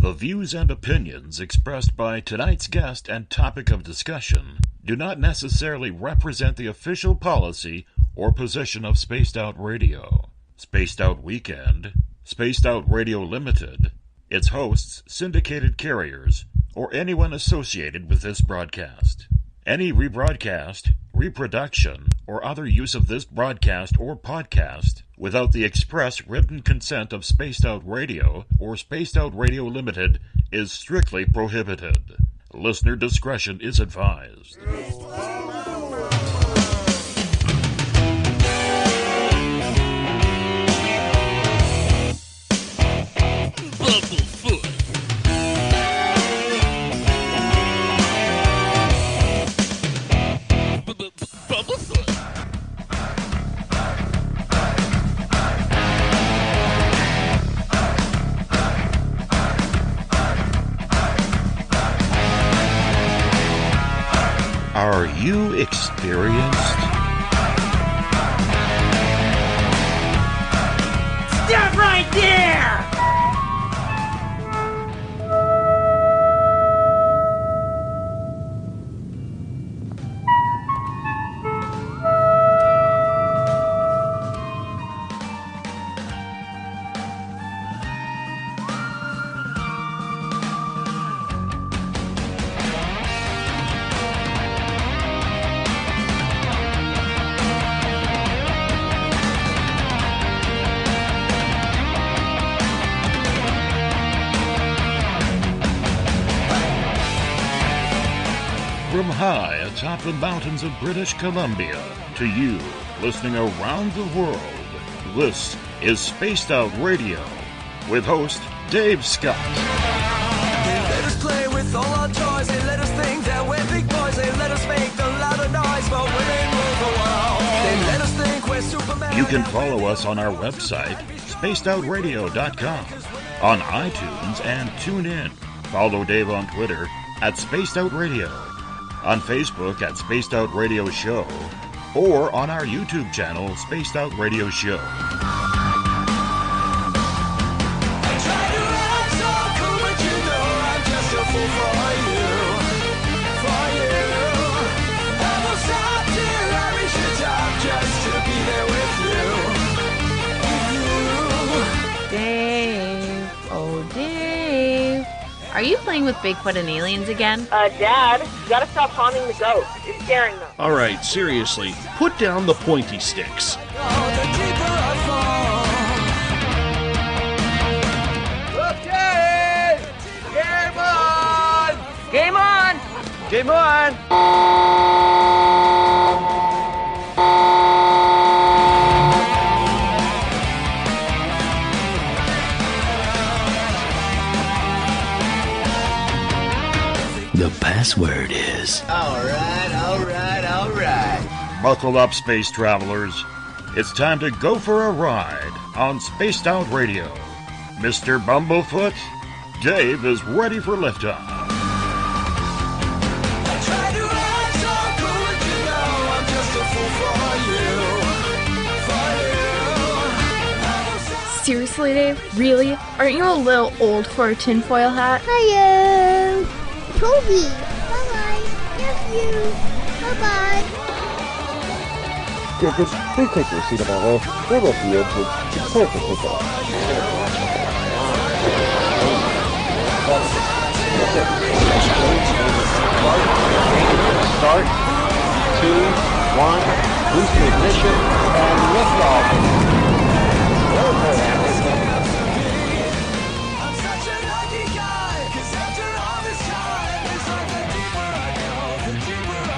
The views and opinions expressed by tonight's guest and topic of discussion do not necessarily represent the official policy or position of Spaced Out Radio, Spaced Out Weekend, Spaced Out Radio Limited, its hosts, syndicated carriers, or anyone associated with this broadcast. Any rebroadcast, reproduction, or other use of this broadcast or podcast without the express written consent of Spaced Out Radio or Spaced Out Radio Limited is strictly prohibited. Listener discretion is advised. Are you experienced? Stop right there! From high atop the mountains of British Columbia to you, listening around the world, this is Spaced Out Radio with host Dave Scott. They let us play with all our toys, they let us think that we're big boys, they let us make the louder noise, but we ain't rule the world. They let us think we're Superman. You can follow us on our website, spacedoutradio.com, on iTunes and TuneIn. Follow Dave on Twitter at Spaced Out Radio, on Facebook at Spaced Out Radio Show, or on our YouTube channel, Spaced Out Radio Show. I try to act so cool, but you know I'm just a fool for you. I will stop till I reach the top just to be there with you. Dave, oh Dave, are you playing with Bigfoot and aliens again? Dad, you gotta stop haunting the ghosts. It's scaring them. All right, seriously, put down the pointy sticks. Oh, the deeper I fall. Okay! Game on! Game on! Game on! The password is... All right. Buckle up, space travelers. It's time to go for a ride on Spaced Out Radio. Mr. Bumblefoot, Dave is ready for liftoff. I try to act so cool, but you know I'm just a fool for you. Seriously, Dave? Really? Aren't you a little old for a tinfoil hat? Hello, Toby. Bye-bye. Love you. Bye-bye. Please take your seat about way. Right off the edge. It's time to take off. Start. 2, 1. Boost the ignition and lift off. I'm such a lucky guy, 'cause after all this time, it's like the deeper I go, the deeper I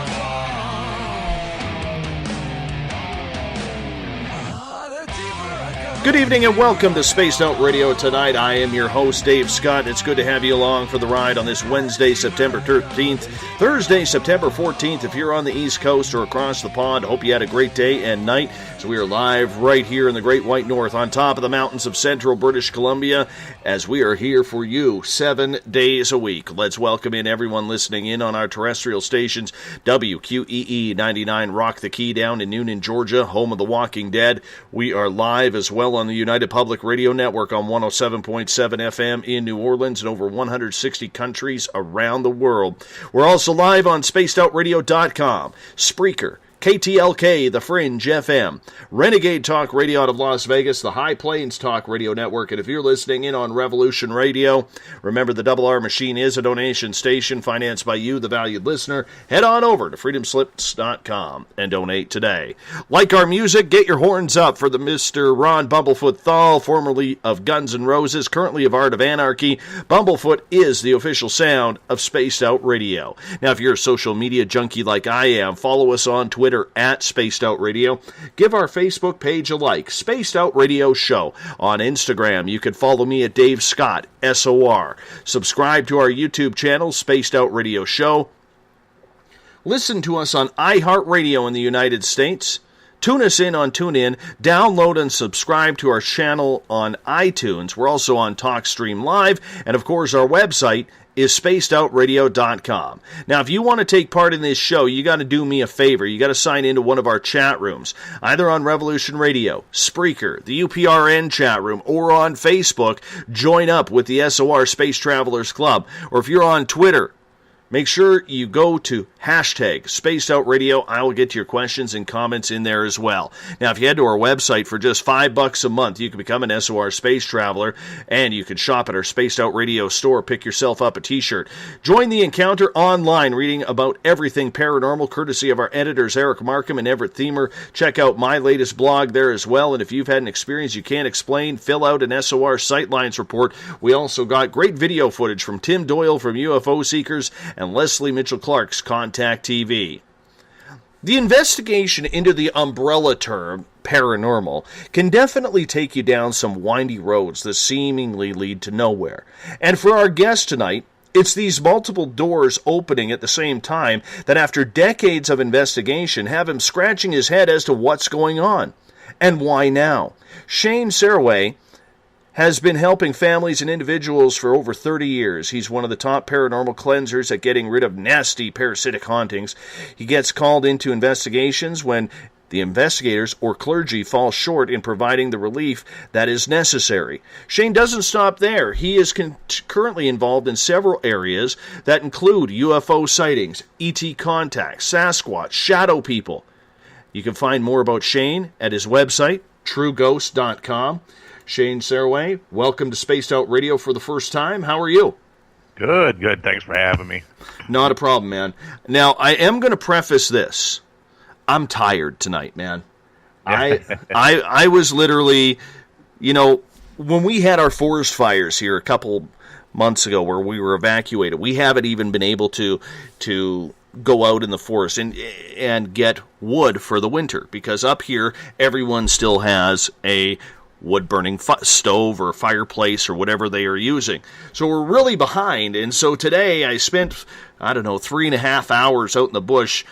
fall. The deeper I go. Good evening and welcome to Spaced Out Radio tonight. I am your host, Dave Scott. It's good to have you along for the ride on this Wednesday, September 13th, Thursday, September 14th. If you're on the East Coast or across the pond, hope you had a great day and night. So we are live right here in the Great White North on top of the mountains of central British Columbia as we are here for you 7 days a week. Let's welcome in everyone listening in on our terrestrial stations. WQEE 99 Rock the Key down in Noonan, Georgia, home of The Walking Dead. We are live as well on the United Public Radio Network on 107.7 FM in New Orleans and over 160 countries around the world. We're also live on spacedoutradio.com, Spreaker, KTLK, The Fringe FM, Renegade Talk Radio out of Las Vegas, the High Plains Talk Radio Network, and if you're listening in on Revolution Radio, remember the Double R Machine is a donation station financed by you, the valued listener. Head on over to freedomslips.com and donate today. Like our music, get your horns up for the Mr. Ron Bumblefoot THAL, formerly of Guns N' Roses, currently of Art of Anarchy. Bumblefoot is the official sound of Spaced Out Radio. Now, if you're a social media junkie like I am, follow us on Twitter at Spaced Out Radio. Give our Facebook page a like, Spaced Out Radio Show. On Instagram, you can follow me at Dave Scott, SOR. Subscribe to our YouTube channel, Spaced Out Radio Show. Listen to us on iHeartRadio in the United States. Tune us in on TuneIn. Download and subscribe to our channel on iTunes. We're also on TalkStream Live. And, of course, our website is spacedoutradio.com. Now, if you want to take part in this show, you got to do me a favor. You got to sign into one of our chat rooms, either on Revolution Radio, Spreaker, the UPRN chat room, or on Facebook. Join up with the SOR Space Travelers Club. Or if you're on Twitter, make sure you go to hashtag Spaced Out Radio. I will get your questions and comments in there as well. Now, if you head to our website for just $5 a month, you can become an SOR Space Traveler, and you can shop at our Spaced Out Radio store. Pick yourself up a t-shirt. Join the encounter online, reading about everything paranormal, courtesy of our editors Eric Markham and Everett Thiemer. Check out my latest blog there as well, and if you've had an experience you can't explain, fill out an SOR Sightlines report. We also got great video footage from Tim Doyle from UFO Seekers and Leslie Mitchell-Clark's Contact TV. The investigation into the umbrella term, paranormal, can definitely take you down some windy roads that seemingly lead to nowhere. And for our guest tonight, it's these multiple doors opening at the same time that after decades of investigation have him scratching his head as to what's going on. And why now? Shane Sirois has been helping families and individuals for over 30 years. He's one of the top paranormal cleansers at getting rid of nasty parasitic hauntings. He gets called into investigations when the investigators or clergy fall short in providing the relief that is necessary. Shane doesn't stop there. He is currently involved in several areas that include UFO sightings, ET contacts, Sasquatch, shadow people. You can find more about Shane at his website, trueghost.com. Shane Sirois, welcome to Spaced Out Radio for the first time. How are you? Good. Thanks for having me. Not a problem, man. Now, I am going to preface this. I'm tired tonight, man. I was literally, when we had our forest fires here a couple months ago where we were evacuated, we haven't even been able to go out in the forest and get wood for the winter, because up here everyone still has a wood-burning stove or fireplace or whatever they are using. So we're really behind, and so today I spent, 3.5 hours out in the bush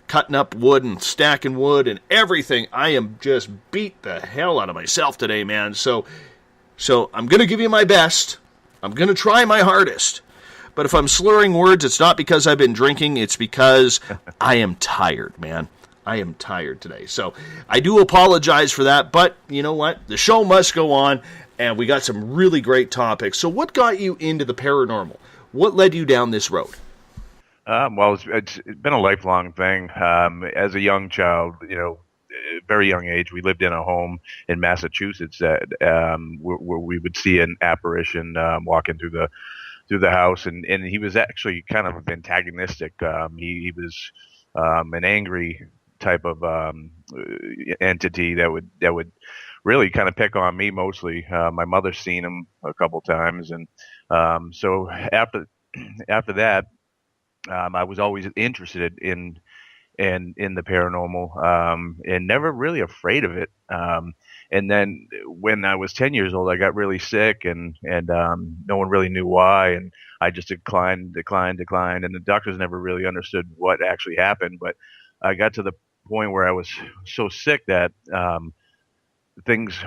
cutting up wood and stacking wood and everything. I am just beat the hell out of myself today, man. So I'm going to give you my best. I'm going to try my hardest. But if I'm slurring words, it's not because I've been drinking. It's because I am tired, man. I am tired today. So I do apologize for that, but you know what? The show must go on, and we got some really great topics. So what got you into the paranormal? What led you down this road? Well, it's been a lifelong thing. As a young child, very young age, we lived in a home in Massachusetts that where we would see an apparition walking through the house, and he was actually kind of antagonistic. He was an angry type of entity that would really kind of pick on me mostly. My mother's seen him a couple times, and so after that, I was always interested in the paranormal, and never really afraid of it. And then when I was 10 years old, I got really sick, and no one really knew why, and I just declined, and the doctors never really understood what actually happened. But I got to the point where I was so sick that things,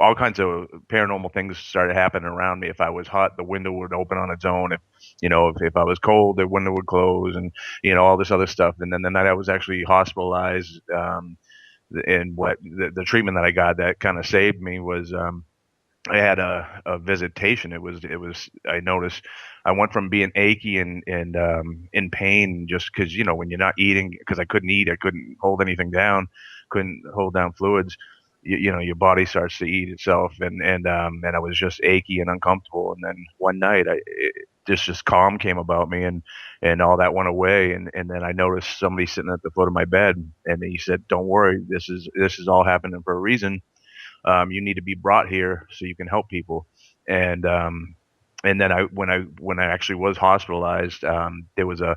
all kinds of paranormal things started happening around me. If I was hot, the window would open on its own. If I was cold, the window would close, and all this other stuff. And then the night I was actually hospitalized, and what the treatment that I got that kind of saved me was I had a visitation. It was I noticed I went from being achy and in pain just because when you're not eating, because I couldn't eat, I couldn't hold anything down, couldn't hold down fluids. Your body starts to eat itself, and I was just achy and uncomfortable. And then one night, just calm came about me, and all that went away. And then I noticed somebody sitting at the foot of my bed, and he said, "Don't worry, this is all happening for a reason. You need to be brought here so you can help people." And then when I actually was hospitalized, there was a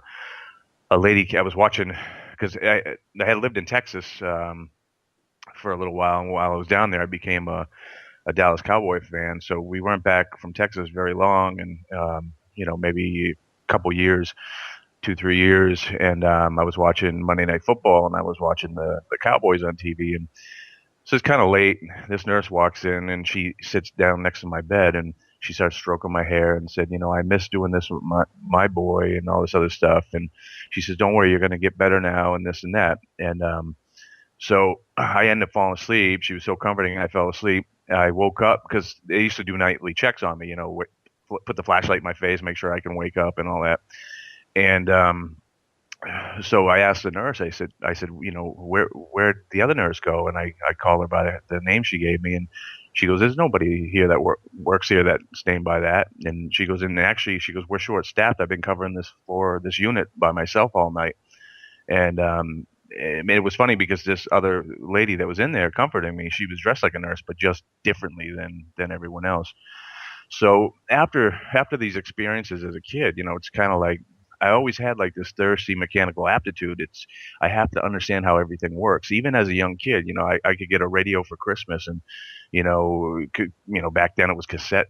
lady I was watching, because I had lived in Texas for a little while, and while I was down there, I became a Dallas Cowboy fan. So we weren't back from Texas very long, and maybe a couple years, 2-3 years, and I was watching Monday Night Football, and I was watching the Cowboys on TV, and so it's kind of late. This nurse walks in, and she sits down next to my bed, and she starts stroking my hair and said, I miss doing this with my boy and all this other stuff. And she says, "Don't worry, you're going to get better now," and this and that. And so I ended up falling asleep. She was so comforting, I fell asleep. I woke up because they used to do nightly checks on me, put the flashlight in my face, make sure I can wake up and all that. And so I asked the nurse, I said, where'd the other nurse go? And I called her by the name she gave me, and she goes, "There's nobody here that works here that's named by that." And she goes, "And actually," she goes, "we're short staffed. I've been covering this unit by myself all night." And it was funny because this other lady that was in there comforting me, she was dressed like a nurse, but just differently than everyone else. So after these experiences as a kid, it's kind of like I always had like this thirsty mechanical aptitude. I have to understand how everything works. Even as a young kid, I could get a radio for Christmas, and back then it was cassette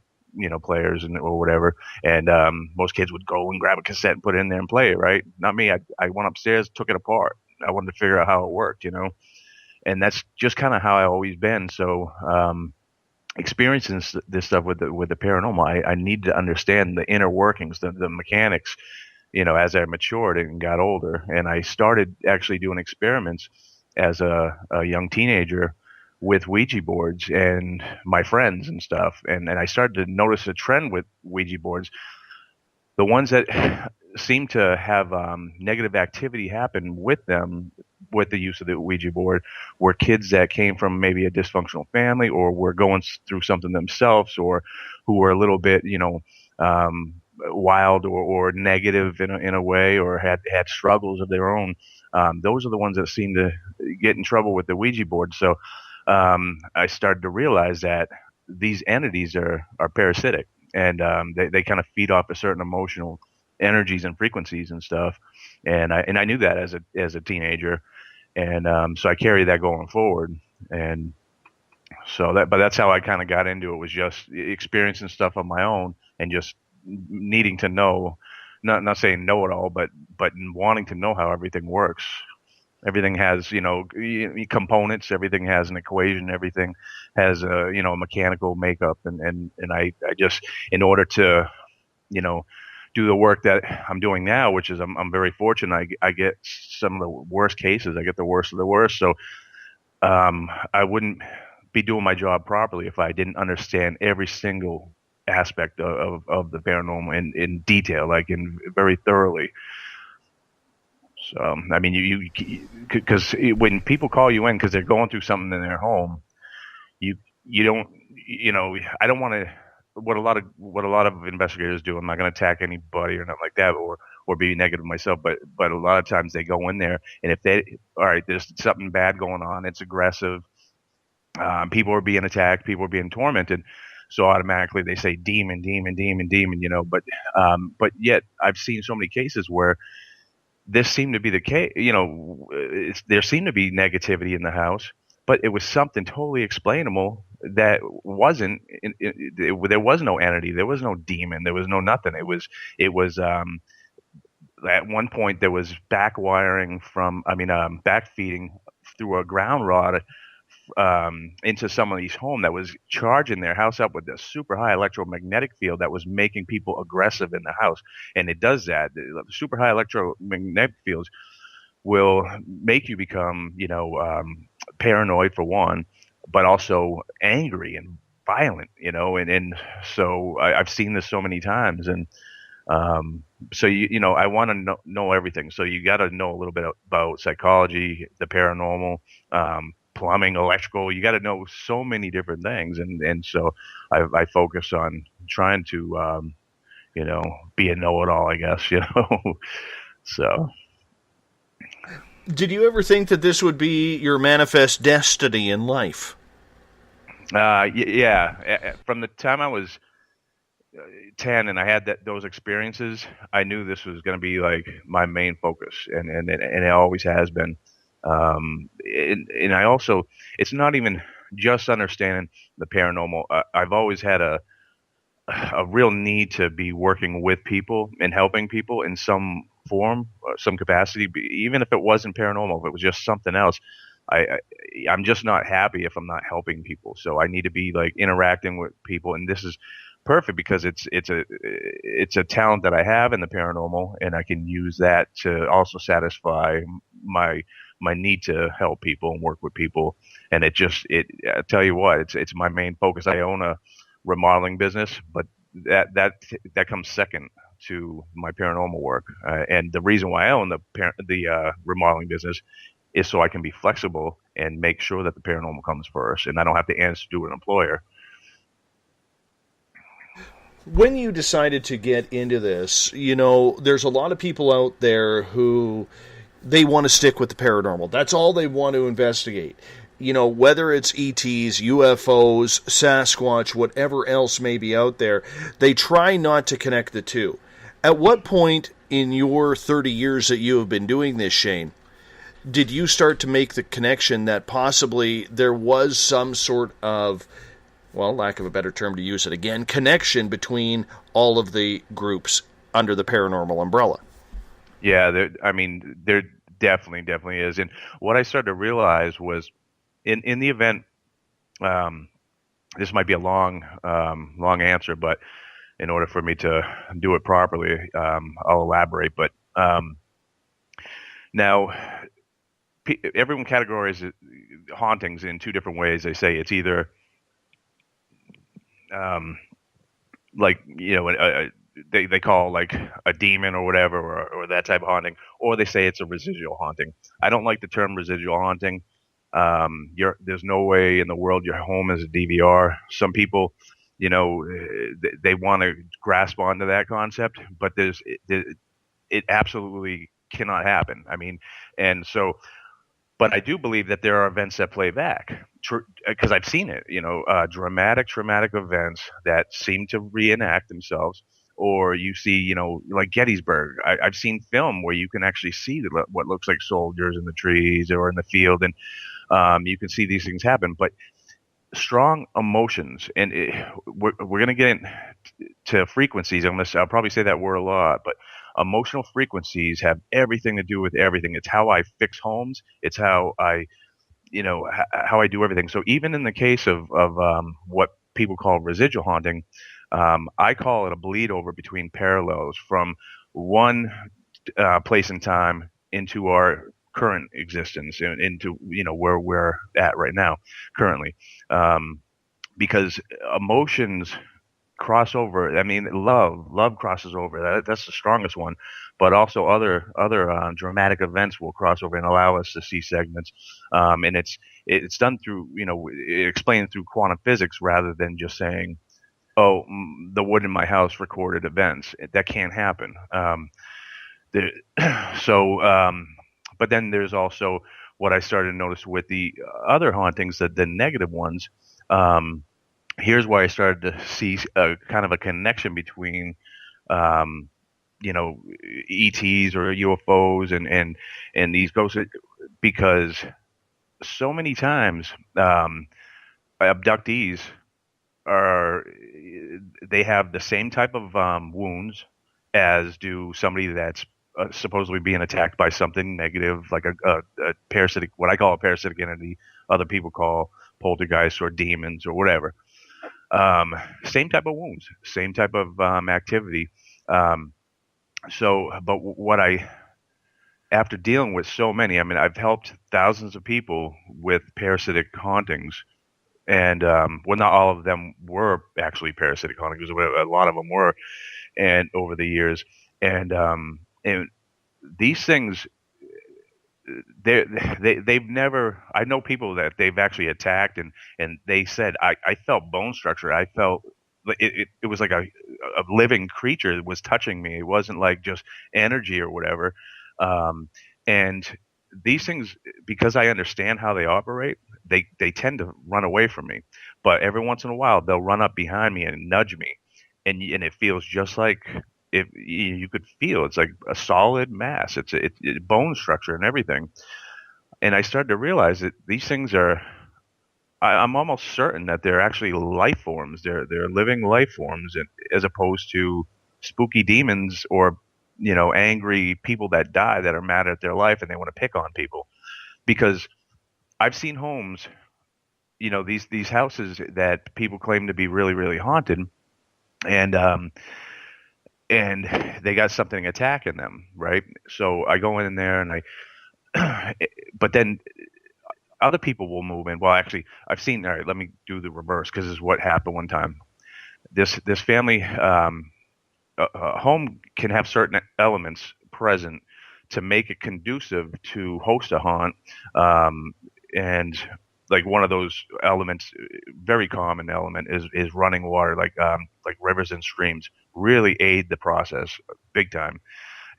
players or whatever, and most kids would go and grab a cassette and put it in there and play it, right? Not me. I went upstairs, took it apart. I wanted to figure out how it worked, and that's just kind of how I always been. So experiencing this stuff with the paranormal, I need to understand the inner workings, the mechanics, as I matured and got older. And I started actually doing experiments as a young teenager with Ouija boards and my friends and stuff. And I started to notice a trend with Ouija boards. The ones that seem to have negative activity happen with them, with the use of the Ouija board, were kids that came from maybe a dysfunctional family, or were going through something themselves, or who were a little bit, wild or negative in a way, or had struggles of their own. Those are the ones that seem to get in trouble with the Ouija board. So I started to realize that these entities are parasitic, and they kind of feed off a certain emotional energies and frequencies and stuff. And I knew that as a teenager, and so I carried that going forward. And so that's how I kind of got into it, was just experiencing stuff on my own and just needing to know, not saying know it all, but wanting to know how everything works. Everything has, components. Everything has an equation. Everything has a, mechanical makeup. And I just, in order to, do the work that I'm doing now, which is I'm very fortunate. I get some of the worst cases. I get the worst of the worst. So I wouldn't be doing my job properly if I didn't understand every single aspect of the paranormal in detail, like very thoroughly. So, I mean, because when people call you in because they're going through something in their home, you don't, I don't want to. What a lot of investigators do. I'm not going to attack anybody or nothing like that, or be negative myself. But a lot of times they go in there, and if there's something bad going on, it's aggressive. People are being attacked. People are being tormented. So automatically they say demon, demon, demon, demon. But yet I've seen so many cases where this seemed to be the case. There seemed to be negativity in the house, but it was something totally explainable that wasn't. There was no entity. There was no demon. There was no nothing. It was at one point there was backwiring backfeeding through a ground rod into somebody's home that was charging their house up with a super high electromagnetic field that was making people aggressive in the house. And it does that. The super high electromagnetic fields will make you become, paranoid for one, but also angry and violent, and so I've seen this so many times. And so I want to know everything. So you got to know a little bit about psychology, the paranormal, plumbing, electrical. You got to know so many different things, and so I focus on trying to be a know-it-all, I guess. So. Did you ever think that this would be your manifest destiny in life? Yeah. From the time I was 10 and I had those experiences, I knew this was going to be like my main focus, and it always has been. And I also, it's not even just understanding the paranormal. I've always had a real need to be working with people and helping people in some form, some capacity, even if it wasn't paranormal, if it was just something else. I'm just not happy if I'm not helping people. So I need to be like interacting with people, and this is perfect because it's a talent that I have in the paranormal, and I can use that to also satisfy my need to help people and work with people. And I tell you what, it's my main focus. I own a remodeling business, but that comes second to my paranormal work. And the reason why I own the remodeling business is so I can be flexible and make sure that the paranormal comes first, and I don't have to answer to an employer. When you decided to get into this, there's a lot of people out there who they want to stick with the paranormal. That's all they want to investigate. Whether it's ETs, UFOs, Sasquatch, whatever else may be out there, they try not to connect the two. At what point in your 30 years that you have been doing this, Shane, did you start to make the connection that possibly there was some sort of, well, lack of a better term to use it again, connection between all of the groups under the paranormal umbrella? Yeah, there definitely is. And what I started to realize was in the event, this might be a long answer, but in order for me to do it properly, I'll elaborate. But now, everyone categorizes hauntings in two different ways. They say it's either they call like a demon or whatever, or that type of haunting, or they say it's a residual haunting. I don't like the term residual haunting. There's no way in the world your home is a DVR. Some people, they want to grasp onto that concept, but it absolutely cannot happen. But I do believe that there are events that play back, because I've seen it. Dramatic, traumatic events that seem to reenact themselves. Or you see, like Gettysburg. I've seen film where you can actually see what looks like soldiers in the trees or in the field, and you can see these things happen. But strong emotions, and we're going to get into frequencies. I'll probably say that word a lot, but emotional frequencies have everything to do with everything. It's how I fix homes. It's how I do everything. So even in the case of what people call residual haunting, I call it a bleed over between parallels from one place in time into our current existence, and into where we're at right now currently, because emotions cross over. Love crosses over. That's the strongest one, but also other dramatic events will cross over and allow us to see segments, and it's done through explained through quantum physics rather than just saying, oh, the wood in my house recorded events. That can't happen. But then there's also what I started to notice with the other hauntings, the negative ones. Here's where I started to see kind of a connection between, ETs or UFOs and these ghosts, because so many times abductees they have the same type of wounds as do somebody that's supposedly being attacked by something negative, like a parasitic, what I call a parasitic entity, other people call poltergeist or demons or whatever. Same type of wounds, same type of activity. But what after dealing with so many, I mean, I've helped thousands of people with parasitic hauntings, and well, not all of them were actually parasitic hauntings. A lot of them were, and over the years, and these things, they've never. I know people that they've actually attacked, and they said I felt bone structure. I felt it was like a living creature was touching me. It wasn't like just energy or whatever. And these things, because I understand how they operate, they tend to run away from me. But every once in a while, they'll run up behind me and nudge me, and it feels just like if you could feel it's like a solid mass. It's bone structure and everything. And I started to realize that these things are. I'm almost certain that they're actually life forms. They're living life forms, as opposed to spooky demons or angry people that die that are mad at their life and they want to pick on people. Because I've seen homes, these houses that people claim to be really, really haunted, and they got something attacking them, right? So I go in there and but then other people will move in. Well, actually, I've seen. All right, let me do the reverse, because this is what happened one time. This family home can have certain elements present to make it conducive to host a haunt, and like one of those elements, very common element, is running water, like rivers and streams, really aid the process big time.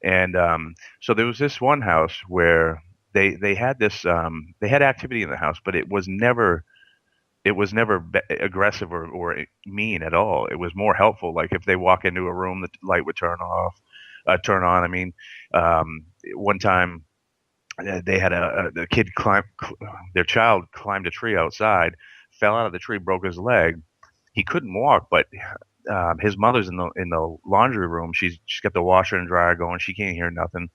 And so there was this one house where they had this they had activity in the house, but it was never aggressive or mean at all. It was more helpful. Like if they walk into a room, the light would turn on. I mean, one time they had the kid their child climbed a tree outside, fell out of the tree, broke his leg. He couldn't walk, but his mother's in the laundry room. She's got the washer and dryer going. She can't hear nothing.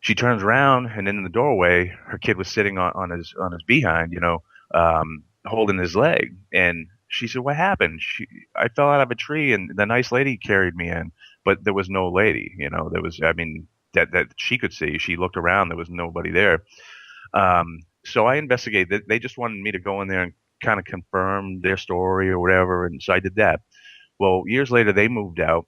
She turns around, and in the doorway, her kid was sitting on his behind, holding his leg. And she said, "What happened?" I fell out of a tree, and the nice lady carried me in, but there was no lady. There was, I mean, that she could see. She looked around, there was nobody there. So I investigated. They just wanted me to go in there and kind of confirm their story or whatever, and so I did that. Well, years later, they moved out.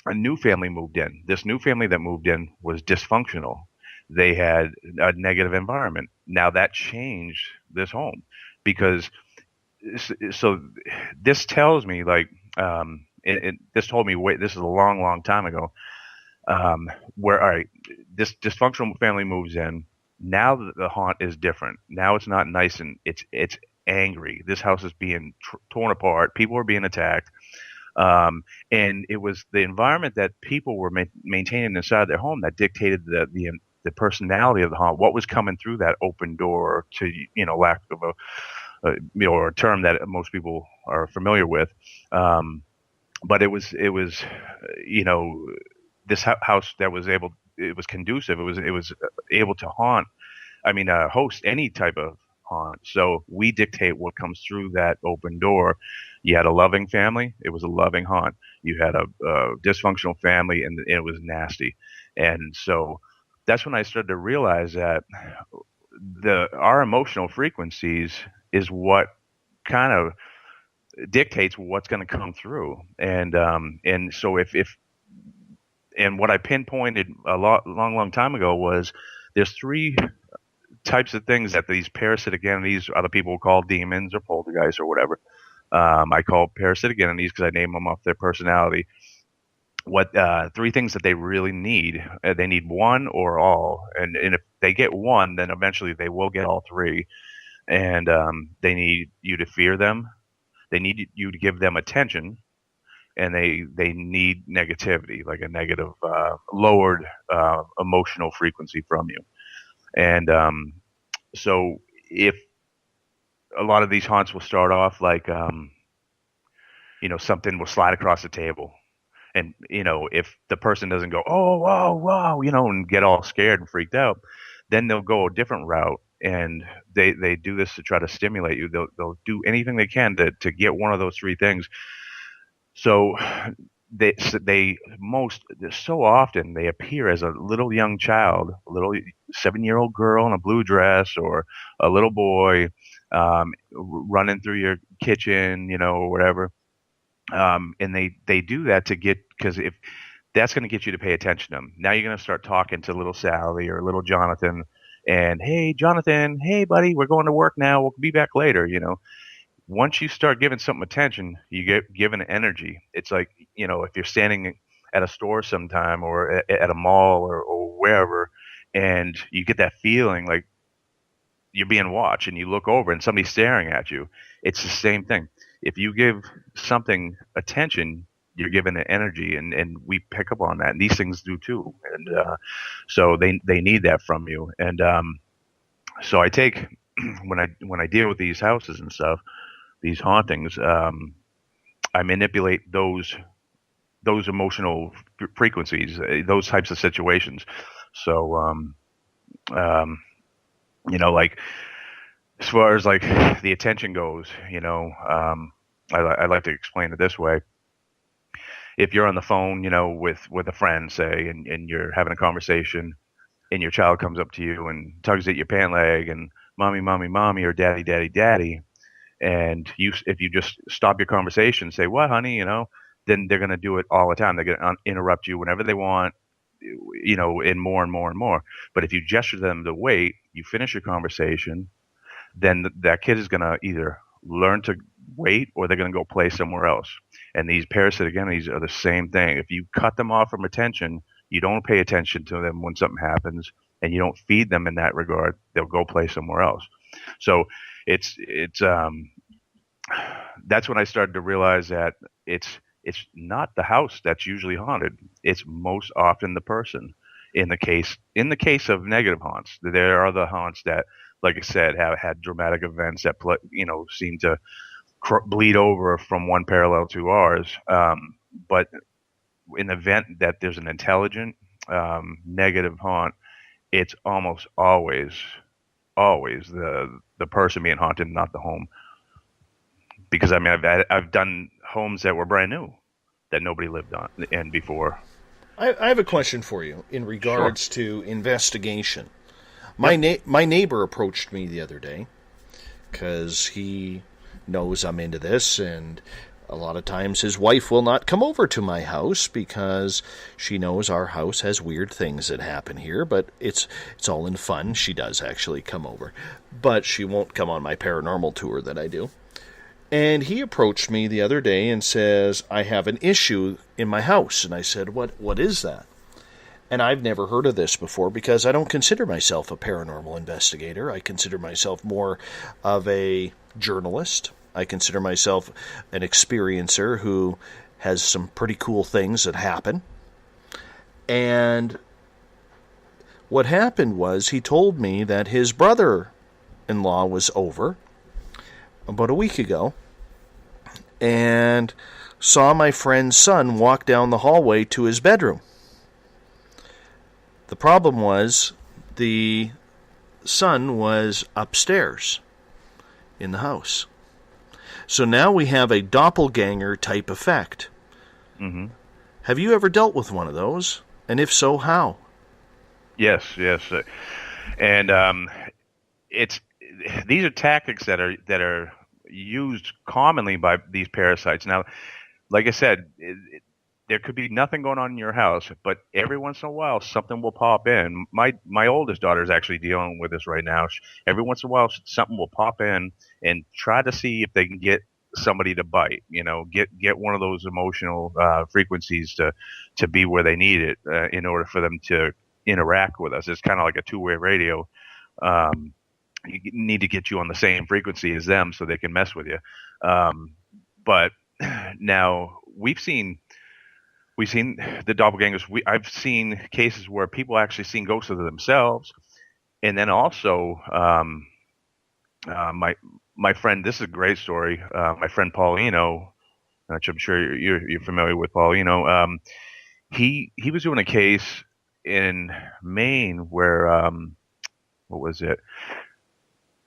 A new family moved in. This new family that moved in was dysfunctional. They had a negative environment. Now that changed this home, because so this tells me, like, this told me, wait, this is a long, long time ago, where, all right, this dysfunctional family moves in. Now the haunt is different. Now it's not nice, and it's angry. This house is being torn apart. People are being attacked. And it was the environment that people were maintaining inside their home that dictated the personality of the haunt, what was coming through that open door, to lack of or a term that most people are familiar with. But it was this house that was it was conducive. It was able to host any type of haunt. So we dictate what comes through that open door. You had a loving family, it was a loving haunt. You had a dysfunctional family, and it was nasty. And so that's when I started to realize that our emotional frequencies is what kind of dictates what's going to come through. And so if what I pinpointed long time ago was there's three types of things that these parasitic entities, other people call demons or poltergeists or whatever. I call parasitic entities because I name them off their personality. What three things that they really need? They need one or all, and if they get one, then eventually they will get all three. And they need you to fear them. They need you to give them attention, and they need negativity, like a negative, lowered emotional frequency from you. And so if a lot of these haunts will start off like, something will slide across the table. And, if the person doesn't go, oh, whoa, whoa, and get all scared and freaked out, then they'll go a different route. And they do this to try to stimulate you. They'll do anything they can to get one of those three things. So so often they appear as a little young child, a little 7-year-old girl in a blue dress, or a little boy running through your kitchen, or whatever. And they do that because if that's going to get you to pay attention to them. Now you're going to start talking to little Sally or little Jonathan, and hey, Jonathan, hey, buddy, we're going to work now. We'll be back later. Once you start giving something attention, you get given energy. It's like, if you're standing at a store sometime, or at a mall, or wherever, and you get that feeling like you're being watched, and you look over and somebody's staring at you. It's the same thing. If you give something attention, you're given the energy, and we pick up on that. And these things do too. And so they need that from you. And so I take when I deal with these houses and stuff, these hauntings, I manipulate those emotional frequencies, those types of situations. So like, as far as like the attention goes, I like to explain it this way. If you're on the phone, with a friend, say, and you're having a conversation, and your child comes up to you and tugs at your pant leg and mommy, mommy, mommy, or daddy, daddy, daddy, and if you just stop your conversation and say, what, honey, then they're going to do it all the time. They're going to interrupt you whenever they want, and more and more and more. But if you gesture them to wait, you finish your conversation, then that kid is going to either learn to wait, or they're going to go play somewhere else. And these parasitic entities are the same thing. If you cut them off from attention, you don't pay attention to them when something happens, and you don't feed them in that regard, they'll go play somewhere else. So it's that's when I started to realize that it's not the house that's usually haunted. It's most often the person. In the case of negative haunts, there are the haunts that, like I said, have had dramatic events that seem to bleed over from one parallel to ours. But in the event that there's an intelligent negative haunt, it's almost always the person being haunted, not the home. Because I've done homes that were brand new that nobody lived in before. I have a question for you in regards to investigation. My neighbor approached me the other day because he knows I'm into this, and a lot of times his wife will not come over to my house because she knows our house has weird things that happen here, but it's all in fun. She does actually come over, but she won't come on my paranormal tour that I do. And he approached me the other day and says, I have an issue in my house. And I said, what is that? And I've never heard of this before because I don't consider myself a paranormal investigator. I consider myself more of a journalist. I consider myself an experiencer who has some pretty cool things that happen. And what happened was he told me that his brother-in-law was over about a week ago and saw my friend's son walk down the hallway to his bedroom. The problem was the son was upstairs in the house. So now we have a doppelganger type effect. Mm-hmm. Have you ever dealt with one of those? And if so, how? Yes. And these are tactics that are used commonly by these parasites. Now, like I said, there could be nothing going on in your house, but every once in a while something will pop in. My oldest daughter is actually dealing with this right now. Every once in a while something will pop in and try to see if they can get somebody to bite. Get one of those emotional frequencies to be where they need it in order for them to interact with us. It's kind of like a two-way radio. You need to get you on the same frequency as them so they can mess with you. But now we've seen the doppelgangers. I've seen cases where people actually seen ghosts of themselves, and then also my friend. This is a great story. My friend Paulino, which I'm sure you're familiar with, Paul. He was doing a case in Maine where what was it?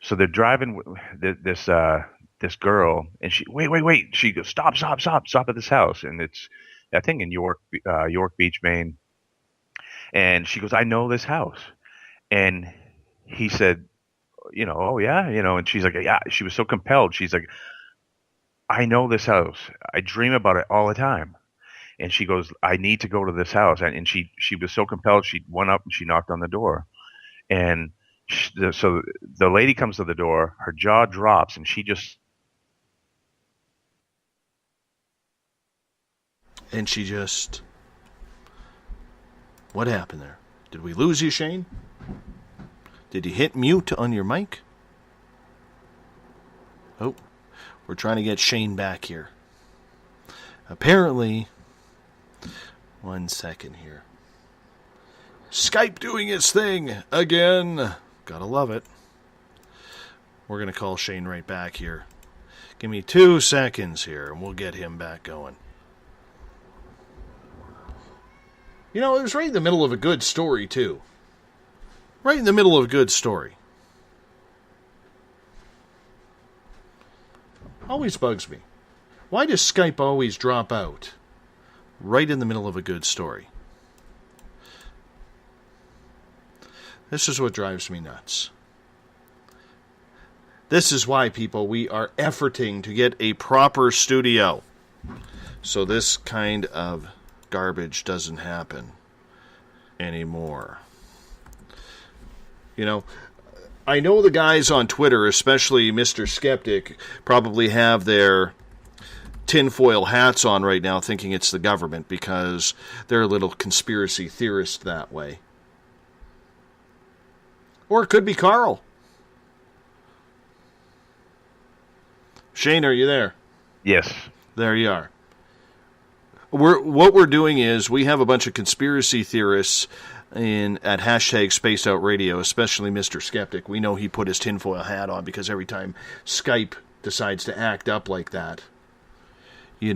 So they're driving this girl, and she wait. She goes, stop at this house, and it's I think in York Beach, Maine. And she goes, I know this house, and he said, oh yeah, and she's like, yeah. She was so compelled. She's like, I know this house. I dream about it all the time. And she goes, I need to go to this house. And she was so compelled. She went up and she knocked on the door. And so the lady comes to the door. Her jaw drops, and she just. And she just. What happened there? Did we lose you, Shane? Did you hit mute on your mic? Oh, we're trying to get Shane back here. Apparently, 1 second here. Skype doing its thing again. Gotta love it. We're going to call Shane right back here. Give me 2 seconds here, and we'll get him back going. It was right in the middle of a good story, too. Right in the middle of a good story. Always bugs me. Why does Skype always drop out? Right in the middle of a good story. This is what drives me nuts. This is why, people, we are efforting to get a proper studio. So this kind of garbage doesn't happen anymore. I know the guys on Twitter, especially Mr. Skeptic, probably have their tinfoil hats on right now thinking it's the government because they're a little conspiracy theorist that way. Or it could be Carl. Shane, are you there? Yes. There you are. What we're doing is we have a bunch of conspiracy theorists at hashtag Spaced Out Radio, especially Mr. Skeptic. We know he put his tinfoil hat on because every time Skype decides to act up like that, he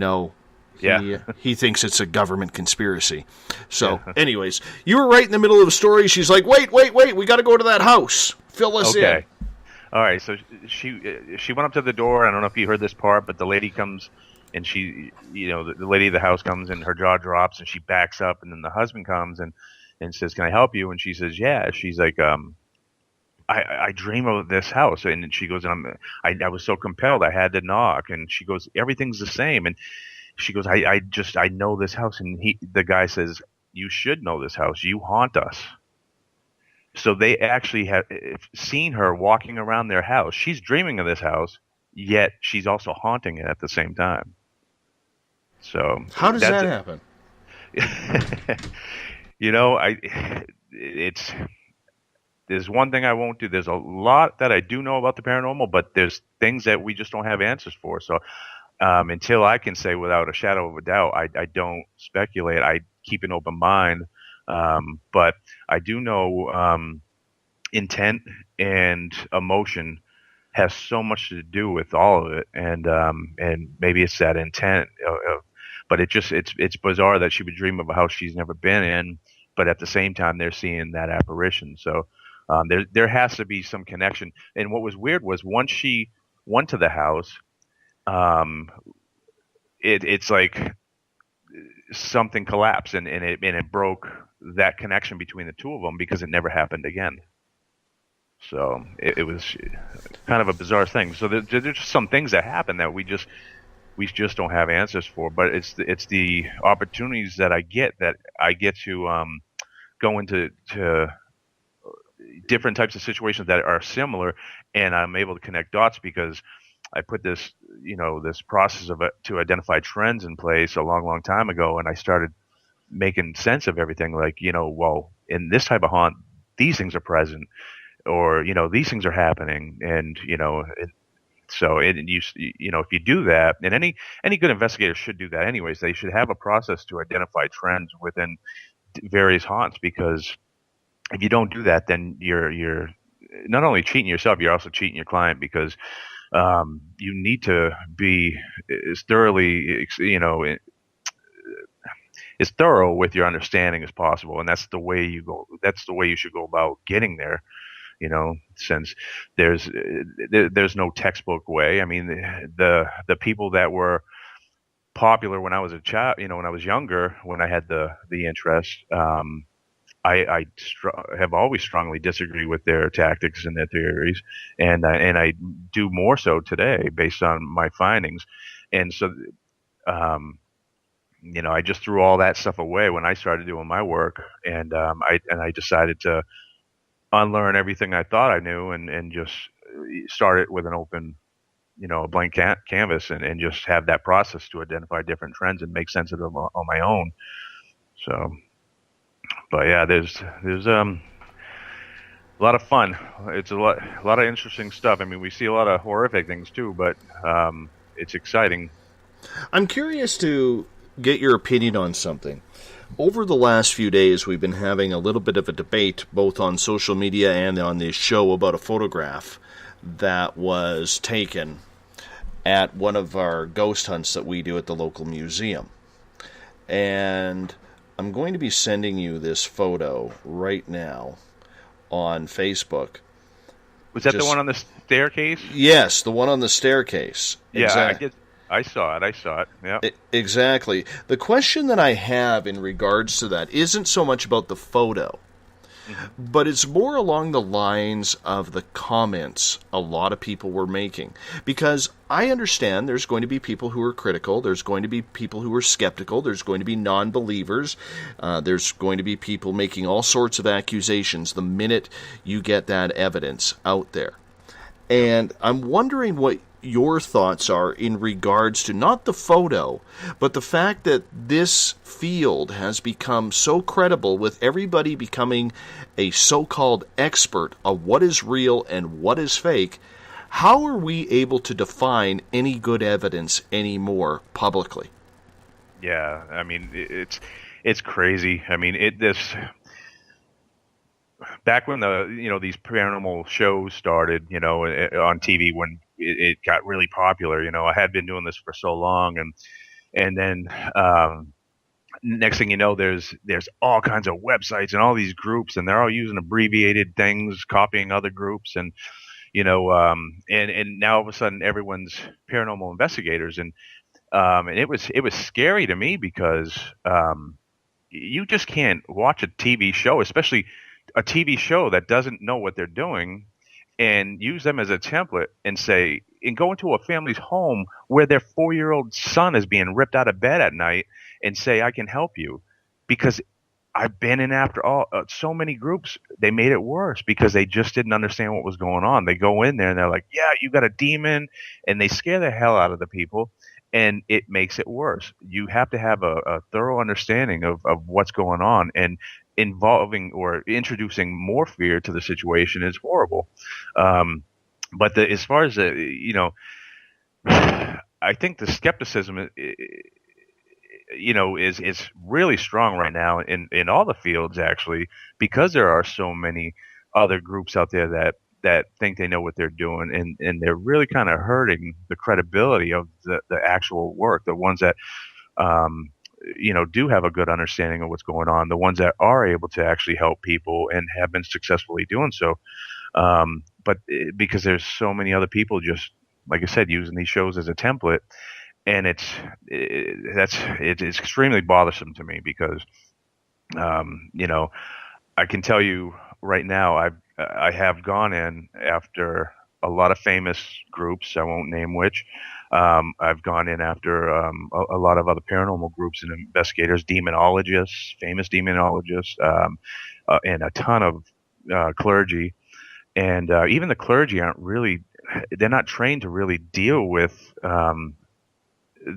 thinks it's a government conspiracy. So, anyways, you were right in the middle of a story. She's like, wait, we got to go to that house. Fill us in. Okay. All right, so she went up to the door. I don't know if you heard this part, but the lady comes, and she, the lady of the house comes, and her jaw drops, and she backs up, and then the husband comes and says, can I help you? And she says, yeah. She's like, I dream of this house. And she goes, I was so compelled, I had to knock. And she goes, everything's the same. And she goes, I know this house. And the guy says, you should know this house. You haunt us. So they actually have seen her walking around their house. She's dreaming of this house, yet she's also haunting it at the same time. So how does that happen? There's one thing I won't do. There's a lot that I do know about the paranormal, but there's things that we just don't have answers for. So until I can say without a shadow of a doubt, I don't speculate. I keep an open mind. But I do know intent and emotion has so much to do with all of it, and maybe it's that intent. But it's bizarre that she would dream of a house she's never been in, but at the same time they're seeing that apparition. So there has to be some connection. And what was weird was once she went to the house, it's like something collapsed and it broke that connection between the two of them because it never happened again. So it was kind of a bizarre thing. So there's just some things that happen that we just don't have answers for. But it's the opportunities that I get to go into different types of situations that are similar, and I'm able to connect dots because I put this process of it to identify trends in place a long time ago, and I started making sense of everything. Like, well, in this type of haunt, these things are present, or these things are happening, and so if you do that, and any good investigator should do that anyways. They should have a process to identify trends within various haunts, because if you don't do that, then you're not only cheating yourself, you're also cheating your client, because you need to be as thoroughly, as thorough with your understanding as possible, and that's the way you go. That's the way you should go about getting there. Since there's no textbook way. I mean, the people that were popular when I was a child, when I was younger, when I had the interest, have always strongly disagreed with their tactics and their theories, and I do more so today based on my findings, and so. I just threw all that stuff away when I started doing my work, and I decided to unlearn everything I thought I knew and just start it with an open, a blank canvas and just have that process to identify different trends and make sense of them on my own. So, but yeah, there's a lot of fun. It's a lot of interesting stuff. I mean, we see a lot of horrific things too, but it's exciting. I'm curious to get your opinion on something. Over the last few days, we've been having a little bit of a debate, both on social media and on this show, about a photograph that was taken at one of our ghost hunts that we do at the local museum. And I'm going to be sending you this photo right now on Facebook. Was that the one on the staircase? Yes, the one on the staircase. Yeah, exactly. I saw it. Yeah. Exactly. The question that I have in regards to that isn't so much about the photo, but it's more along the lines of the comments a lot of people were making. Because I understand there's going to be people who are critical, there's going to be people who are skeptical, there's going to be non-believers, there's going to be people making all sorts of accusations the minute you get that evidence out there. And I'm wondering what your thoughts are in regards to not the photo, but the fact that this field has become so credible, with everybody becoming a so-called expert of what is real and what is fake. How are we able to define any good evidence anymore publicly? Yeah, I mean, it's crazy. I mean, back when these paranormal shows started, on TV, when it got really popular, I had been doing this for so long, and then next thing you know, there's all kinds of websites and all these groups, and they're all using abbreviated things, copying other groups, and and now all of a sudden everyone's paranormal investigators, and it was scary to me because you just can't watch a TV show, especially a TV show that doesn't know what they're doing, and use them as a template and go into a family's home where their 4-year-old son is being ripped out of bed at night and say, I can help you. Because I've been in after so many groups, they made it worse because they just didn't understand what was going on. They go in there and they're like, yeah, you got a demon, and they scare the hell out of the people, and it makes it worse. You have to have a thorough understanding of what's going on, and involving or introducing more fear to the situation is horrible. But as far as I think the skepticism, is really strong right now in all the fields, actually, because there are so many other groups out there that think they know what they're doing, and they're really kind of hurting the credibility of the actual work, the ones that do have a good understanding of what's going on, the ones that are able to actually help people and have been successfully doing so. But because there's so many other people, just like I said, using these shows as a template, and it's extremely bothersome to me because, I can tell you right now, I have gone in after a lot of famous groups. I won't name which. I've gone in after a lot of other paranormal groups and investigators, demonologists, famous demonologists, and a ton of clergy. And even the clergy they're not trained to really deal with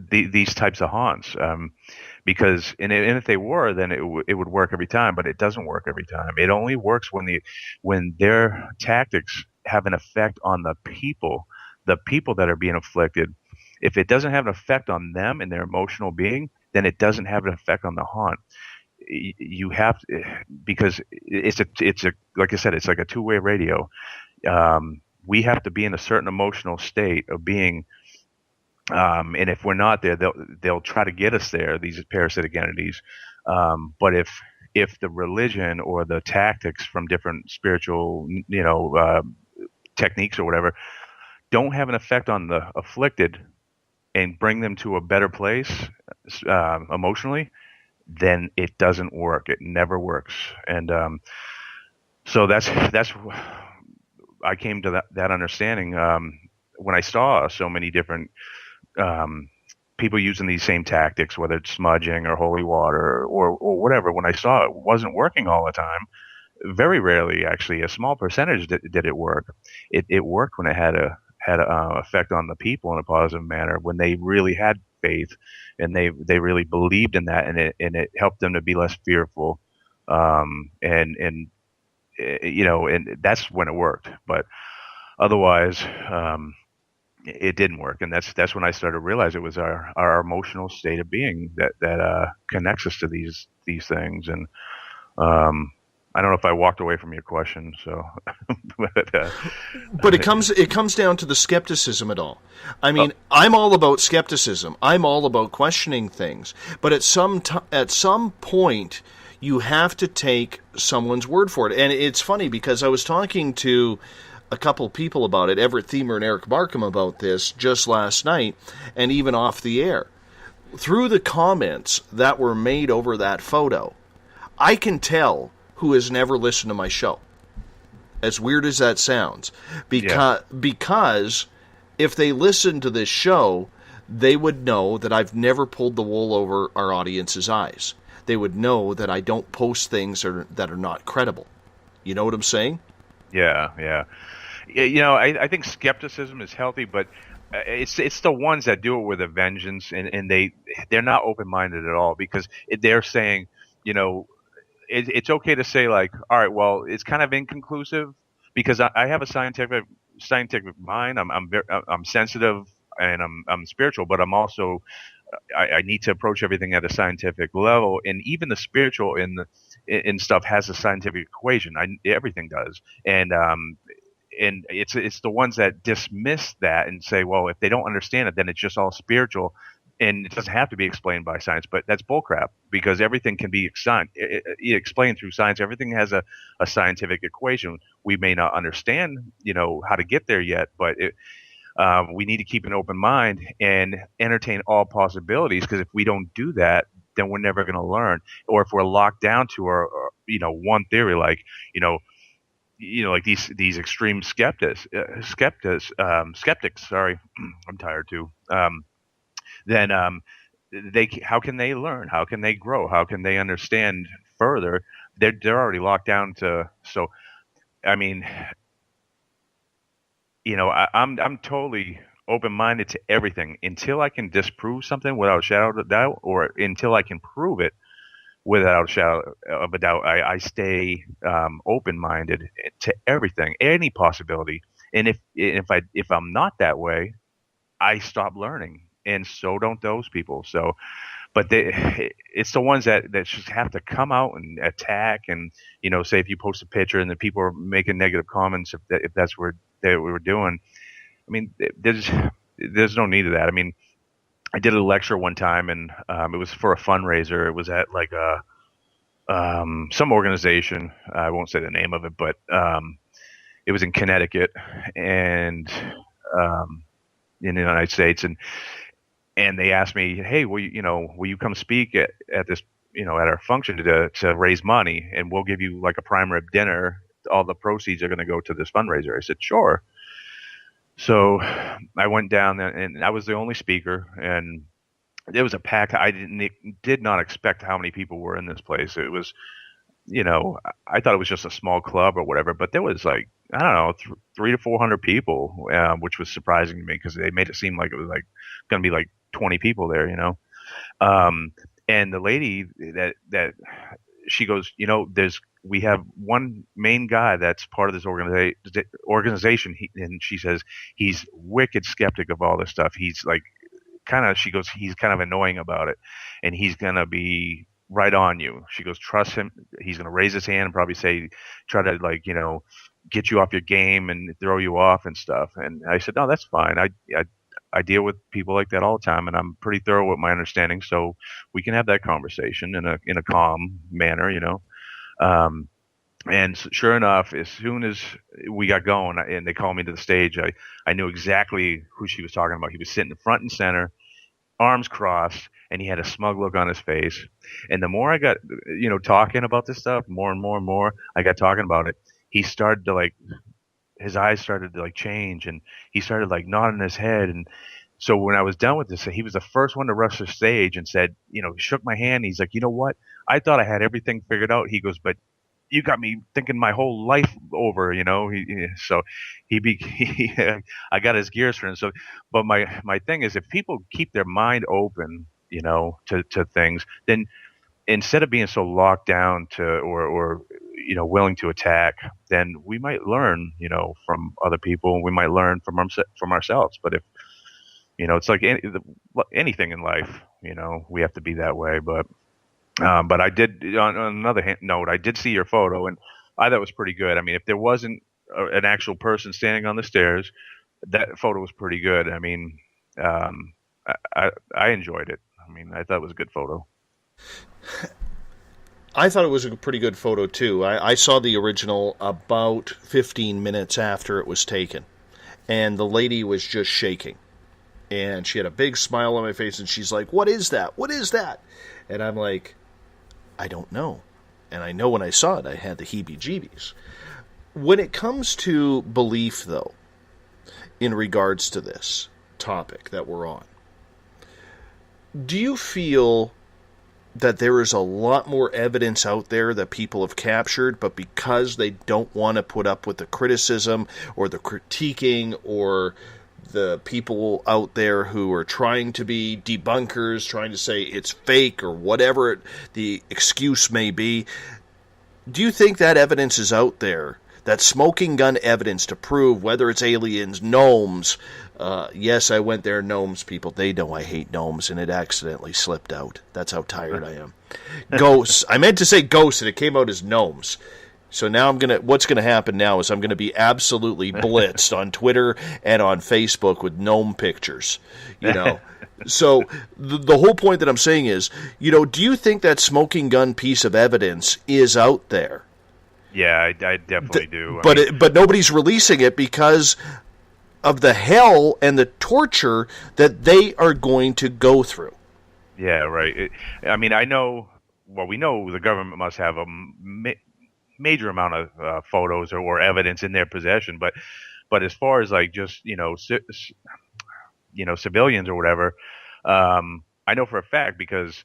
these types of haunts. Because if they were, then it would work every time, but it doesn't work every time. It only works when their tactics have an effect on the people that are being afflicted. If it doesn't have an effect on them and their emotional being, then it doesn't have an effect on the haunt. You have to, because it's a like I said, it's like a two-way radio. we have to be in a certain emotional state of being. And if we're not there, they'll try to get us there, these parasitic entities. But if the religion or the tactics from different spiritual, techniques or whatever don't have an effect on the afflicted and bring them to a better place emotionally, then it doesn't work. It never works. And so that's I came to that understanding when I saw so many different people using these same tactics, whether it's smudging or holy water or whatever. When I saw it wasn't working all the time, very rarely, actually, a small percentage did it work. It worked when it had a effect on the people in a positive manner, when they really had faith and they really believed in that, and it helped them to be less fearful. And that's when it worked. But otherwise, it didn't work. And that's when I started to realize it was our emotional state of being that connects us to these things. And I don't know if I walked away from your question, so. But it comes down to the skepticism at all. I mean, I'm all about skepticism. I'm all about questioning things. But at some point, you have to take someone's word for it. And it's funny because I was talking to a couple people about it, Everett Thiemer and Eric Markham, about this just last night, and even off the air. Through the comments that were made over that photo, I can tell who has never listened to my show. As weird as that sounds. Because if they listened to this show, they would know that I've never pulled the wool over our audience's eyes. They would know that I don't post things that are not credible. You know what I'm saying? Yeah. I think skepticism is healthy, but it's the ones that do it with a vengeance, and they're not open-minded at all, because they're saying, it's okay to say, like, all right, well, it's kind of inconclusive, because I have a scientific mind. I'm sensitive, and I'm spiritual, but I'm also I need to approach everything at a scientific level, and even the spiritual in stuff has a scientific equation. Everything does, and it's the ones that dismiss that and say, well, if they don't understand it, then it's just all spiritual. And it doesn't have to be explained by science, but that's bullcrap, because everything can be explained through science. Everything has a scientific equation. We may not understand, how to get there yet, but we need to keep an open mind and entertain all possibilities, because if we don't do that, then we're never going to learn. Or if we're locked down to our one theory, like, like these extreme skeptics. Sorry, I'm tired too. Then how can they learn? How can they grow? How can they understand further? They're already locked down to. So, I mean, I'm totally open-minded to everything until I can disprove something without a shadow of a doubt, or until I can prove it without a shadow of a doubt. I stay open-minded to everything, any possibility. And if I'm not that way, I stop learning. And so don't those people. So, but it's the ones that just have to come out and attack, and say if you post a picture and the people are making negative comments, if that's what we were doing. I mean, there's no need of that. I mean, I did a lecture one time, and it was for a fundraiser. It was at like some organization. I won't say the name of it, but it was in Connecticut and in the United States, and they asked me, hey, will you come speak at this, at our function to raise money, and we'll give you like a prime rib dinner. All the proceeds are going to go to this fundraiser. I said, sure. So I went down there, and I was the only speaker, and it was a packed. I did not expect how many people were in this place. It was, I thought it was just a small club or whatever, but there was like, I don't know, 300 to 400 people, which was surprising to me, because they made it seem like it was like going to be like 20 people there, and the lady that she goes, we have one main guy that's part of this organization, and she says he's wicked skeptic of all this stuff. He's like, she goes, he's kind of annoying about it, and he's gonna be right on you. She goes, trust him. He's going to raise his hand and probably say, try to like, get you off your game and throw you off and stuff. And I said, no, that's fine. I deal with people like that all the time, and I'm pretty thorough with my understanding, so we can have that conversation in a calm manner, And sure enough, as soon as we got going and they called me to the stage, I knew exactly who she was talking about. He was sitting front and center, arms crossed, and he had a smug look on his face. And the more I got, talking about this stuff, more and more and more I got talking about it, he started to his eyes started to change, and he started nodding his head. And so when I was done with this, he was the first one to rush the stage and said, shook my hand. He's like, you know what? I thought I had everything figured out. He goes, but you got me thinking my whole life over, So I got his gears for him. So, but my thing is, if people keep their mind open, to things, then instead of being so locked down to or willing to attack, then we might learn, from other people, and we might learn from ourselves. But if it's like anything in life, we have to be that way. But I did, on another note, I did see your photo, and I thought it was pretty good. I mean, if there wasn't an actual person standing on the stairs, that photo was pretty good. I mean, I enjoyed it. I mean, I thought it was a good photo. I thought it was a pretty good photo, too. I saw the original about 15 minutes after it was taken, and the lady was just shaking. And she had a big smile on my face, and she's like, "What is that? What is that?" And I'm like, I don't know. And I know when I saw it, I had the heebie-jeebies. When it comes to belief, though, in regards to this topic that we're on, do you feel that there is a lot more evidence out there that people have captured, but because they don't want to put up with the criticism or the critiquing or the people out there who are trying to be debunkers, trying to say it's fake or whatever the excuse may be, do you think that evidence is out there, that smoking gun evidence to prove whether it's aliens, gnomes? Yes, I went there, gnomes, people. They know I hate gnomes, and it accidentally slipped out. That's how tired I am. Ghosts. I meant to say ghosts, and it came out as gnomes. So now what's gonna happen now is I'm gonna be absolutely blitzed on Twitter and on Facebook with gnome pictures, So the whole point that I'm saying is, do you think that smoking gun piece of evidence is out there? Yeah, I definitely do. But nobody's releasing it because of the hell and the torture that they are going to go through. Yeah, right. I know. Well, we know the government must have a major amount of photos or evidence in their possession, but as far as just civilians or whatever, I know for a fact because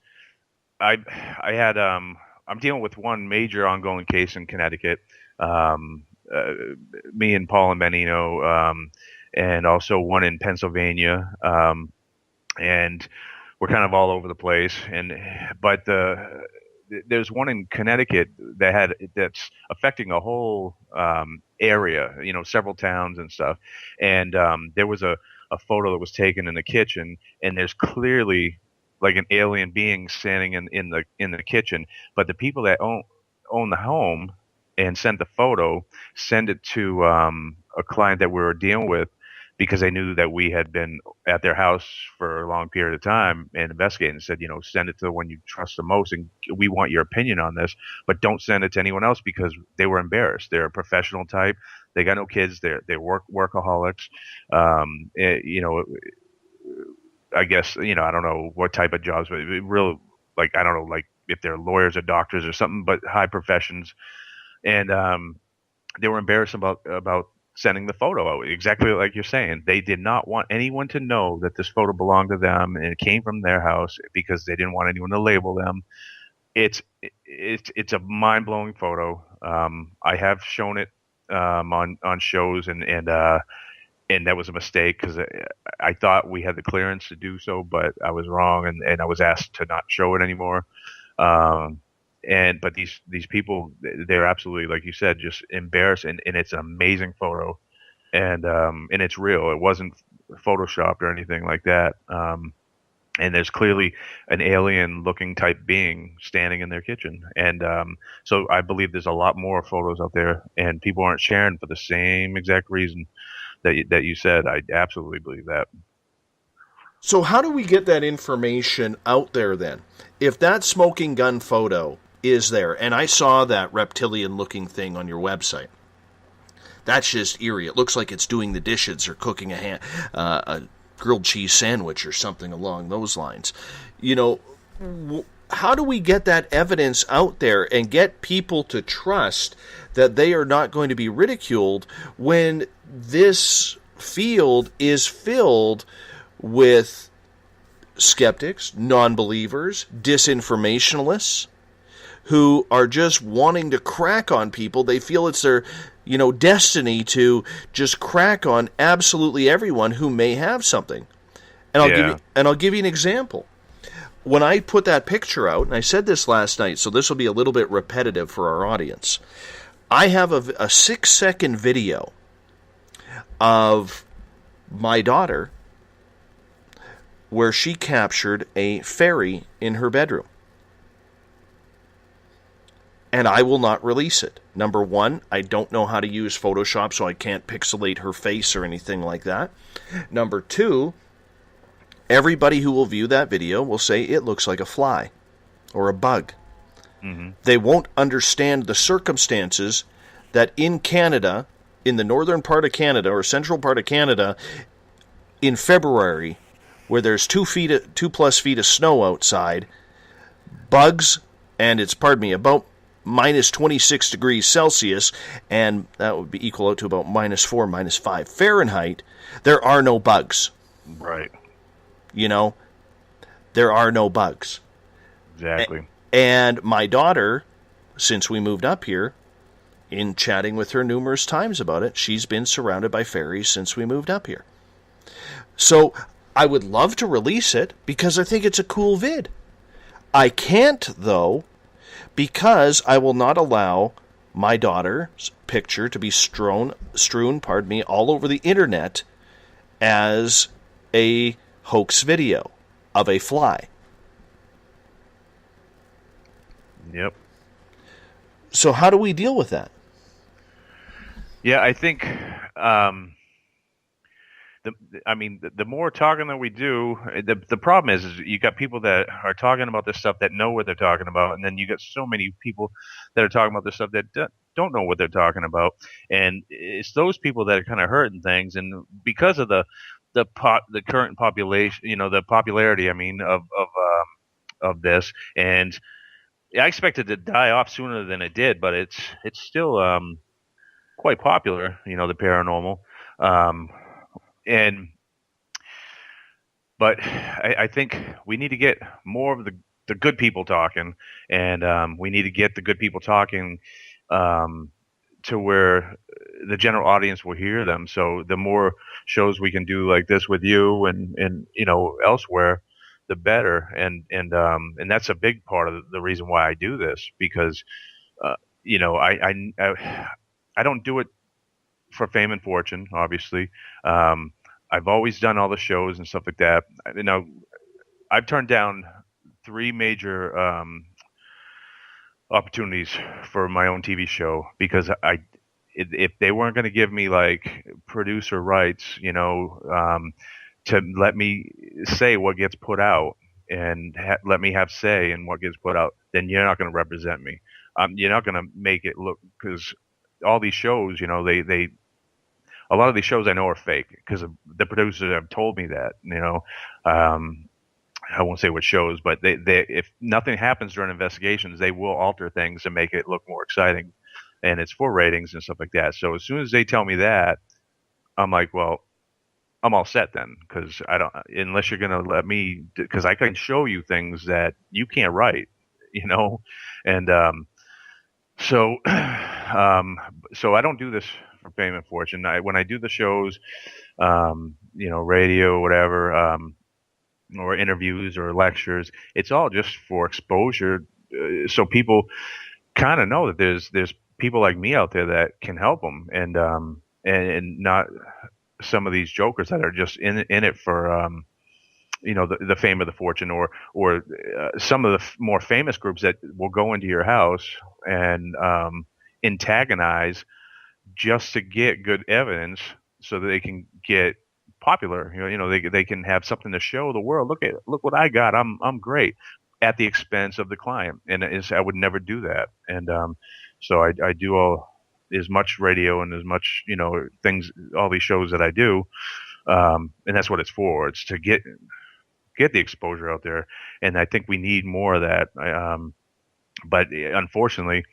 I had I'm dealing with one major ongoing case in Connecticut. Me and Paul and Benino, and also one in Pennsylvania, and we're kind of all over the place. But there's one in Connecticut that's affecting a whole area, several towns and stuff. And there was a photo that was taken in the kitchen, and there's clearly like an alien being standing in the kitchen. But the people that own the home and sent the photo send it to a client that we were dealing with, because they knew that we had been at their house for a long period of time and investigating, and said, send it to the one you trust the most, and we want your opinion on this, but don't send it to anyone else, because they were embarrassed. They're a professional type. They got no kids. They're workaholics. I guess, I don't know what type of jobs, but it really, I don't know, if they're lawyers or doctors or something, but high professions. And they were embarrassed about sending the photo out, exactly like you're saying. They did not want anyone to know that this photo belonged to them and it came from their house, because they didn't want anyone to label them. It's a mind-blowing photo. I have shown it on shows, and that was a mistake, because I thought we had the clearance to do so, but I was wrong, and I was asked to not show it anymore. But these people, they're absolutely, like you said, just embarrassed, and it's an amazing photo, and it's real. It wasn't photoshopped or anything like that. and there's clearly an alien-looking type being standing in their kitchen. And so I believe there's a lot more photos out there, and people aren't sharing for the same exact reason that you said. I absolutely believe that. So how do we get that information out there then? If that smoking gun photo is there, and I saw that reptilian-looking thing on your website, that's just eerie. It looks like it's doing the dishes or cooking a grilled cheese sandwich or something along those lines. How do we get that evidence out there and get people to trust that they are not going to be ridiculed when this field is filled with skeptics, non-believers, disinformationalists who are just wanting to crack on people? They feel it's their destiny to just crack on absolutely everyone who may have something. And I'll give you an example. When I put that picture out, and I said this last night, so this will be a little bit repetitive for our audience. I have a 6-second video of my daughter where she captured a fairy in her bedroom. And I will not release it. Number one, I don't know how to use Photoshop, so I can't pixelate her face or anything like that. Number two, everybody who will view that video will say it looks like a fly or a bug. Mm-hmm. They won't understand the circumstances that in Canada, in the northern part of Canada or central part of Canada, in February, where there's 2+ feet of snow outside, bugs, and it's, about minus 26 degrees Celsius, and that would be equal out to about -4, -5 Fahrenheit, there are no bugs. Right. There are no bugs. Exactly. And my daughter, since we moved up here, in chatting with her numerous times about it, she's been surrounded by fairies since we moved up here. So I would love to release it because I think it's a cool vid. I can't, though, because I will not allow my daughter's picture to be strewn, all over the internet as a hoax video of a fly. Yep. So how do we deal with that? Yeah, I think the more talking that we do, the problem is you got people that are talking about this stuff that know what they're talking about, and then you got so many people that are talking about this stuff that don't know what they're talking about, and it's those people that are kind of hurting things, and because of the current population, the popularity, of this, and I expected it to die off sooner than it did, but it's still quite popular, the paranormal. But I think we need to get more of the good people talking, and we need to get the good people talking to where the general audience will hear them. So the more shows we can do like this with you and elsewhere, the better. And that's a big part of the reason why I do this, because I don't do it for fame and fortune, obviously. I've always done all the shows and stuff like that. I've turned down 3 major opportunities for my own TV show because if they weren't going to give me like producer rights, to let me say what gets put out and let me have say in what gets put out, then you're not going to represent me. You're not going to make it look, because all these shows, a lot of these shows I know are fake because the producers have told me that, I won't say what shows, but they if nothing happens during investigations, they will alter things to make it look more exciting, and it's for ratings and stuff like that. So as soon as they tell me that, I'm like, well, I'm all set then, because I don't, unless you're going to let me, because I can show you things that you can't write, and so I don't do this for fame and fortune. When I do the shows, radio, whatever, or interviews or lectures, it's all just for exposure, so people kind of know that there's people like me out there that can help them, and not some of these jokers that are just in it for the fame of the fortune, or some of the more famous groups that will go into your house and antagonize just to get good evidence so that they can get popular. They can have something to show the world. Look what I got. I'm great, at the expense of the client. And I would never do that. And so I do as much radio and as much things, all these shows that I do, and that's what it's for. It's to get the exposure out there, and I think we need more of that. But unfortunately,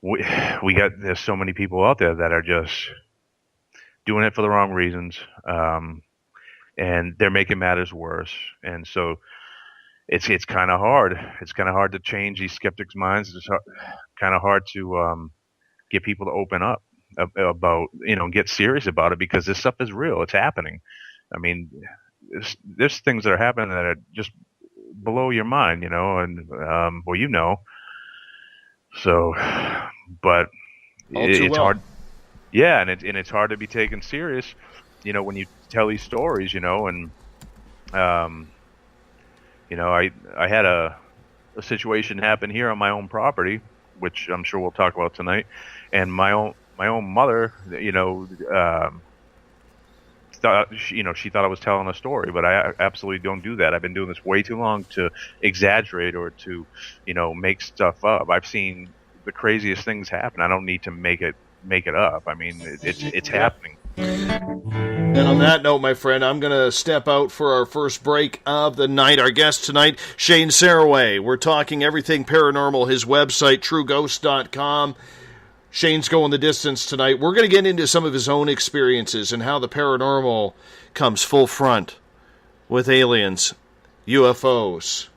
there's so many people out there that are just doing it for the wrong reasons, and they're making matters worse. And so it's kind of hard. It's kind of hard to change these skeptics' minds. It's kind of hard to get people to open up about, get serious about it, because this stuff is real. It's happening. I mean, there's things that are happening that are just below your mind, and So, but it's hard. Yeah, and it's hard to be taken serious, when you tell these stories, and I had a situation happen here on my own property, which I'm sure we'll talk about tonight, and my own mother, she thought I was telling a story, but I absolutely don't do that. I've been doing this way too long to exaggerate or to, make stuff up. I've seen the craziest things happen. I don't need to make it up. I mean, it's happening. And on that note, my friend, I'm going to step out for our first break of the night. Our guest tonight, Shane Sirois. We're talking everything paranormal, his website, trueghost.com. Shane's going the distance tonight. We're going to get into some of his own experiences and how the paranormal comes full front with aliens, UFOs,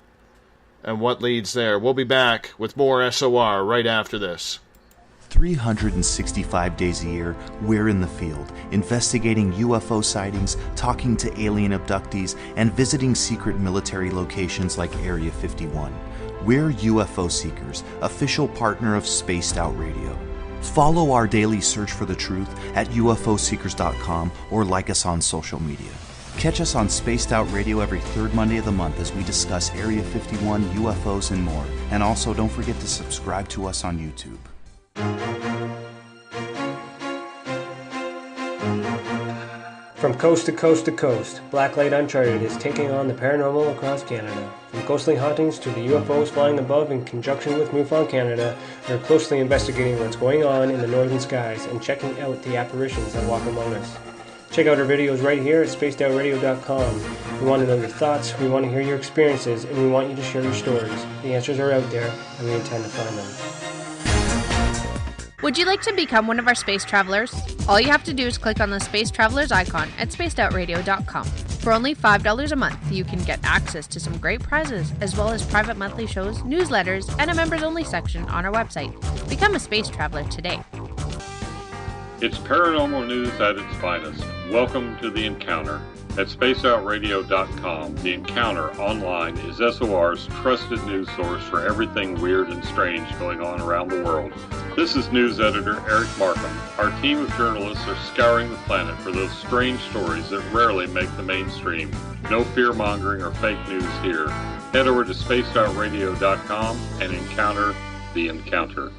and what leads there. We'll be back with more SOR right after this. 365 days a year, we're in the field, investigating UFO sightings, talking to alien abductees, and visiting secret military locations like Area 51. We're UFO Seekers, official partner of Spaced Out Radio. Follow our daily search for the truth at ufoseekers.com or like us on social media. Catch us on Spaced Out Radio every third Monday of the month as we discuss Area 51, UFOs, and more. And also, don't forget to subscribe to us on YouTube. From coast to coast to coast, Blacklight Uncharted is taking on the paranormal across Canada. From ghostly hauntings to the UFOs flying above in conjunction with MUFON Canada, we're closely investigating what's going on in the northern skies and checking out the apparitions that walk among us. Check out our videos right here at spacedoutradio.com. We want to know your thoughts, we want to hear your experiences, and we want you to share your stories. The answers are out there, and we intend to find them. Would you like to become one of our space travelers? All you have to do is click on the Space Travelers icon at spacedoutradio.com. For only $5 a month, you can get access to some great prizes, as well as private monthly shows, newsletters, and a members-only section on our website. Become a space traveler today. It's paranormal news at its finest. Welcome to The Encounter. At spacedoutradio.com, The Encounter online is SOR's trusted news source for everything weird and strange going on around the world. This is news editor Eric Markham. Our team of journalists are scouring the planet for those strange stories that rarely make the mainstream. No fear-mongering or fake news here. Head over to spacedoutradio.com and encounter The Encounter.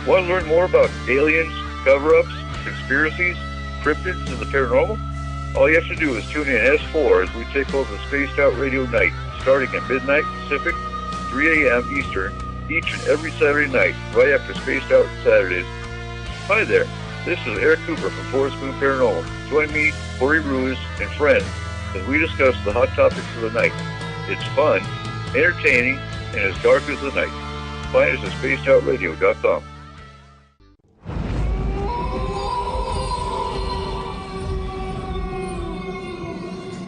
Want to learn more about aliens, cover-ups, conspiracies, cryptids, and the paranormal? All you have to do is tune in S4 as we take over Spaced Out Radio Night, starting at midnight Pacific, 3 a.m. Eastern, each and every Saturday night, right after Spaced Out Saturdays. Hi there, this is Eric Cooper from Forest Moon Paranormal. Join me, Corey Ruiz, and friends as we discuss the hot topics of the night. It's fun, entertaining, and as dark as the night. Find us at spacedoutradio.com.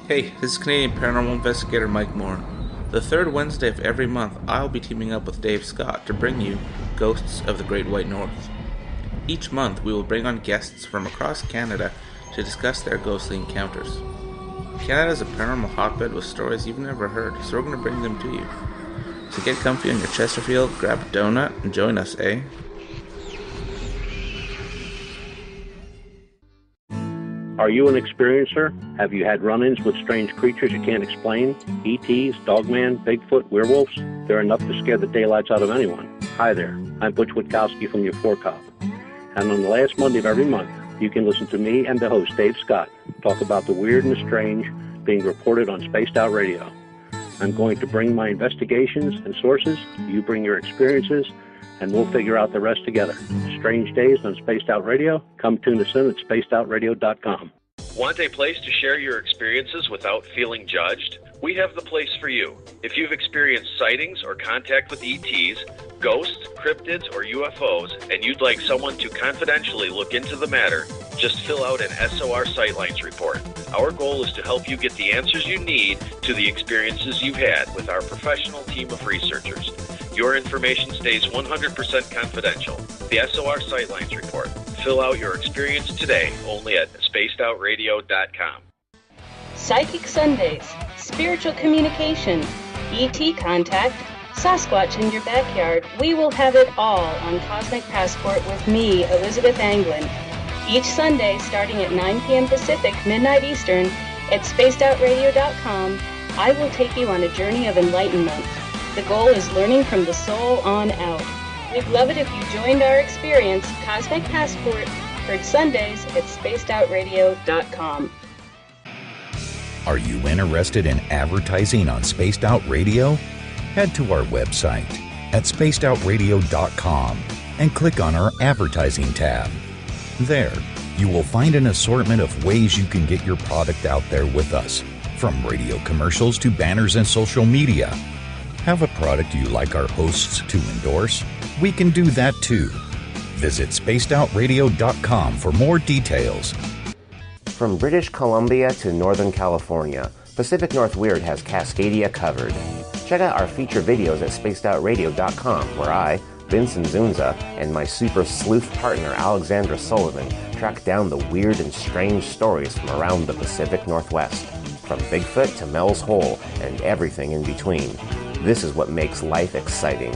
Hey, this is Canadian Paranormal Investigator Mike Moore. The third Wednesday of every month, I'll be teaming up with Dave Scott to bring you Ghosts of the Great White North. Each month, we will bring on guests from across Canada to discuss their ghostly encounters. Canada is a paranormal hotbed with stories you've never heard, so we're going to bring them to you. So get comfy on your Chesterfield, grab a donut, and join us, eh? Are you an experiencer? Have you had run-ins with strange creatures you can't explain? ETs, Dogman, Bigfoot, werewolves? They're enough to scare the daylights out of anyone. Hi there, I'm Butch Witkowski from your 4-Cop. And on the last Monday of every month, you can listen to me and the host, Dave Scott, talk about the weird and the strange being reported on Spaced Out Radio. I'm going to bring my investigations and sources, you bring your experiences, and we'll figure out the rest together. Strange Days on Spaced Out Radio. Come tune us in at spacedoutradio.com. Want a place to share your experiences without feeling judged? We have the place for you. If you've experienced sightings or contact with ETs, ghosts, cryptids, or UFOs, and you'd like someone to confidentially look into the matter, just fill out an SOR Sightlines report. Our goal is to help you get the answers you need to the experiences you've had with our professional team of researchers. Your information stays 100% confidential. The SOR Sightlines report. Fill out your experience today only at spacedoutradio.com. Psychic Sundays, spiritual communication, ET contact, Sasquatch in your backyard. We will have it all on Cosmic Passport with me, Elizabeth Anglin. Each Sunday, starting at 9 p.m. Pacific, midnight Eastern, at spacedoutradio.com, I will take you on a journey of enlightenment. The goal is learning from the soul on out. We'd love it if you joined our experience, Cosmic Passport, heard Sundays at spacedoutradio.com. Are you interested in advertising on Spaced Out Radio? Head to our website at spacedoutradio.com and click on our advertising tab. There, you will find an assortment of ways you can get your product out there with us, from radio commercials to banners and social media. Have a product you like our hosts to endorse? We can do that too. Visit spacedoutradio.com for more details. From British Columbia to Northern California, Pacific North Weird has Cascadia covered. Check out our feature videos at spacedoutradio.com, where I, Vincent Zunza, and my super sleuth partner Alexandra Sullivan track down the weird and strange stories from around the Pacific Northwest, from Bigfoot to Mel's Hole and everything in between. This is what makes life exciting.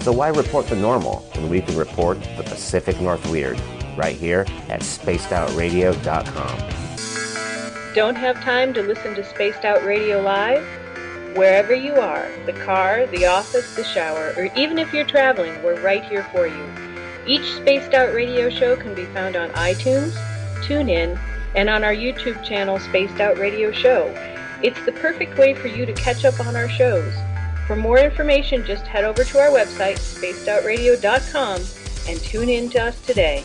So why report the normal when we can report the Pacific North Weird right here at spacedoutradio.com. Don't have time to listen to Spaced Out Radio live? Wherever you are, the car, the office, the shower, or even if you're traveling, we're right here for you. Each Spaced Out Radio show can be found on iTunes, TuneIn, and on our YouTube channel, Spaced Out Radio Show. It's the perfect way for you to catch up on our shows. For more information, just head over to our website, spacedoutradio.com, and tune in to us today.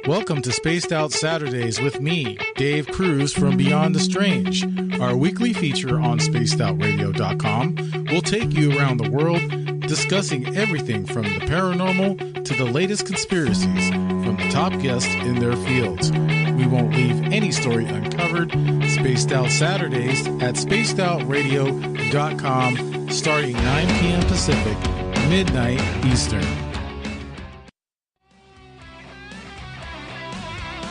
Welcome to Spaced Out Saturdays with me, Dave Cruz from Beyond the Strange. Our weekly feature on spacedoutradio.com will take you around the world discussing everything from the paranormal to the latest conspiracies from the top guests in their fields. We won't leave any story uncovered. Spaced Out Saturdays at spacedoutradio.com starting 9 p.m. Pacific, midnight Eastern.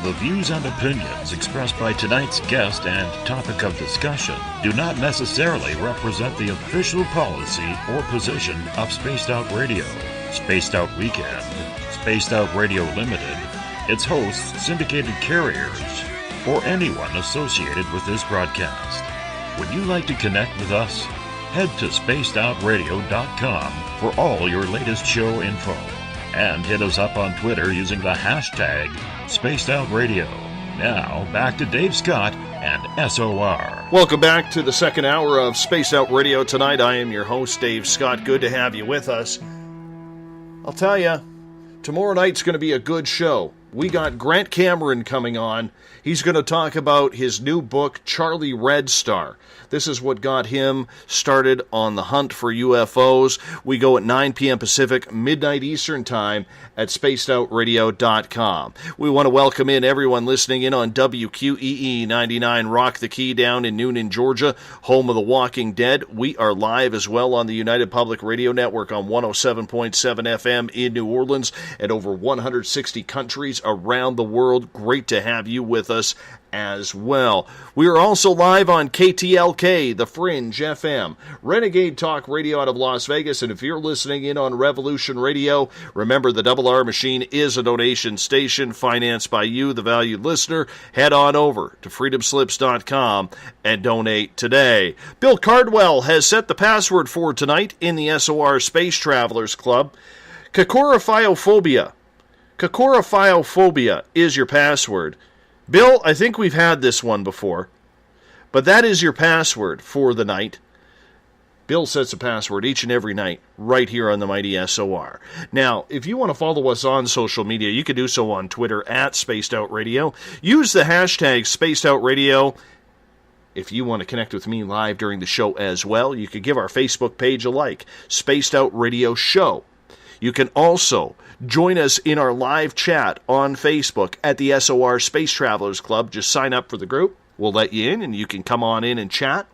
The views and opinions expressed by tonight's guest and topic of discussion do not necessarily represent the official policy or position of Spaced Out Radio, Spaced Out Weekend, Spaced Out Radio Limited, its hosts, syndicated carriers, or anyone associated with this broadcast. Would you like to connect with us? Head to spacedoutradio.com for all your latest show info. And hit us up on Twitter using the hashtag SpacedOutRadio. Now, back to Dave Scott and SOR. Welcome back to the second hour of Spaced Out Radio. Tonight, I am your host, Dave Scott. Good to have you with us. I'll tell you, tomorrow night's going to be a good show. We got Grant Cameron coming on. He's going to talk about his new book, Charlie Red Star. This is what got him started on the hunt for UFOs. We go at 9 p.m. Pacific, midnight Eastern Time at spacedoutradio.com. We want to welcome in everyone listening in on WQEE 99 Rock the Key down in Noonan, Georgia, home of The Walking Dead. We are live as well on the United Public Radio Network on 107.7 FM in New Orleans and over 160 countries around the world. Great to have you with us as well. We are also live on KTLK, The Fringe FM, Renegade Talk Radio out of Las Vegas, and if you're listening in on Revolution Radio, remember the Double R Machine is a donation station financed by you, the valued listener. Head on over to freedomslips.com and donate today. Bill Cardwell has set the password for tonight in the SOR Space Travelers Club. Cocoraphilophobia. Cocoraphilophobia is your password. Bill, I think we've had this one before, but that is your password for the night. Bill sets a password each and every night right here on the mighty SOR. Now, if you want to follow us on social media, you can do so on Twitter at Spaced Out Radio. Use the hashtag Spaced Out Radio. If you want to connect with me live during the show as well, you can give our Facebook page a like, Spaced Out Radio Show. You can also join us in our live chat on Facebook at the SOR Space Travelers Club. Just sign up for the group. We'll let you in, and you can come on in and chat.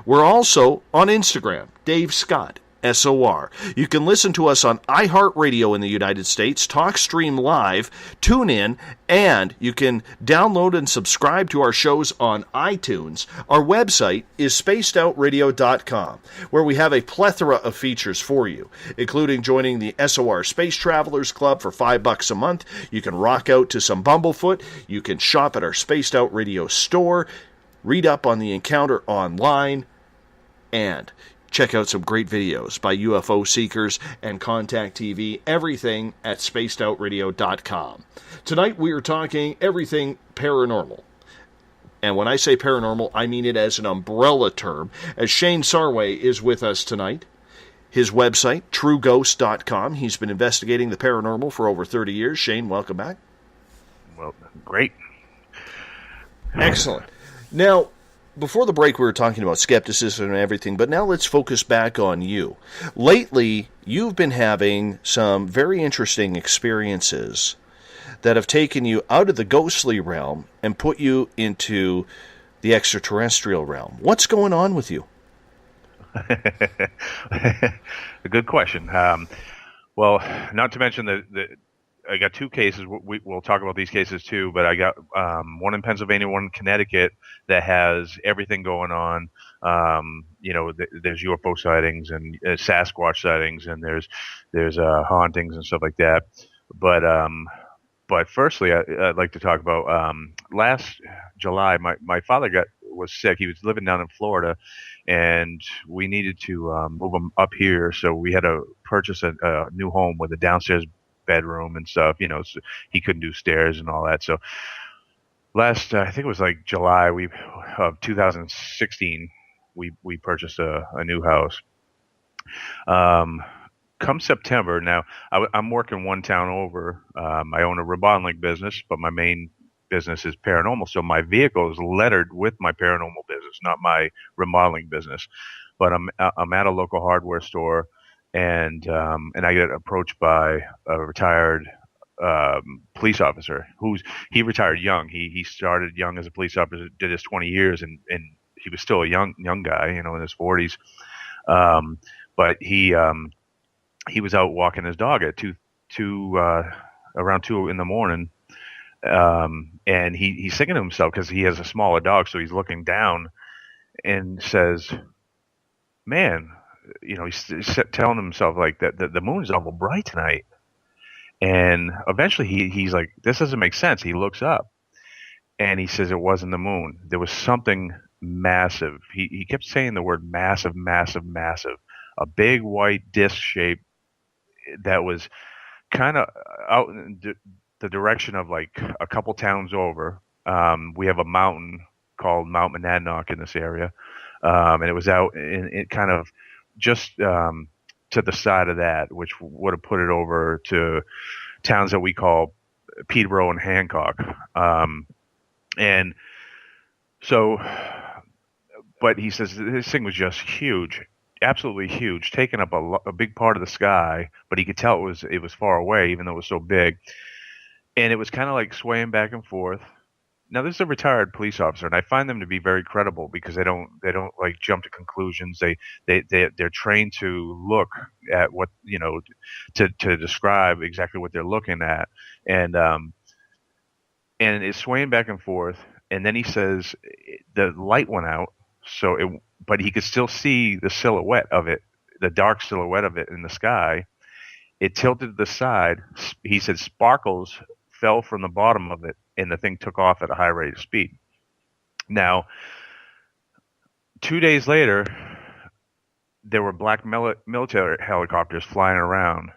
We're also on Instagram, Dave Scott, SOR. You can listen to us on iHeartRadio in the United States, TalkStream Live, TuneIn, and you can download and subscribe to our shows on iTunes. Our website is spacedoutradio.com, where we have a plethora of features for you, including joining the SOR Space Travelers Club for $5 a month. You can rock out to some Bumblefoot. You can shop at our Spaced Out Radio store, read up on the encounter online, and check out some great videos by UFO seekers and Contact TV, everything at spacedoutradio.com. Tonight we are talking everything paranormal. And when I say paranormal, I mean it as an umbrella term, as Shane Sarway is with us tonight. His website, trueghost.com. He's been investigating the paranormal for over 30 years. Shane, welcome back. Well, great. Excellent. Now, before the break, we were talking about skepticism and everything, but now let's focus back on you. Lately, you've been having some very interesting experiences that have taken you out of the ghostly realm and put you into the extraterrestrial realm. What's going on with you? A good question. Well, not to mention that I got two cases. We'll talk about these cases too, but I got one in Pennsylvania, one in Connecticut that has everything going on. There's UFO sightings and Sasquatch sightings, and there's hauntings and stuff like that. But firstly, I'd like to talk about last July. My father was sick. He was living down in Florida, and we needed to move him up here. So we had to purchase a new home with a downstairs bedroom and stuff, so he couldn't do stairs and all that. So last, I think it was like July of 2016, we purchased a new house. Come September, now I'm working one town over. I own a remodeling business, but my main business is paranormal. So my vehicle is lettered with my paranormal business, not my remodeling business. But I'm at a local hardware store. And I get approached by a retired police officer he retired young. He started young as a police officer, did his 20 years, and he was still a young guy, in his 40s. But he was out walking his dog at around 2 in the morning, and he's thinking to himself, because he has a smaller dog, so he's looking down and says, "Man." He's telling himself like that the moon is awful bright tonight, and eventually he's like, this doesn't make sense. He looks up, and he says it wasn't the moon. There was something massive. He kept saying the word massive, massive, massive. A big white disc shape that was kind of out in the direction of like a couple towns over. We have a mountain called Mount Monadnock in this area, and it was out in kind of just to the side of that, which would have put it over to towns that we call Peterborough and Hancock. And so, but he says this thing was just huge, absolutely huge, taking up a big part of the sky, but he could tell it was far away, even though it was so big. And it was kind of like swaying back and forth. Now, this is a retired police officer, and I find them to be very credible because they don't like jump to conclusions. They're trained to look at what to describe exactly what they're looking at. And and it's swaying back and forth. And then he says the light went out, but he could still see the silhouette of it, the dark silhouette of it in the sky. It tilted to the side. He said sparkles fell from the bottom of it, and the thing took off at a high rate of speed. Now, 2 days later, there were black military helicopters flying around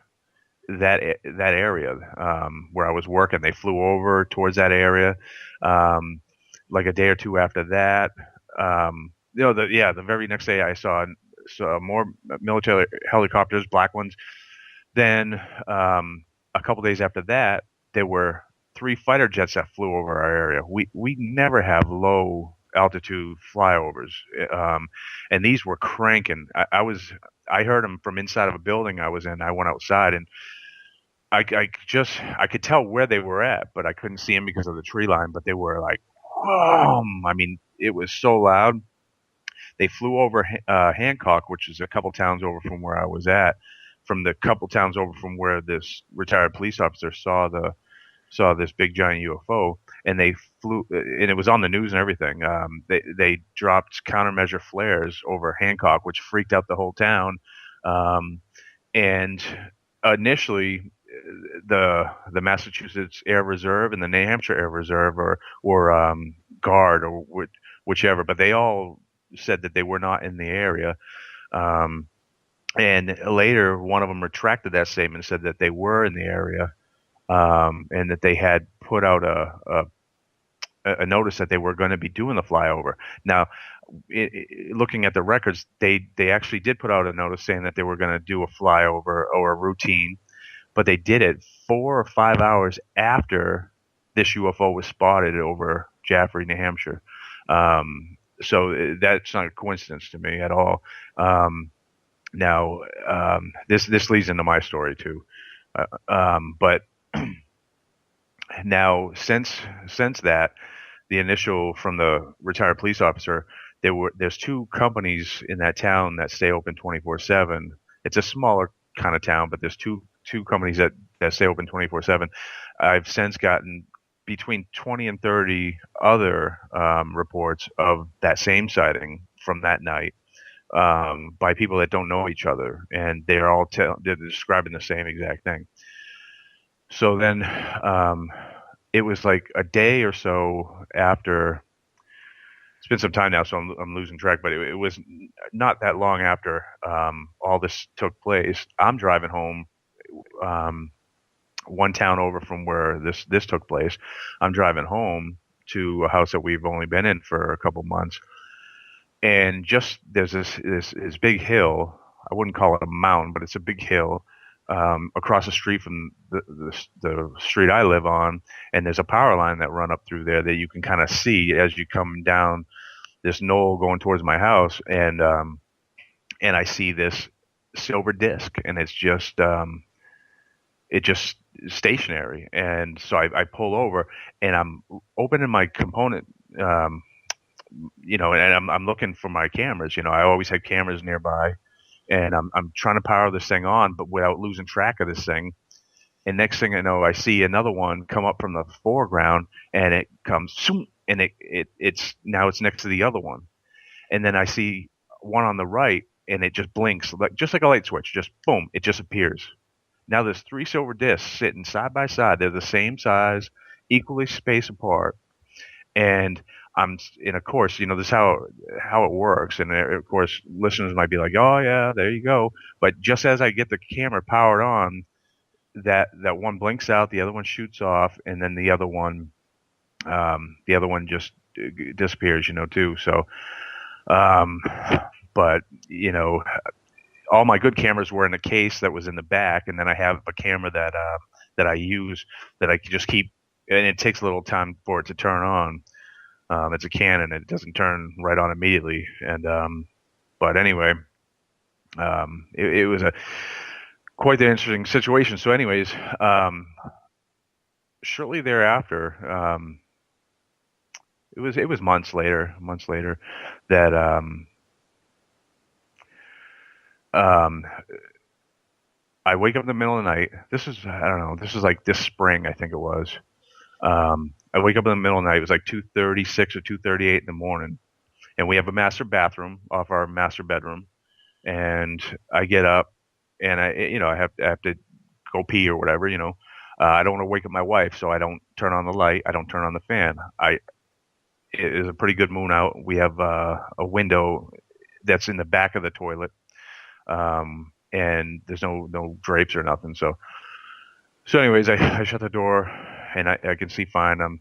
that area where I was working. They flew over towards that area. Like a day or two after that, the very next day I saw more military helicopters, black ones. Then a couple days after that, there were 3 fighter jets that flew over our area. We never have low altitude flyovers, and these were cranking. I heard them from inside of a building I was in. I went outside and I could tell where they were at, but I couldn't see them because of the tree line. But they were like, I mean, it was so loud. They flew over Hancock, which is a couple towns over from where I was at, from the couple towns over from where this retired police officer saw this big giant UFO, and they flew, and it was on the news and everything. They dropped countermeasure flares over Hancock, which freaked out the whole town. And initially, the Massachusetts Air Reserve and the New Hampshire Air Reserve or Guard or whichever, but they all said that they were not in the area. And later, one of them retracted that statement and said that they were in the area, and that they had put out a notice that they were going to be doing the flyover. Now, looking at the records, they actually did put out a notice saying that they were going to do a flyover or a routine, but they did it 4 or 5 hours after this UFO was spotted over Jaffrey, New Hampshire. So that's not a coincidence to me at all. Now, this leads into my story too. But now, since that, the initial from the retired police officer, there's 2 companies in that town that stay open 24/7. It's a smaller kind of town, but there's two companies that stay open 24/7. I've since gotten between 20 and 30 other reports of that same sighting from that night by people that don't know each other, and they're all they're describing the same exact thing. So then it was like a day or so after. It's been some time now, so I'm losing track, but it was not that long after all this took place. I'm driving home one town over from where this took place. I'm driving home to a house that we've only been in for a couple months, and just there's this big hill. I wouldn't call it a mountain, but it's a big hill across the street from the street I live on, and there's a power line that run up through there that you can kind of see as you come down this knoll going towards my house, and I see this silver disc, and it's just stationary. And so I pull over, and I'm opening my component, and I'm looking for my cameras. I always had cameras nearby, and I'm trying to power this thing on, but without losing track of this thing. And next thing I know, I see another one come up from the foreground, and it comes, and it's next to the other one. And then I see one on the right, and it just blinks, just like a light switch, just boom, it just appears. Now there's 3 silver discs sitting side by side. They're the same size, equally spaced apart. And of course, this is how it works. And of course, listeners might be like, "Oh yeah, there you go." But just as I get the camera powered on, that one blinks out, the other one shoots off, and then the other one just disappears, too. So, but all my good cameras were in a case that was in the back, and then I have a camera that I use that I can just keep, and it takes a little time for it to turn on. It's a Canon, and it doesn't turn right on immediately. And but anyway, it was quite an interesting situation. So, anyways, shortly thereafter, it was months later that I wake up in the middle of the night. This is like this spring, I think it was. I wake up in the middle of the night. It was like 2:36 or 2:38 in the morning, and we have a master bathroom off our master bedroom. And I get up, and I have to go pee or whatever. I don't want to wake up my wife, so I don't turn on the light. I don't turn on the fan. It is a pretty good moon out. We have a window that's in the back of the toilet, and there's no drapes or nothing. So anyways, I shut the door, and I can see fine. I'm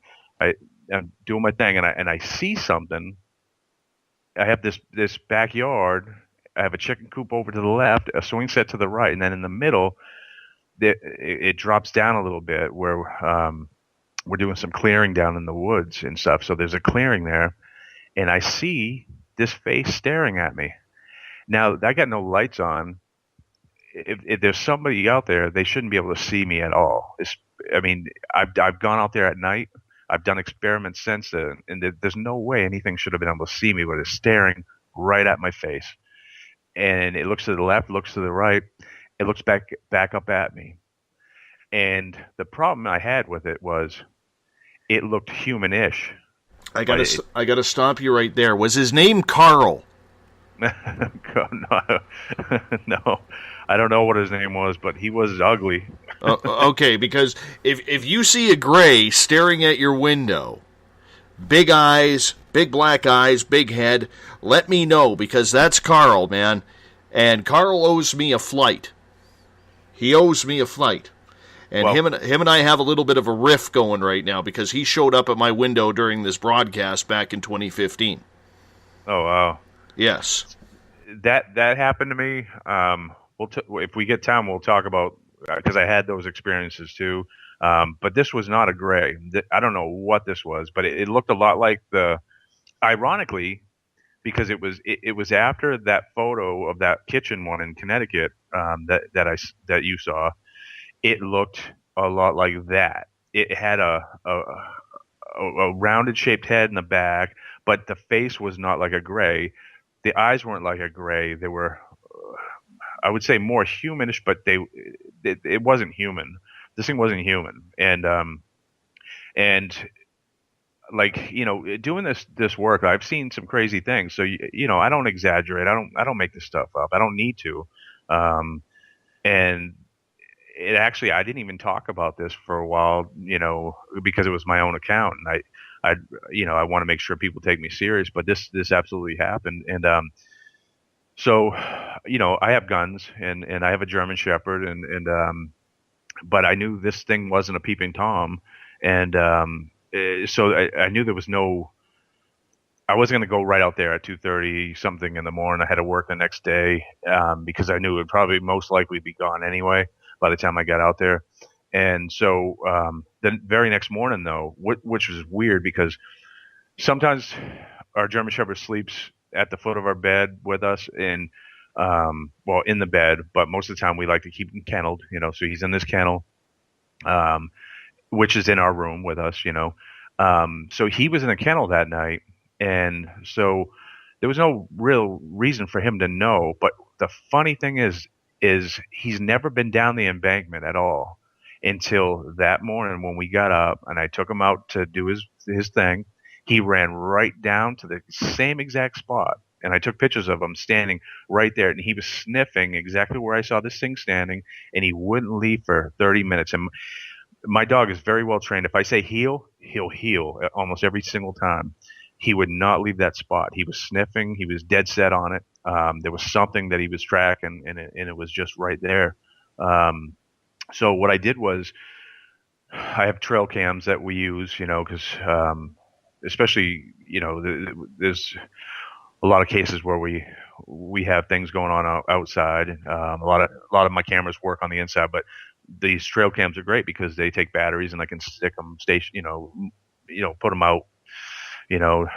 doing my thing, and I see something. I have this backyard. I have a chicken coop over to the left, a swing set to the right, and then in the middle, it drops down a little bit where we're doing some clearing down in the woods and stuff. So there's a clearing there, and I see this face staring at me. Now, I got no lights on. If there's somebody out there, they shouldn't be able to see me at all. I've gone out there at night. I've done experiments since then, and there's no way anything should have been able to see me, but it's staring right at my face. And it looks to the left, looks to the right. It looks back up at me. And the problem I had with it was it looked human-ish. I gotta stop you right there. Was his name Carl? No, I don't know what his name was, but he was ugly. Okay, because if you see a gray staring at your window, big eyes, big black eyes, big head, let me know, because that's Carl, man. And Carl owes me a flight. He owes me a flight. And him and I have a little bit of a riff going right now because he showed up at my window during this broadcast back in 2015. Oh, wow. Yes. That happened to me. If we get time, we'll talk about, because I had those experiences too. But this was not a gray. I don't know what this was, but it looked a lot like ironically, because it was after that photo of that kitchen one in Connecticut that you saw. It looked a lot like that. It had a rounded shaped head in the back, but the face was not like a gray. The eyes weren't like a gray. They were, I would say, more humanish, but it wasn't human. This thing wasn't human. And like, doing this work, I've seen some crazy things. So, I don't exaggerate. I don't make this stuff up. I don't need to. And it actually, I didn't even talk about this for a while, because it was my own account, and I want to make sure people take me serious. But this absolutely happened, and so I have guns, and I have a German Shepherd, and but I knew this thing wasn't a peeping Tom, and so I knew there was no. I wasn't going to go right out there at 2:30 something in the morning. I had to work the next day because I knew it would probably most likely be gone anyway by the time I got out there. And so the very next morning, though, which was weird because sometimes our German Shepherd sleeps at the foot of our bed with us in the bed, but most of the time we like to keep him kenneled, so he's in this kennel, which is in our room with us, so he was in a kennel that night. And so there was no real reason for him to know. But the funny thing is he's never been down the embankment at all until that morning when we got up and I took him out to do his thing. He ran right down to the same exact spot. And I took pictures of him standing right there. And he was sniffing exactly where I saw this thing standing. And he wouldn't leave for 30 minutes. And my dog is very well trained. If I say heel, he'll heel almost every single time. He would not leave that spot. He was sniffing. He was dead set on it. There was something that he was tracking, and it was just right there. So what I did was I have trail cams that we use, because especially, there's a lot of cases where we have things going on outside. A lot of my cameras work on the inside, but these trail cams are great because they take batteries and I can stick them put them out.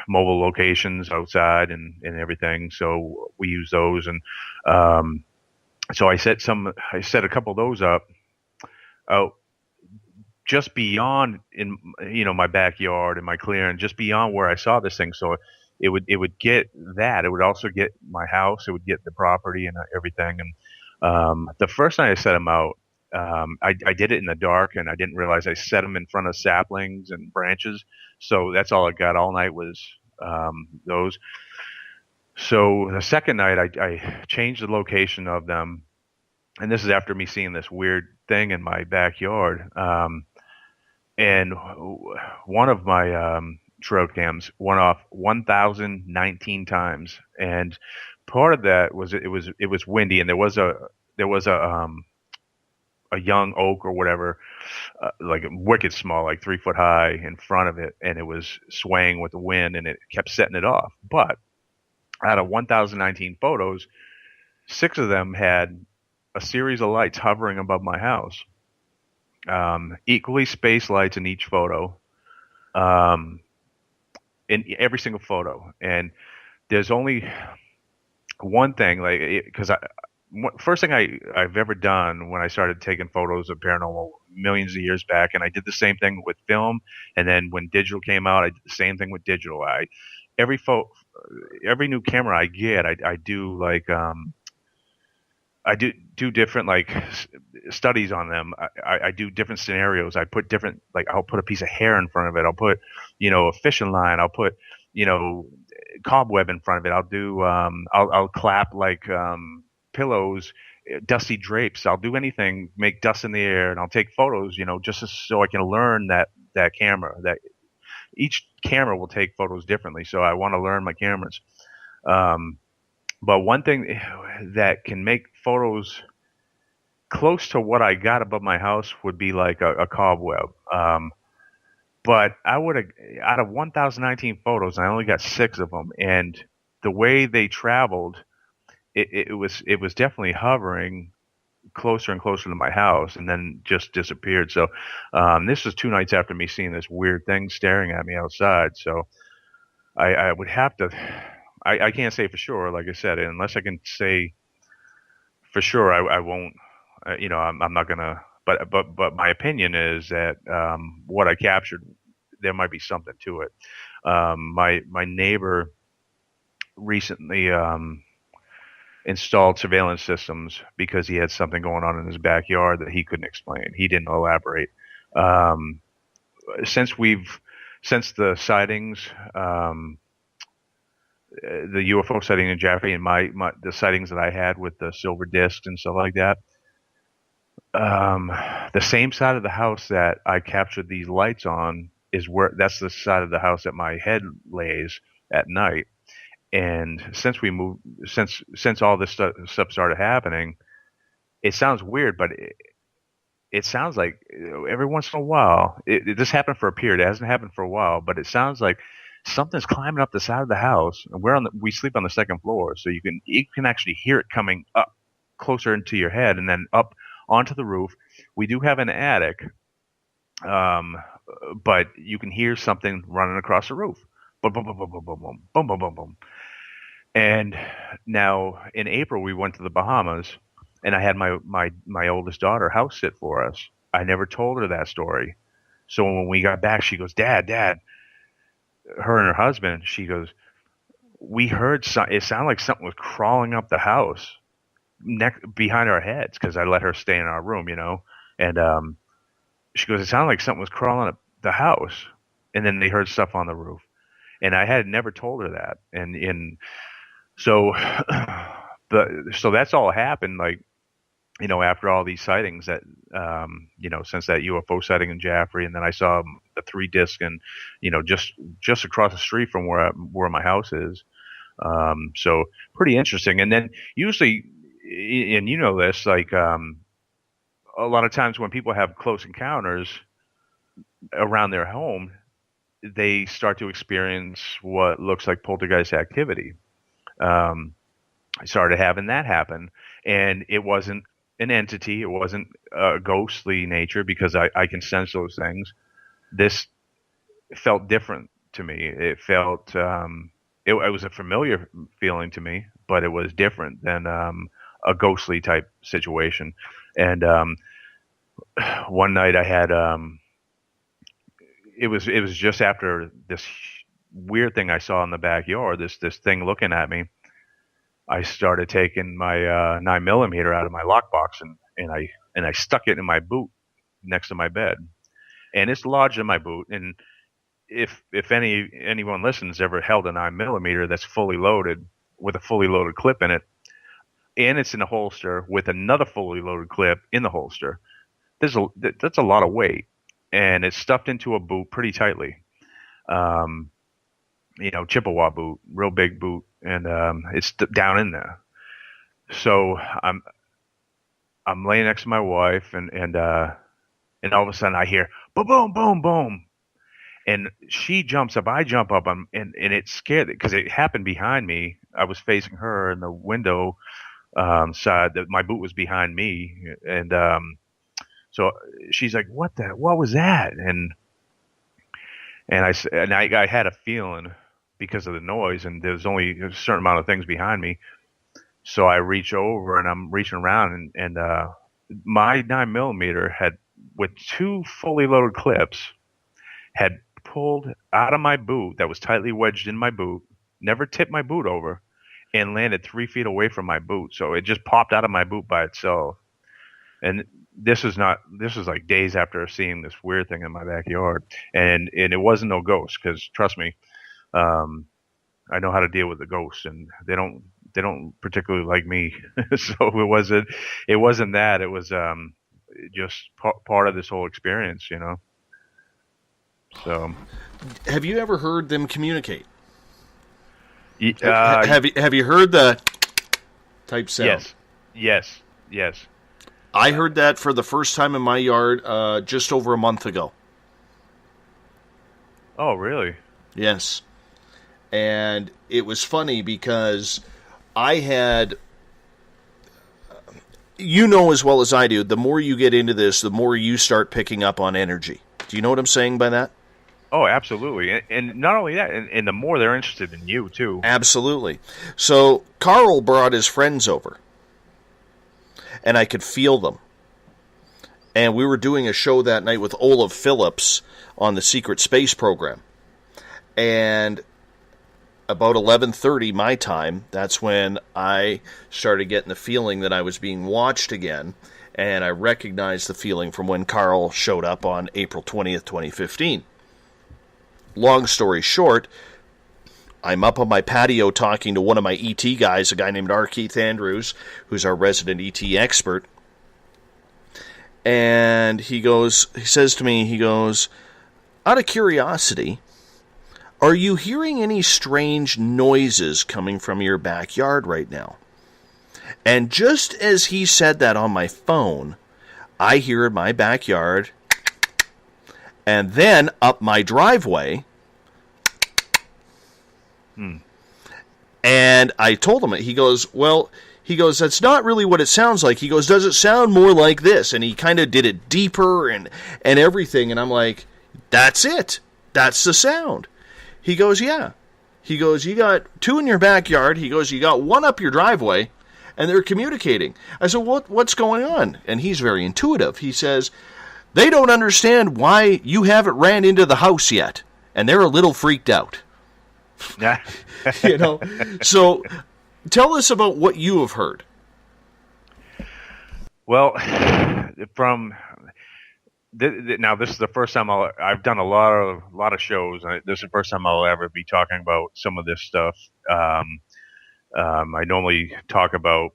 Mobile locations outside and everything. So we use those. And so I set a couple of those up out just beyond in, my backyard and my clearing, just beyond where I saw this thing. So it would get that. It would also get my house. It would get the property and everything. And the first night I set them out, I did it in the dark, and I didn't realize I set them in front of saplings and branches. So that's all I got all night was those. So the second night, I changed the location of them, and this is after me seeing this weird thing in my backyard. And one of my trail cams went off 1,019 times, and part of that was it was windy, and there was a young oak or whatever, like wicked small, like 3 foot high in front of it, and it was swaying with the wind, and it kept setting it off. But out of 1,019 photos, 6 of them had a series of lights hovering above my house, equally spaced lights in each photo, in every single photo. And there's only one thing, like, because first thing I've ever done when I started taking photos of paranormal millions of years back, and I did the same thing with film, and then when digital came out, I did the same thing with digital. Every new camera I get, I do like I do different like studies on them. I do different scenarios. I put different, like, I'll put a piece of hair in front of it. I'll put, a fishing line. I'll put, cobweb in front of it. I'll do I'll clap like pillows, dusty drapes. I'll do anything, make dust in the air, and I'll take photos, just so I can learn that camera. That each camera will take photos differently, so I want to learn my cameras. But one thing that can make photos close to what I got above my house would be like a cobweb. But I would have, out of 1,019 photos, I only got 6 of them, and the way they traveled, it was definitely hovering closer and closer to my house, and then just disappeared. So this was 2 nights after me seeing this weird thing staring at me outside. So I would have to. I can't say for sure, like I said, unless I can say for sure. I won't. I'm not gonna. But my opinion is that what I captured, there might be something to it. My neighbor recently installed surveillance systems because he had something going on in his backyard that he couldn't explain. He didn't elaborate. Since the sightings, the UFO sighting in Jaffrey, and the sightings that I had with the silver discs and stuff like that, the same side of the house that I captured these lights on that's the side of the house that my head lays at night. And since we moved, since all this stuff started happening, it sounds weird, but it sounds like every once in a while, this happened for a period. It hasn't happened for a while, but it sounds like something's climbing up the side of the house. And we sleep on the second floor, so you can actually hear it coming up closer into your head and then up onto the roof. We do have an attic, but you can hear something running across the roof. Boom, boom, boom, boom, boom, boom, boom, boom, boom, boom, boom. And now in April we went to the Bahamas, and I had my oldest daughter house sit for us. I never told her that story. So when we got back, she goes, Dad, her and her husband, she goes, we heard it sounded like something was crawling up the house behind our heads, because I let her stay in our room, and she goes, it sounded like something was crawling up the house. And then they heard stuff on the roof, and I had never told her that. And so so that's all happened, like, after all these sightings that, since that UFO sighting in Jaffrey, and then I saw the 3 disc and, just across the street from where my house is. So pretty interesting. And then usually, and this, like, a lot of times when people have close encounters around their home, they start to experience what looks like poltergeist activity. I started having that happen, and it wasn't an entity. It wasn't a ghostly nature, because I can sense those things. This felt different to me. It felt, it was a familiar feeling to me, but it was different than a ghostly type situation. And one night I had, it was just after this weird thing I saw in the backyard, this thing looking at me. I started taking my 9mm out of my lockbox and I stuck it in my boot next to my bed, and it's lodged in my boot. And if anyone listens ever held a 9mm that's fully loaded with a fully loaded clip in it, and it's in a holster with another fully loaded clip in the holster, that's a lot of weight, and it's stuffed into a boot pretty tightly. Chippewa boot, real big boot, and it's down in there. So I'm laying next to my wife, and all of a sudden I hear boom, boom, boom, boom, and she jumps up. I jump up, and it scared because it happened behind me. I was facing her in the window side. That my boot was behind me, and so she's like, "What was that?" And I had a feeling because of the noise, and there's only a certain amount of things behind me. So I reach over, and I'm reaching around, and my 9mm had, with two fully loaded clips, had pulled out of my boot that was tightly wedged in my boot, never tipped my boot over, and landed 3 feet away from my boot. So it just popped out of my boot by itself. And this is like days after seeing this weird thing in my backyard, and it wasn't no ghost, because trust me, I know how to deal with the ghosts, and they don't particularly like me. So it wasn't that. It was just part of this whole experience, So, have you ever heard them communicate? Have you heard the type sound? Yes. I heard that for the first time in my yard just over a month ago. Oh, really? Yes. And it was funny because I had, as well as I do, the more you get into this, the more you start picking up on energy. Do you know what I'm saying by that? Oh, absolutely. And not only that, and the more they're interested in you, too. Absolutely. So Carl brought his friends over, and I could feel them. And we were doing a show that night with Olaf Phillips on the Secret Space program. And about 11:30 my time, that's when I started getting the feeling that I was being watched again. And I recognized the feeling from when Carl showed up on April 20th, 2015. Long story short, I'm up on my patio talking to one of my ET guys, a guy named R. Keith Andrews, who's our resident ET expert. And he says to me, out of curiosity, are you hearing any strange noises coming from your backyard right now? And just as he said that on my phone, I hear in my backyard, and then up my driveway. And I told him, he goes, that's not really what it sounds like. He goes, does it sound more like this? And he kind of did it deeper and everything. And I'm like, that's it. That's the sound. He goes, yeah. He goes, you got two in your backyard. He goes, you got one up your driveway, and they're communicating. I said, what's going on? And he's very intuitive. He says, they don't understand why you haven't ran into the house yet, and they're a little freaked out. So tell us about what you have heard. Well, now this is the first time I've done a lot of shows, and this is the first time I'll ever be talking about some of this stuff. I normally talk about,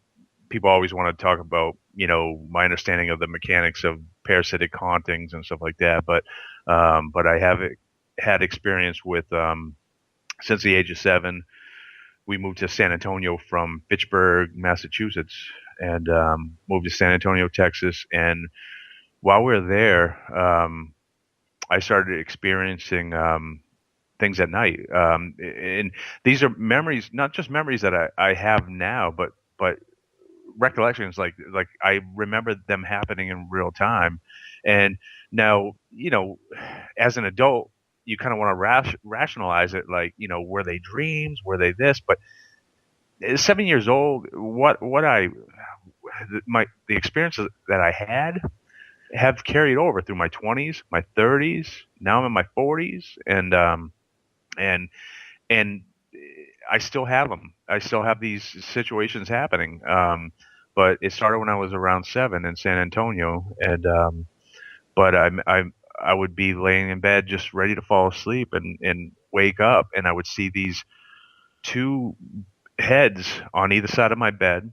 people always want to talk about, my understanding of the mechanics of parasitic hauntings and stuff like that. But I have had experience with, since the age of 7, we moved to San Antonio from Fitchburg, Massachusetts, and moved to San Antonio, Texas. And while we were there, I started experiencing things at night. And these are memories, not just memories that I have now, but recollections, like I remember them happening in real time. And now, as an adult, you kind of want to rationalize it, like, were they dreams? Were they this? But at 7 years old, the experiences that I had have carried over through my 20s, my 30s. Now I'm in my 40s, and I still have them. I still have these situations happening. but it started when I was around 7 in San Antonio, and but I would be laying in bed just ready to fall asleep and wake up, and I would see these two heads on either side of my bed.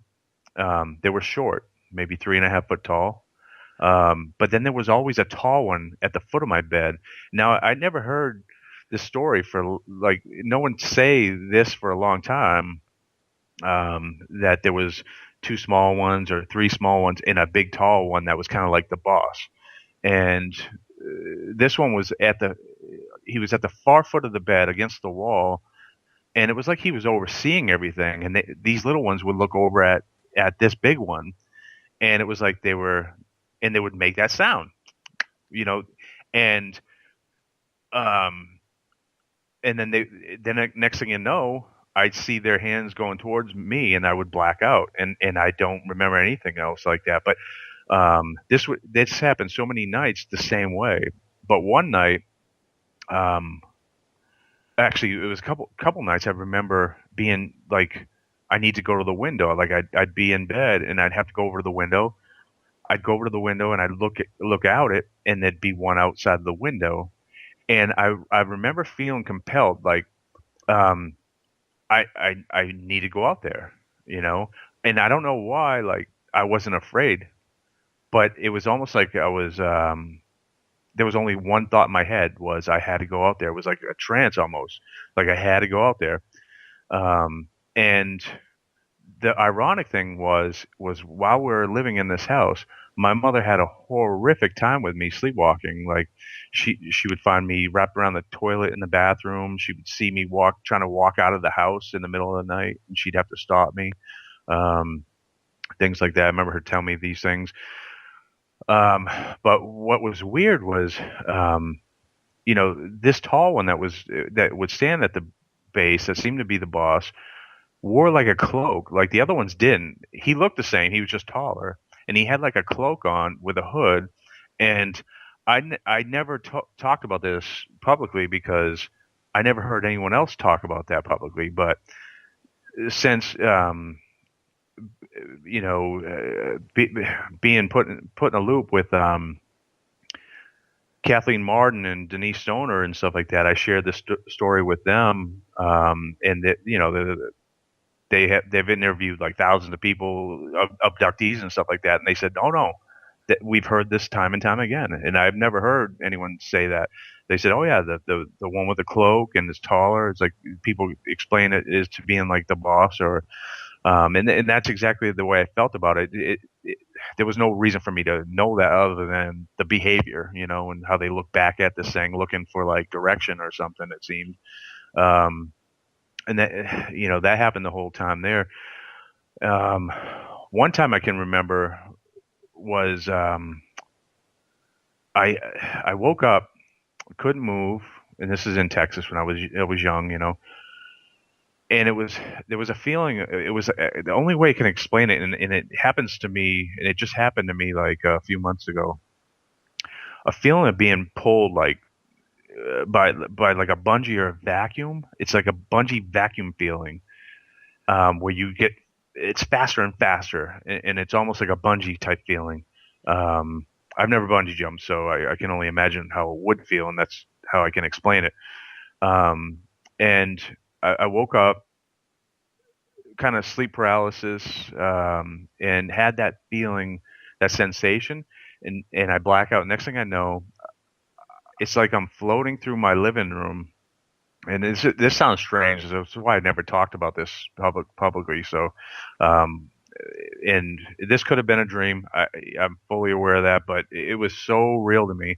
They were short, maybe 3.5 foot tall. But then there was always a tall one at the foot of my bed. Now, I never heard this story for, like, no one say this for a long time, that there was 2 small ones or 3 small ones and a big tall one that was kind of like the boss. And this one was he was at the far foot of the bed against the wall, and it was like he was overseeing everything. And these little ones would look over at this big one, and it was like they would make that sound, and then next thing you know, I'd see their hands going towards me, and I would black out, and I don't remember anything else like that. But this happened so many nights the same way. But one night, actually, it was a couple nights. I remember being like, I need to go to the window. Like I'd be in bed and I'd have to go over to the window. I'd go over to the window and I'd look out it, and there'd be one outside the window. And I remember feeling compelled, like, I need to go out there, and I don't know why, like, I wasn't afraid, but it was almost like I was, there was only one thought in my head, was I had to go out there. It was like a trance almost, like I had to go out there. And the ironic thing was while we were living in this house, my mother had a horrific time with me sleepwalking. Like she would find me wrapped around the toilet in the bathroom. She would see me trying to walk out of the house in the middle of the night, and she'd have to stop me. Things like that. I remember her telling me these things. But what was weird was, this tall one that would stand at the base, that seemed to be the boss, wore like a cloak. Like the other ones didn't. He looked the same. He was just taller, and he had like a cloak on with a hood. And I never talked about this publicly because I never heard anyone else talk about that publicly. But since being put in a loop with Kathleen Martin and Denise Stoner and stuff like that, I shared this story with them, and that they've interviewed like thousands of people, abductees and stuff like that, and they said, no, that we've heard this time and time again, and I've never heard anyone say that. They said, oh yeah, the one with the cloak and is taller. It's like people explain it as to being like the boss, or and that's exactly the way I felt about it. There was no reason for me to know that other than the behavior, and how they look back at this thing looking for like direction or something, it seemed. And that, that happened the whole time there. One time I can remember was, I woke up, couldn't move, and this is in Texas when I was young, and there was a feeling. It was the only way I can explain it, and it happens to me, and it just happened to me like a few months ago. A feeling of being pulled like by like a bungee or a vacuum. It's like a bungee vacuum feeling, where you get, it's faster and faster, and it's almost like a bungee type feeling. I've never bungee jumped, so I can only imagine how it would feel, and that's how I can explain it. And I woke up, kind of sleep paralysis, and had that feeling, that sensation, and I black out. Next thing I know, it's like I'm floating through my living room, and this sounds strange. That's why I never talked about this publicly. So, and this could have been a dream. I'm fully aware of that, but it was so real to me,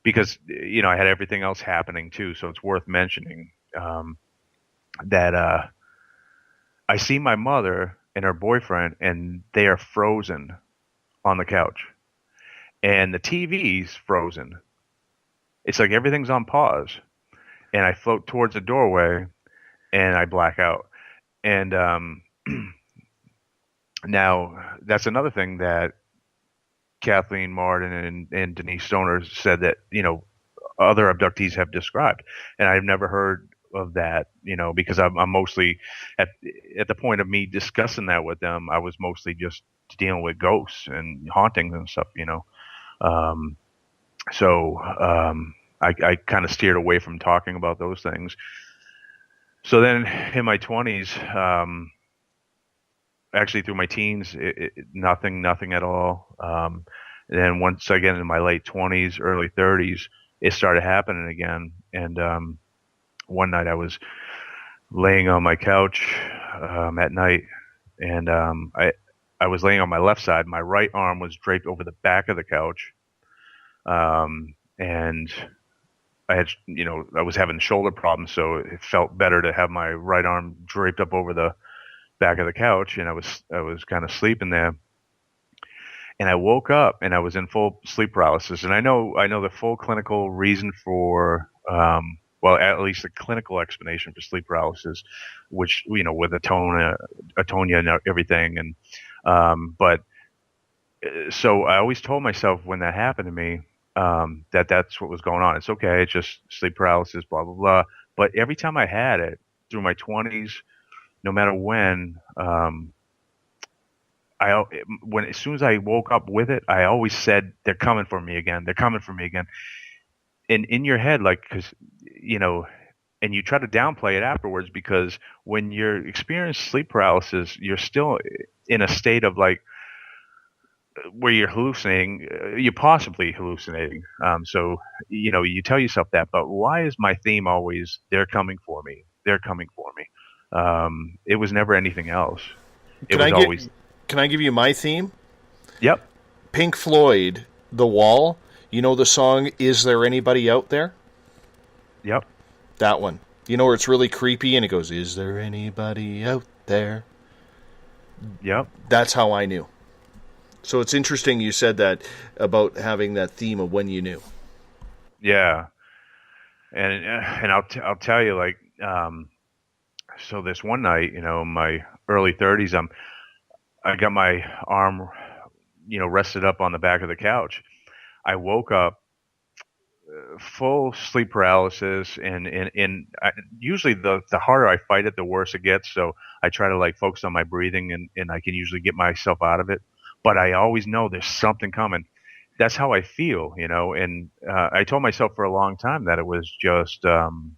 because I had everything else happening too. So it's worth mentioning that I see my mother and her boyfriend, and they are frozen on the couch. And the TV's frozen. It's like everything's on pause. And I float towards the doorway, and I black out. And now, that's another thing that Kathleen Martin and Denise Stoner said that, other abductees have described. And I've never heard of that, because I'm mostly at the point of me discussing that with them. I was mostly just dealing with ghosts and hauntings and stuff, I kind of steered away from talking about those things. So then in my 20s, actually through my teens, nothing at all. And then once I get into my late 20s, early 30s, it started happening again. And one night I was laying on my couch at night, and I was laying on my left side. My right arm was draped over the back of the couch, and I had, I was having shoulder problems, so it felt better to have my right arm draped up over the back of the couch, and I was kind of sleeping there. And I woke up and I was in full sleep paralysis. And I know the full clinical reason for, well, at least the clinical explanation for sleep paralysis, which, with atonia and everything. And, but so I always told myself when that happened to me, that's what was going on. It's okay. It's just sleep paralysis, blah, blah, blah. But every time I had it through my 20s, no matter when, as soon as I woke up with it, I always said, they're coming for me again. They're coming for me again. And in your head, and you try to downplay it afterwards, because when you're experiencing sleep paralysis, you're still in a state of where you're hallucinating, you're possibly hallucinating. So, you tell yourself that, but why is my theme always, they're coming for me? They're coming for me. It was never anything else. Can I give you my theme? Yep. Pink Floyd, The Wall. You know the song, Is There Anybody Out There? Yep. That one. You know where it's really creepy and it goes, Is there anybody out there? Yep. That's how I knew. So it's interesting you said that about having that theme of when you knew. Yeah. And I'll tell you, so this one night, in my early 30s, I got my arm, rested up on the back of the couch. I woke up full sleep paralysis, and usually the harder I fight it, the worse it gets. So I try to focus on my breathing, and I can usually get myself out of it. But I always know there's something coming. That's how I feel, and I told myself for a long time that it was just, I'm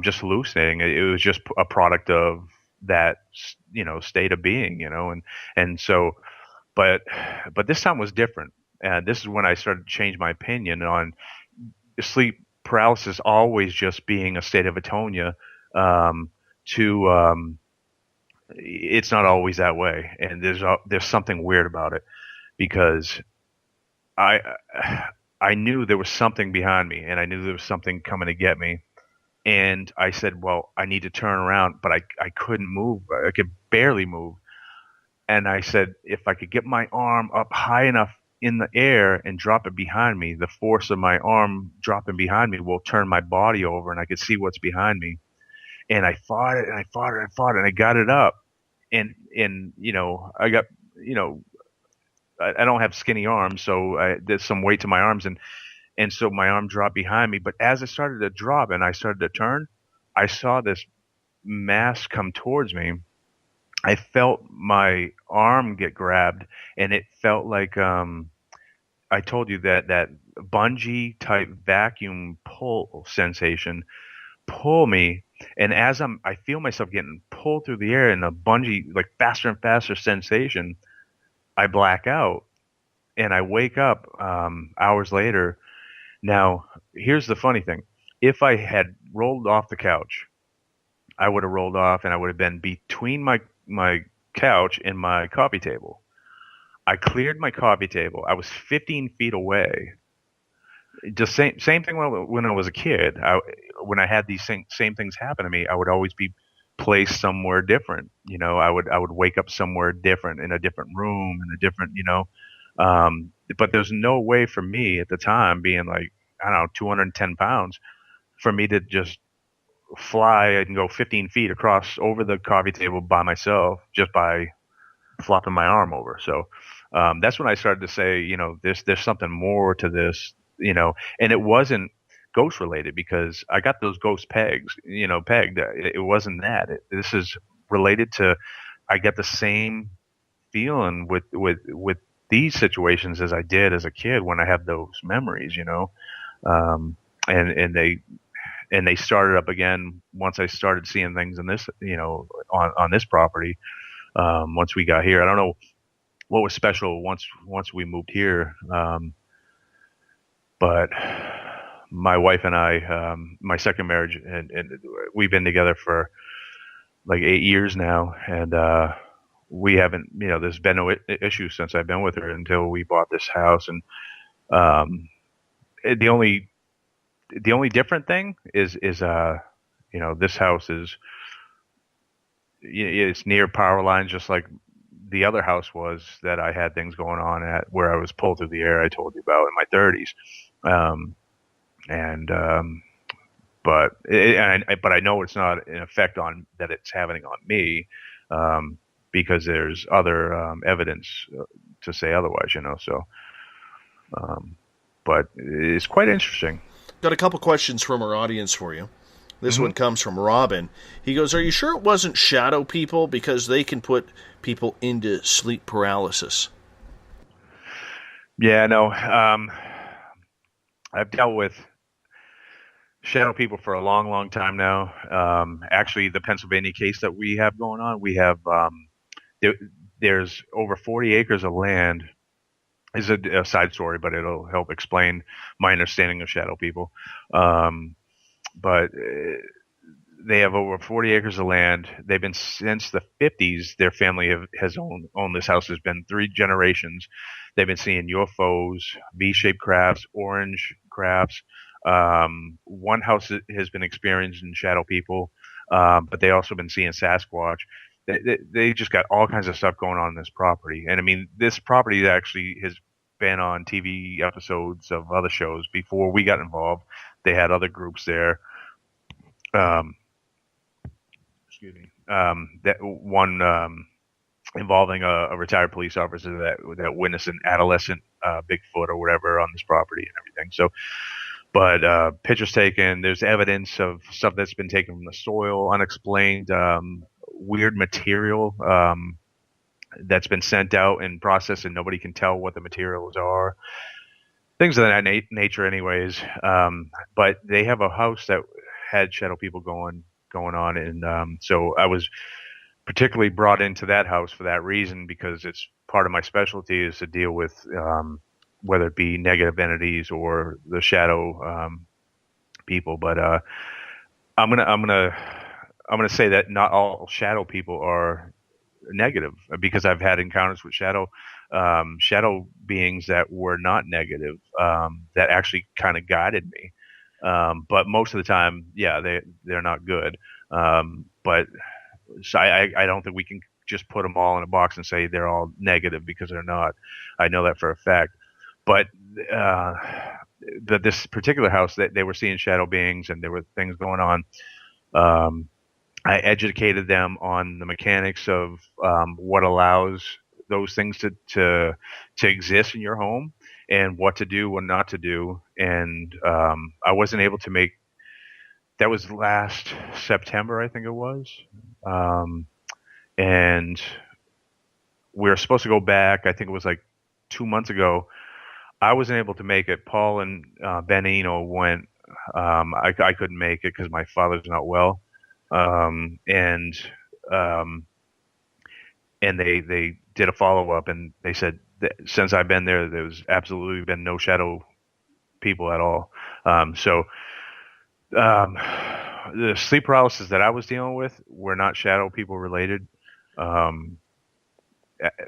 just hallucinating. It was just a product of that, state of being, and so, but this time was different. And this is when I started to change my opinion on sleep paralysis always just being a state of atonia, it's not always that way. And there's something weird about it, because I knew there was something behind me, and I knew there was something coming to get me. And I said, well, I need to turn around, but I couldn't move. I could barely move. And I said, if I could get my arm up high enough in the air and drop it behind me, the force of my arm dropping behind me will turn my body over, and I could see what's behind me. And I fought it, and I fought it, and I fought it, and I got it up. And I got, I don't have skinny arms, so there's some weight to my arms, and so my arm dropped behind me. But as it started to drop and I started to turn, I saw this mass come towards me. I felt my arm get grabbed, and it felt like I told you that bungee type vacuum pull sensation pull me. And as I feel myself getting pulled through the air in a bungee, faster and faster sensation, I black out, and I wake up hours later. Now, here's the funny thing. If I had rolled off the couch, I would have rolled off, and I would have been between my couch and my coffee table. I cleared my coffee table. I was 15 feet away. Just same thing when I was a kid. When I had these same things happen to me, I would always be placed somewhere different. I would wake up somewhere different, in a different room, in a different, but there's no way for me at the time, being 210 pounds, for me to just fly and go 15 feet across over the coffee table by myself, just by flopping my arm over. So that's when I started to say, there's something more to this, and it wasn't ghost related because I got those ghost pegged. It wasn't that. This is related to. I get the same feeling with these situations as I did as a kid when I had those memories. And they started up again once I started seeing things in this, on this property. Once we got here, I don't know what was special once we moved here. But my wife and I, my second marriage, and we've been together for like 8 years now, and we haven't, there's been no issue since I've been with her until we bought this house. And the only different thing is this house is, it's near power lines, just like the other house was that I had things going on at, where I was pulled through the air. I told you about in my 30s. But I know it's not an effect on that it's having on me, because there's other evidence to say otherwise, So, but it's quite interesting. Got a couple questions from our audience for you. This one comes from Robin. He goes, "Are you sure it wasn't shadow people, because they can put people into sleep paralysis?" Yeah, no. I've dealt with shadow people for a long, long time now. Actually, the Pennsylvania case that we have going on, we have there's over 40 acres of land. It's a side story, but it'll help explain my understanding of shadow people. But they have over 40 acres of land. They've been, since the 50s, their family has owned this house. There's been 3 generations. They've been seeing UFOs, V-shaped crafts, orange crafts. One house has been experiencing shadow people, but they also been seeing Sasquatch. They just got all kinds of stuff going on in this property. And I mean, this property actually has been on TV episodes of other shows before we got involved. They had other groups there. That one involving a retired police officer that witnessed an adolescent Bigfoot or whatever on this property and everything. So, but pictures taken. There's evidence of stuff that's been taken from the soil, unexplained weird material that's been sent out and processed, and nobody can tell what the materials are. Things of that nature, anyways. But they have a house that had shadow people going on, and so I was particularly brought into that house for that reason, because it's part of my specialty is to deal with whether it be negative entities or the shadow people. But I'm gonna say that not all shadow people are negative, because I've had encounters with shadow beings that were not negative, that actually kind of guided me. But most of the time, yeah, they're not good. But so I don't think we can just put them all in a box and say they're all negative, because they're not. I know that for a fact. But this particular house, that they were seeing shadow beings and there were things going on. I educated them on the mechanics of what allows those things to exist in your home, and what to do, what not to do. And I wasn't able to make. That was last September, I think it was. And we were supposed to go back. I think it was like 2 months ago. I wasn't able to make it. Paul and Ben Eno went. I couldn't make it because my father's not well. And they did a follow-up, and they said that since I've been there, there's absolutely been no shadow people at all. So the sleep paralysis that I was dealing with were not shadow people related.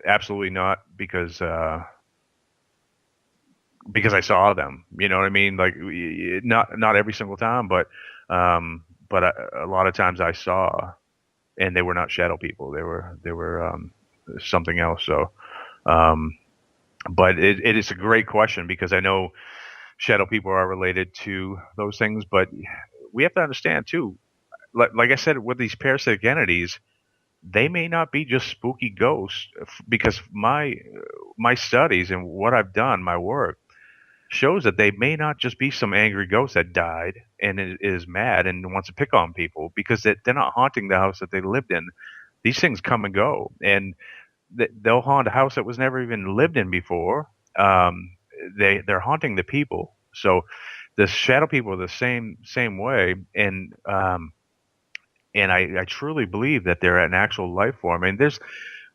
Absolutely not, because I saw them. You know what I mean? Like, not every single time, but a lot of times I saw, and they were not shadow people. They were something else. So, but it is a great question, because I know shadow people are related to those things, but we have to understand too, like I said, with these parasitic entities, they may not be just spooky ghosts, because my studies and what I've done, my work, shows that they may not just be some angry ghost that died and is mad and wants to pick on people, because they're not haunting the house that they lived in. These things come and go, and they'll haunt a house that was never even lived in before. They're haunting the people. So the shadow people are the same way, and I truly believe that they're an actual life form. And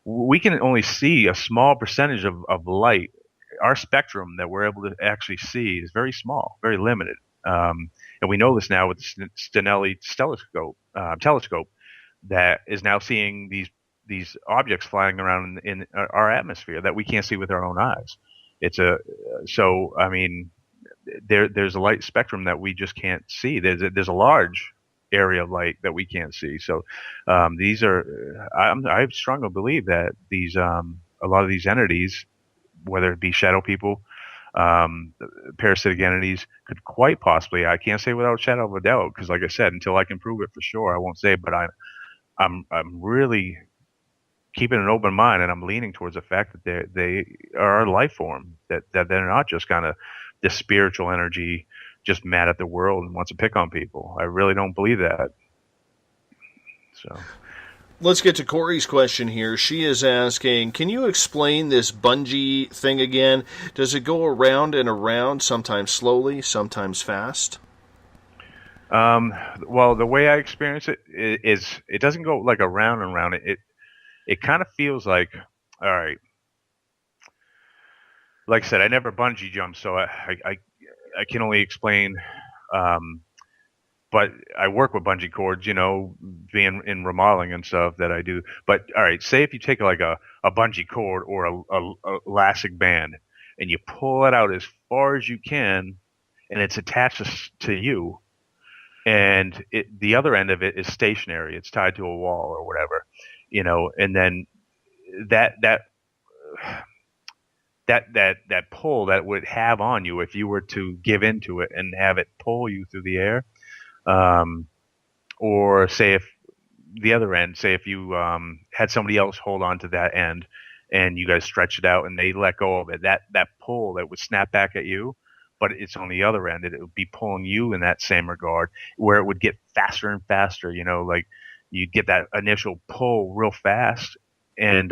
we can only see a small percentage of light. Our spectrum that we're able to actually see is very small, very limited. And we know this now with the Stenelli telescope that is now seeing these objects flying around in our atmosphere that we can't see with our own eyes. There's a light spectrum that we just can't see. There's a large area of light that we can't see. So I strongly believe that a lot of these entities, whether it be shadow people, parasitic entities, could quite possibly, I can't say without a shadow of a doubt, because like I said, until I can prove it for sure, I won't say. But I'm really keeping an open mind, and I'm leaning towards the fact that they are a life form, that they're not just kind of this spiritual energy just mad at the world and wants to pick on people. I really don't believe that. So let's get to Corey's question here. She is asking, can you explain this bungee thing again? Does it go around and around, sometimes slowly, sometimes fast? Well, the way I experience it is it doesn't go like around and around. It kind of feels like, all right, like I said, I never bungee jumped, so I can only explain, but I work with bungee cords, being in remodeling and stuff that I do. But all right, say if you take like a bungee cord or a elastic band and you pull it out as far as you can, and it's attached to you, and the other end of it is stationary. It's tied to a wall or whatever, and then that pull that would have on you if you were to give into it and have it pull you through the air, or say if the other end, say if you had somebody else hold on to that end and you guys stretch it out and they let go of it, that pull that would snap back at you, but it's on the other end, it would be pulling you in that same regard, where it would get faster and faster, like you'd get that initial pull real fast, and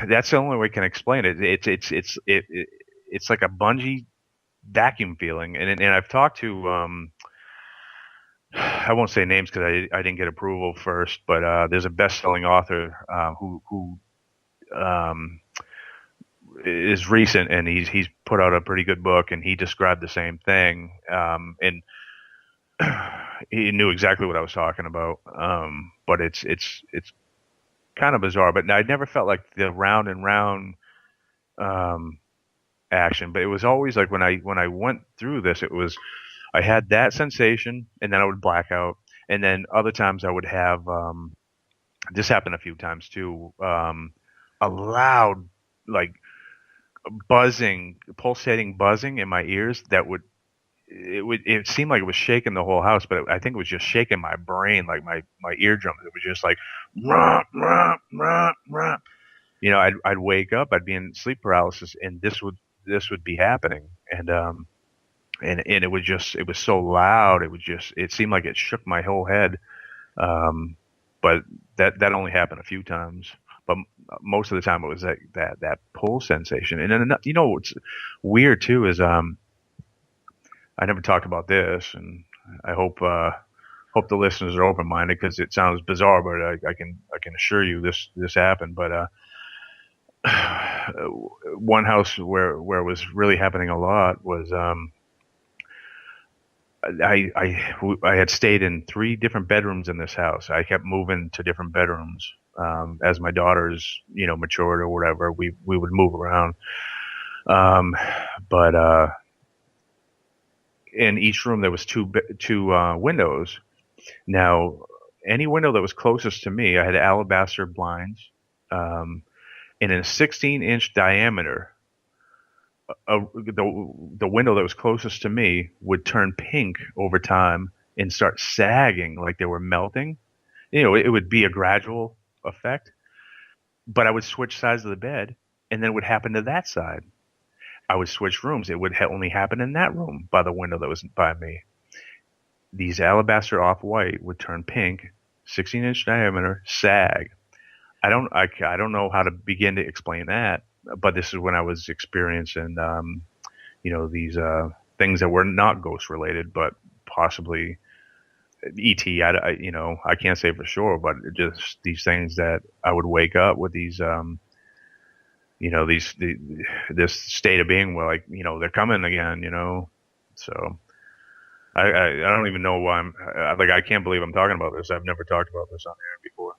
that's the only way I can explain it. It's like a bungee vacuum feeling, and I've talked to I won't say names because I didn't get approval first, but there's a best-selling author who is recent, and he's put out a pretty good book, and he described the same thing, and he knew exactly what I was talking about. But it's kind of bizarre, but I never felt like the round and round action. But it was always like when I went through this, I had that sensation, and then I would black out, and then other times I would have this happened a few times too, a loud like buzzing, pulsating buzzing in my ears that it seemed like it was shaking the whole house, but I think it was just shaking my brain, like my eardrums. It was just like, rah, rah, rah, rah. I'd wake up, I'd be in sleep paralysis, and this would be happening, and it was so loud. It seemed like it shook my whole head. But that only happened a few times. But most of the time it was that pull sensation. And then what's weird too is I never talked about this, and I hope the listeners are open minded, because it sounds bizarre, but I can assure you this happened. But one house where it was really happening a lot was I had stayed in 3 different bedrooms in this house. I kept moving to different bedrooms as my daughters matured or whatever. We would move around, but in each room there was two windows. Now, any window that was closest to me, I had alabaster blinds, and in a 16-inch diameter, the window that was closest to me would turn pink over time and start sagging like they were melting. It would be a gradual effect, but I would switch sides of the bed, and then it would happen to that side. I would switch rooms. It would only happen in that room by the window that was by me. These alabaster off-white would turn pink, 16-inch diameter, sag. I don't know how to begin to explain that, but this is when I was experiencing, these things that were not ghost related, but possibly ET. I can't say for sure, but just these things that I would wake up with these, this state of being where, like, they're coming again, So I don't even know why I can't believe I'm talking about this. I've never talked about this on air before.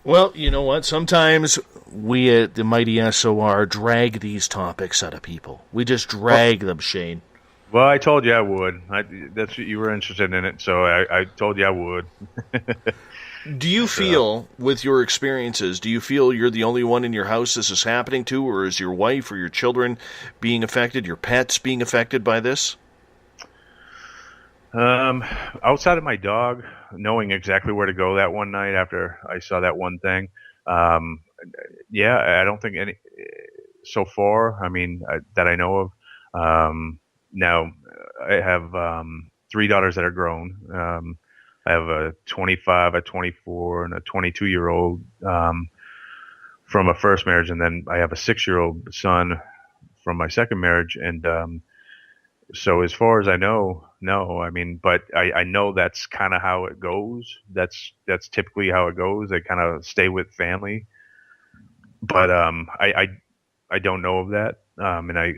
Well, you know what? Sometimes we at the Mighty SOR drag these topics out of people. We just drag them, Shane. Well, I told you I would. That's what you were interested in it, so I told you I would. Do you feel, with your experiences, do you feel you're the only one in your house this is happening to, or is your wife or your children being affected, your pets being affected by this? Outside of my dog knowing exactly where to go that one night after I saw that one thing, yeah, I don't think any so far. I mean, that I know of. Now I have 3 daughters that are grown. I have a 25, a 24, and a 22-year-old from a first marriage, and then I have a 6-year-old son from my second marriage, and so as far as I know, no. I mean, but I know that's kind of how it goes. That's typically how it goes. They kind of stay with family. But I don't know of that. And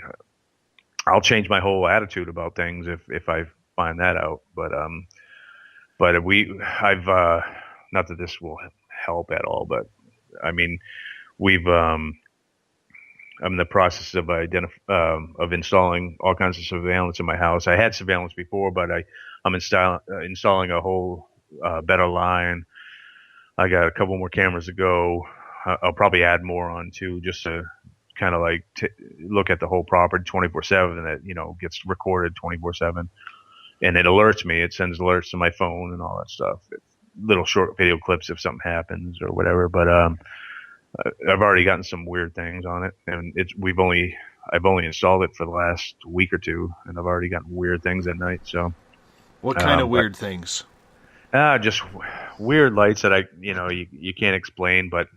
I'll change my whole attitude about things if I find that out. But I've not that this will help at all, but I mean, I'm in the process of installing all kinds of surveillance in my house. I had surveillance before, but I'm installing a whole better line. I got a couple more cameras to go. I'll probably add more on too, just to kind of like look at the whole property 24/7, and that gets recorded 24/7, and it alerts me. It sends alerts to my phone and all that stuff. Little short video clips if something happens or whatever. But I've already gotten some weird things on it, and I've only installed it for the last week or two, and I've already gotten weird things at night. So, what kind of weird things? Just weird lights that you can't explain, but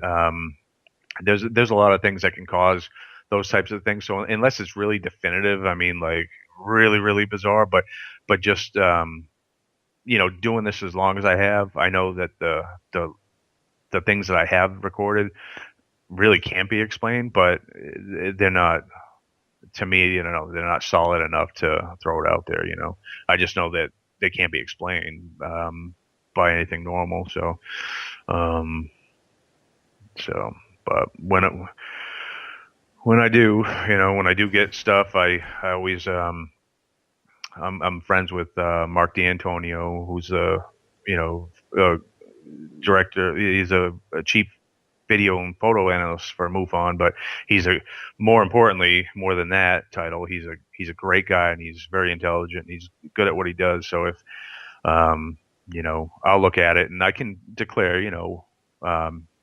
there's a lot of things that can cause those types of things. So unless it's really definitive, I mean, like really really bizarre, but just doing this as long as I have, I know that the things that I have recorded really can't be explained, but they're not, to me, they're not solid enough to throw it out there. I just know that they can't be explained by anything normal. So, but when I do, when I do get stuff, I always, I'm friends with Mark D'Antonio, who's a director. He's a chief video and photo analyst for MUFON, but he's more than that title, he's a great guy, and he's very intelligent. He's good at what he does. So if I'll look at it and I can declare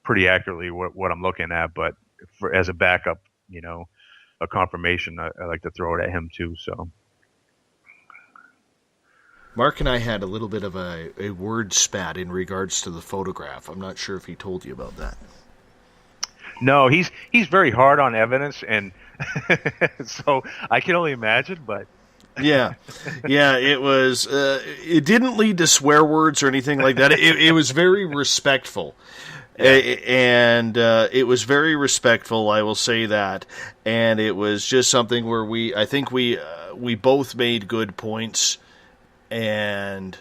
pretty accurately what I'm looking at, but as a backup, a confirmation, I like to throw it at him too. So Mark and I had a little bit of a word spat in regards to the photograph. I'm not sure if he told you about that. No, he's very hard on evidence, and so I can only imagine. But yeah, it was. It didn't lead to swear words or anything like that. It was very respectful, and it was very respectful. I will say that, and it was just something where I think we both made good points. And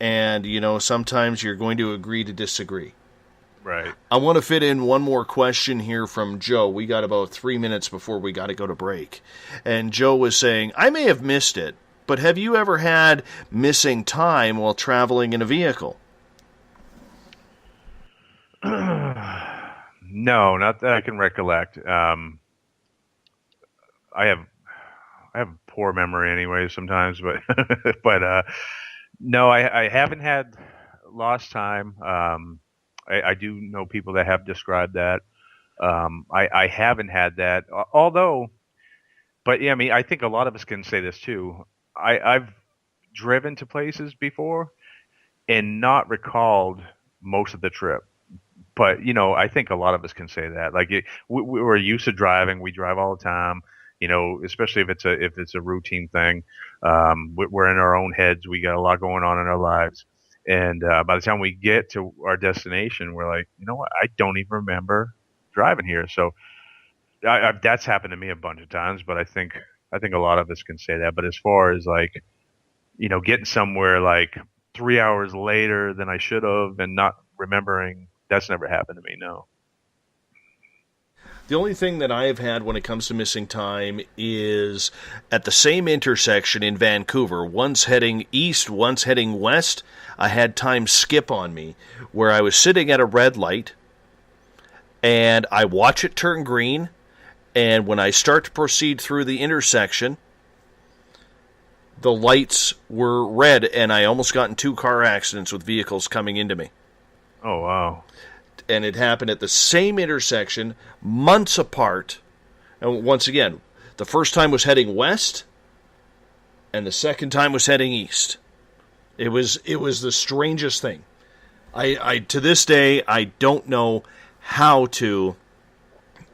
sometimes you're going to agree to disagree. Right. I want to fit in one more question here from Joe. We got about 3 minutes before we got to go to break. And Joe was saying, I may have missed it, but have you ever had missing time while traveling in a vehicle? No, not that I can recollect. I have poor memory anyway sometimes, but no, I haven't had lost time. I do know people that have described that. I haven't had that, although But yeah, I mean, I think a lot of us can say this too. I've driven to places before and not recalled most of the trip. But, you know, I think a lot of us can say that. Like, we're used to driving. We drive all the time, you know, especially if it's a routine thing. We're in our own heads. We got a lot going on in our lives. And by the time we get to our destination, we're like, you know what? I don't even remember driving here. So that's happened to me a bunch of times. But I think a lot of us can say that. But as far as, like, you know, getting somewhere like 3 hours later than I should have and not remembering, that's never happened to me, no. The only thing that I have had when it comes to missing time is at the same intersection in Vancouver, once heading east, once heading west, I had time skip on me where I was sitting at a red light and I watch it turn green, and when I start to proceed through the intersection, the lights were red, and I almost got in 2 car accidents with vehicles coming into me. Oh, wow. And it happened at the same intersection, months apart. And once again, the first time was heading west, and the second time was heading east. It was the strangest thing. I to this day, I don't know how to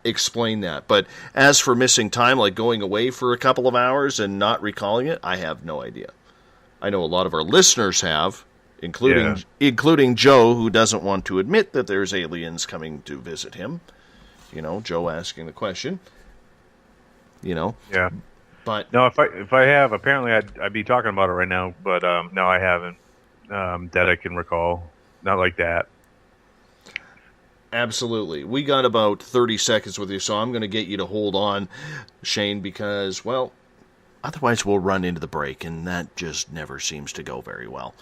explain that. But as for missing time, like going away for a couple of hours and not recalling it, I have no idea. I know a lot of our listeners have, including Joe, who doesn't want to admit that there's aliens coming to visit him. You know, Joe asking the question. You know. Yeah. But no, if I have, apparently I'd be talking about it right now. But no, I haven't. That I can recall. Not like that. Absolutely. We got about 30 seconds with you, so I'm going to get you to hold on, Shane, because, well, otherwise we'll run into the break, and that just never seems to go very well,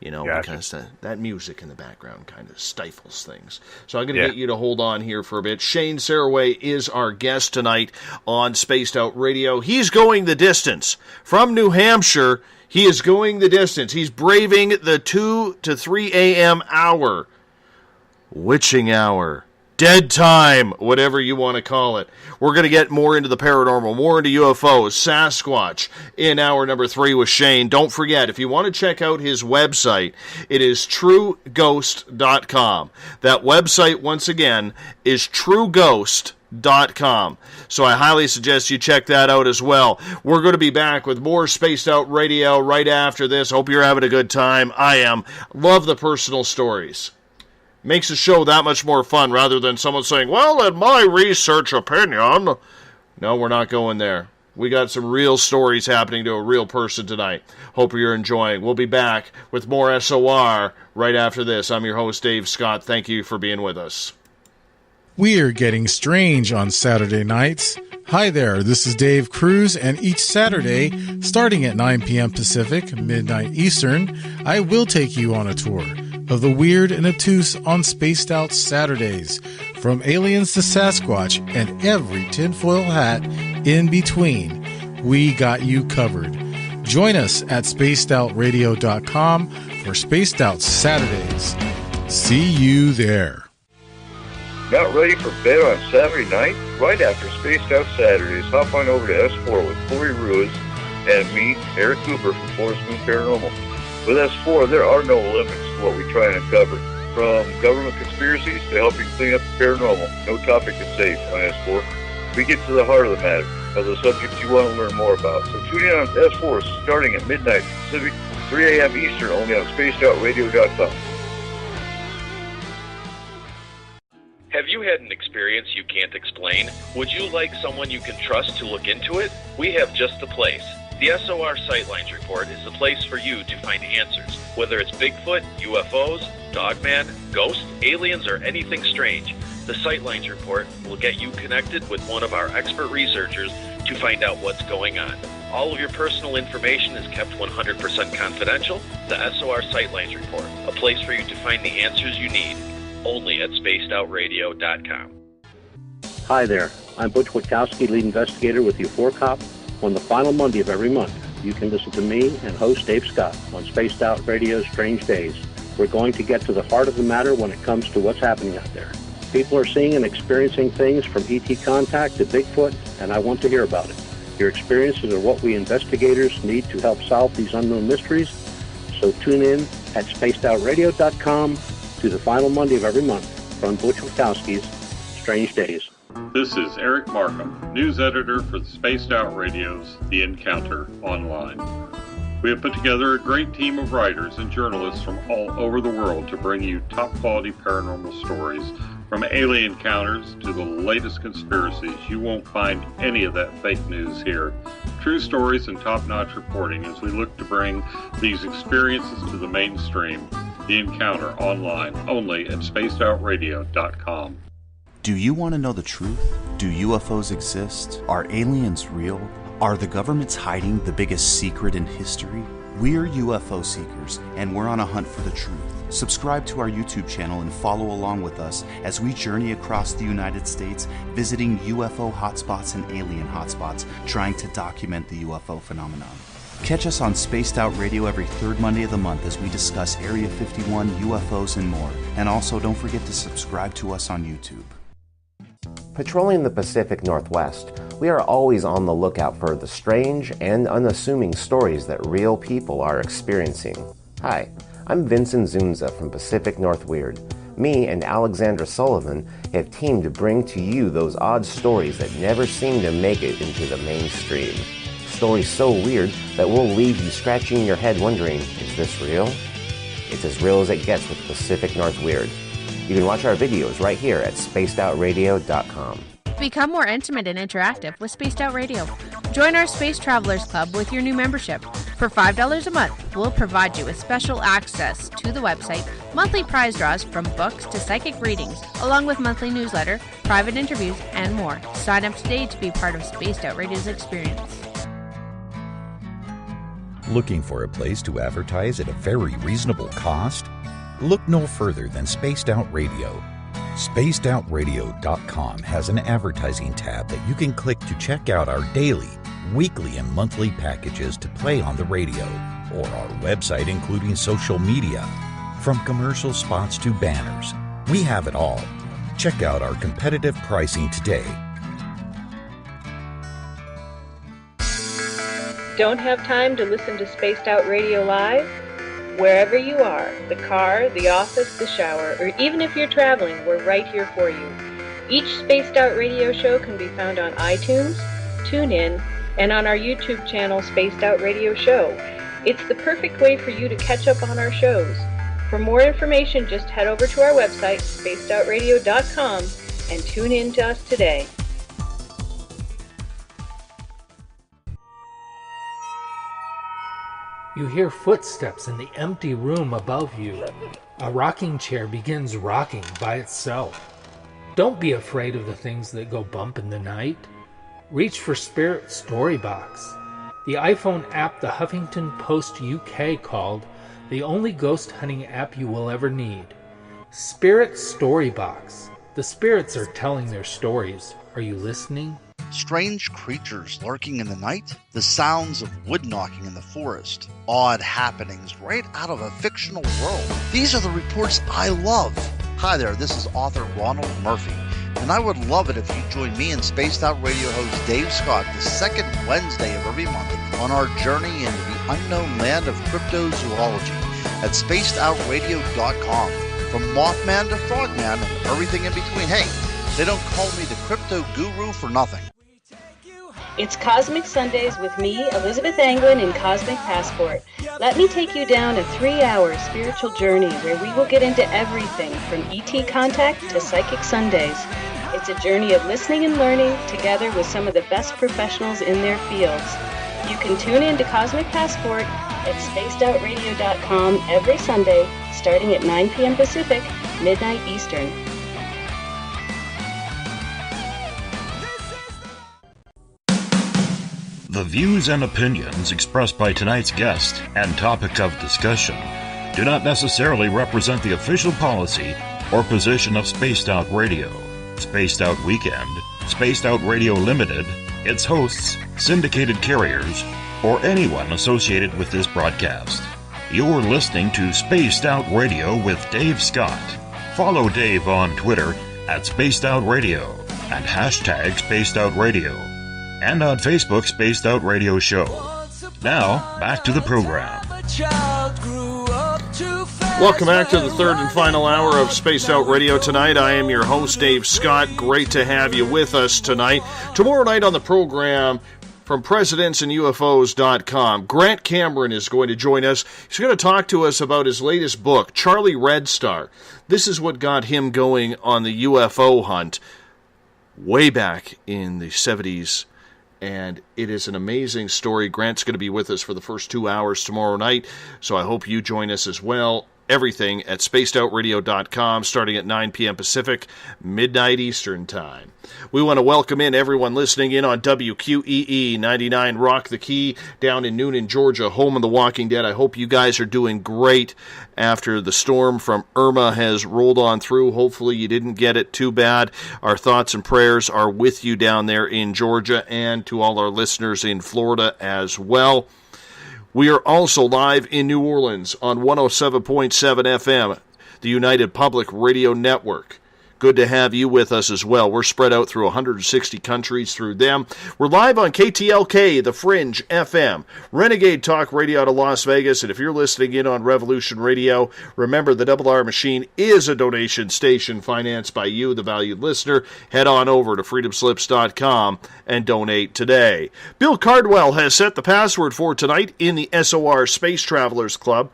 you know, Gotcha. Because that music in the background kind of stifles things. So I'm going to get you to hold on here for a bit. Shane Sirois is our guest tonight on Spaced Out Radio. He's going the distance. From New Hampshire, he is going the distance. He's braving the 2 to 3 a.m. hour. Witching hour, dead time, whatever you want to call it. We're going to get more into the paranormal, more into UFOs, Sasquatch in hour number 3 with Shane. Don't forget, if you want to check out his website, it is trueghost.com. That website, once again, is trueghost.com. So I highly suggest you check that out as well. We're going to be back with more Spaced Out Radio right after this. Hope you're having a good time. I am. Love the personal stories. Makes the show that much more fun rather than someone saying, well, in my research opinion. No, we're not going there. We got some real stories happening to a real person tonight. Hope you're enjoying. We'll be back with more SOR right after this. I'm your host, Dave Scott. Thank you for being with us. We're getting strange on Saturday nights. Hi there, this is Dave Cruz, and each Saturday, starting at 9 p.m. Pacific, midnight Eastern, I will take you on a tour of the weird and obtuse on Spaced Out Saturdays, from aliens to Sasquatch and every tinfoil hat in between. We got you covered. Join us at spacedoutradio.com for Spaced Out Saturdays. See you there. Not ready for bed on Saturday night? Right after Spaced Out Saturdays, hop on over to S4 with Corey Ruiz and me, Eric Cooper from Forest Moon Paranormal. With S4, there are no limits to what we try and uncover. From government conspiracies to helping clean up the paranormal, no topic is safe on S4. We get to the heart of the matter, of the subjects you want to learn more about. So tune in on S4 starting at midnight Pacific, 3 a.m. Eastern, only on spacedoutradio.com. Have you had an experience you can't explain? Would you like someone you can trust to look into it? We have just the place. The SOR Sightlines Report is the place for you to find answers. Whether it's Bigfoot, UFOs, Dogman, ghosts, aliens, or anything strange, the Sightlines Report will get you connected with one of our expert researchers to find out what's going on. All of your personal information is kept 100% confidential. The SOR Sightlines Report, a place for you to find the answers you need. Only at spacedoutradio.com. Hi there. I'm Butch Witkowski, lead investigator with U4 Cop. On the final Monday of every month, you can listen to me and host Dave Scott on Spaced Out Radio's Strange Days. We're going to get to the heart of the matter when it comes to what's happening out there. People are seeing and experiencing things from ET contact to Bigfoot, and I want to hear about it. Your experiences are what we investigators need to help solve these unknown mysteries. So tune in at spacedoutradio.com to the final Monday of every month from Butch Witkowski's Strange Days. This is Eric Markham, news editor for the Spaced Out Radio's The Encounter Online. We have put together a great team of writers and journalists from all over the world to bring you top-quality paranormal stories, from alien encounters to the latest conspiracies. You won't find any of that fake news here. True stories and top-notch reporting as we look to bring these experiences to the mainstream. The Encounter Online, only at spacedoutradio.com. Do you want to know the truth? Do UFOs exist? Are aliens real? Are the governments hiding the biggest secret in history? We're UFO seekers, and we're on a hunt for the truth. Subscribe to our YouTube channel and follow along with us as we journey across the United States, visiting UFO hotspots and alien hotspots, trying to document the UFO phenomenon. Catch us on Spaced Out Radio every third Monday of the month as we discuss Area 51, UFOs, and more. And also, don't forget to subscribe to us on YouTube. Patrolling the Pacific Northwest, we are always on the lookout for the strange and unassuming stories that real people are experiencing. Hi, I'm Vincent Zunza from Pacific North Weird. Me and Alexandra Sullivan have teamed to bring to you those odd stories that never seem to make it into the mainstream. Stories so weird that will leave you scratching your head wondering, is this real? It's as real as it gets with Pacific North Weird. You can watch our videos right here at spacedoutradio.com. Become more intimate and interactive with Spaced Out Radio. Join our Space Travelers Club with your new membership. For $5 a month, we'll provide you with special access to the website, monthly prize draws from books to psychic readings, along with monthly newsletter, private interviews, and more. Sign up today to be part of Spaced Out Radio's experience. Looking for a place to advertise at a very reasonable cost? Look no further than Spaced Out Radio. SpacedOutRadio.com has an advertising tab that you can click to check out our daily, weekly, and monthly packages to play on the radio, or our website including social media. From commercial spots to banners, we have it all. Check out our competitive pricing today. Don't have time to listen to Spaced Out Radio live? Wherever you are, the car, the office, the shower, or even if you're traveling, we're right here for you. Each Spaced Out Radio show can be found on iTunes, TuneIn, and on our YouTube channel, Spaced Out Radio Show. It's the perfect way for you to catch up on our shows. For more information, just head over to our website, spacedoutradio.com, and tune in to us today. You hear footsteps in the empty room above you. A rocking chair begins rocking by itself. Don't be afraid of the things that go bump in the night. Reach for Spirit Storybox, the iPhone app the Huffington Post UK called the only ghost hunting app you will ever need. Spirit Storybox. The spirits are telling their stories. Are you listening? Strange creatures lurking in the night, the sounds of wood knocking in the forest, odd happenings right out of a fictional world. These are the reports I love. Hi there, this is author Ronald Murphy, and I would love it if you join me and Spaced Out Radio host Dave Scott the second Wednesday of every month on our journey into the unknown land of cryptozoology at spacedoutradio.com. From Mothman to Frogman and everything in between. Hey, they don't call me the crypto guru for nothing. It's Cosmic Sundays with me, Elizabeth Anglin, in Cosmic Passport. Let me take you down a 3-hour spiritual journey where we will get into everything from ET contact to Psychic Sundays. It's a journey of listening and learning together with some of the best professionals in their fields. You can tune in to Cosmic Passport at spacedoutradio.com every Sunday, starting at 9 p.m. Pacific, midnight Eastern. The views and opinions expressed by tonight's guest and topic of discussion do not necessarily represent the official policy or position of Spaced Out Radio, Spaced Out Weekend, Spaced Out Radio Limited, its hosts, syndicated carriers, or anyone associated with this broadcast. You're listening to Spaced Out Radio with Dave Scott. Follow Dave on Twitter at Spaced Out Radio and hashtag Spaced Out Radio. and on Facebook, Spaced Out Radio Show. Now, back to the program. Welcome back to the third and final hour of Spaced Out Radio tonight. I am your host, Dave Scott. Great to have you with us tonight. Tomorrow night on the program, from presidentsandufos.com, Grant Cameron is going to join us. He's going to talk to us about his latest book, Charlie Red Star. This is what got him going on the UFO hunt way back in the 70s. And it is an amazing story. Grant's going to be with us for the first 2 hours tomorrow night, so I hope you join us as well. Everything at spacedoutradio.com, starting at 9 p.m. Pacific, midnight Eastern Time. We want to welcome in everyone listening in on WQEE 99 Rock the Key down in Noonan, Georgia, home of the Walking Dead. I hope you guys are doing great after the storm from Irma has rolled on through. Hopefully you didn't get it too bad. Our thoughts and prayers are with you down there in Georgia and to all our listeners in Florida as well. We are also live in New Orleans on 107.7 FM, the United Public Radio Network. Good to have you with us as well. We're spread out through 160 countries through them. We're live on KTLK, The Fringe FM, Renegade Talk Radio out of Las Vegas. And if you're listening in on Revolution Radio, remember the Double R Machine is a donation station financed by you, the valued listener. Head on over to freedomslips.com and donate today. Bill Cardwell has set the password for tonight in the SOR Space Travelers Club.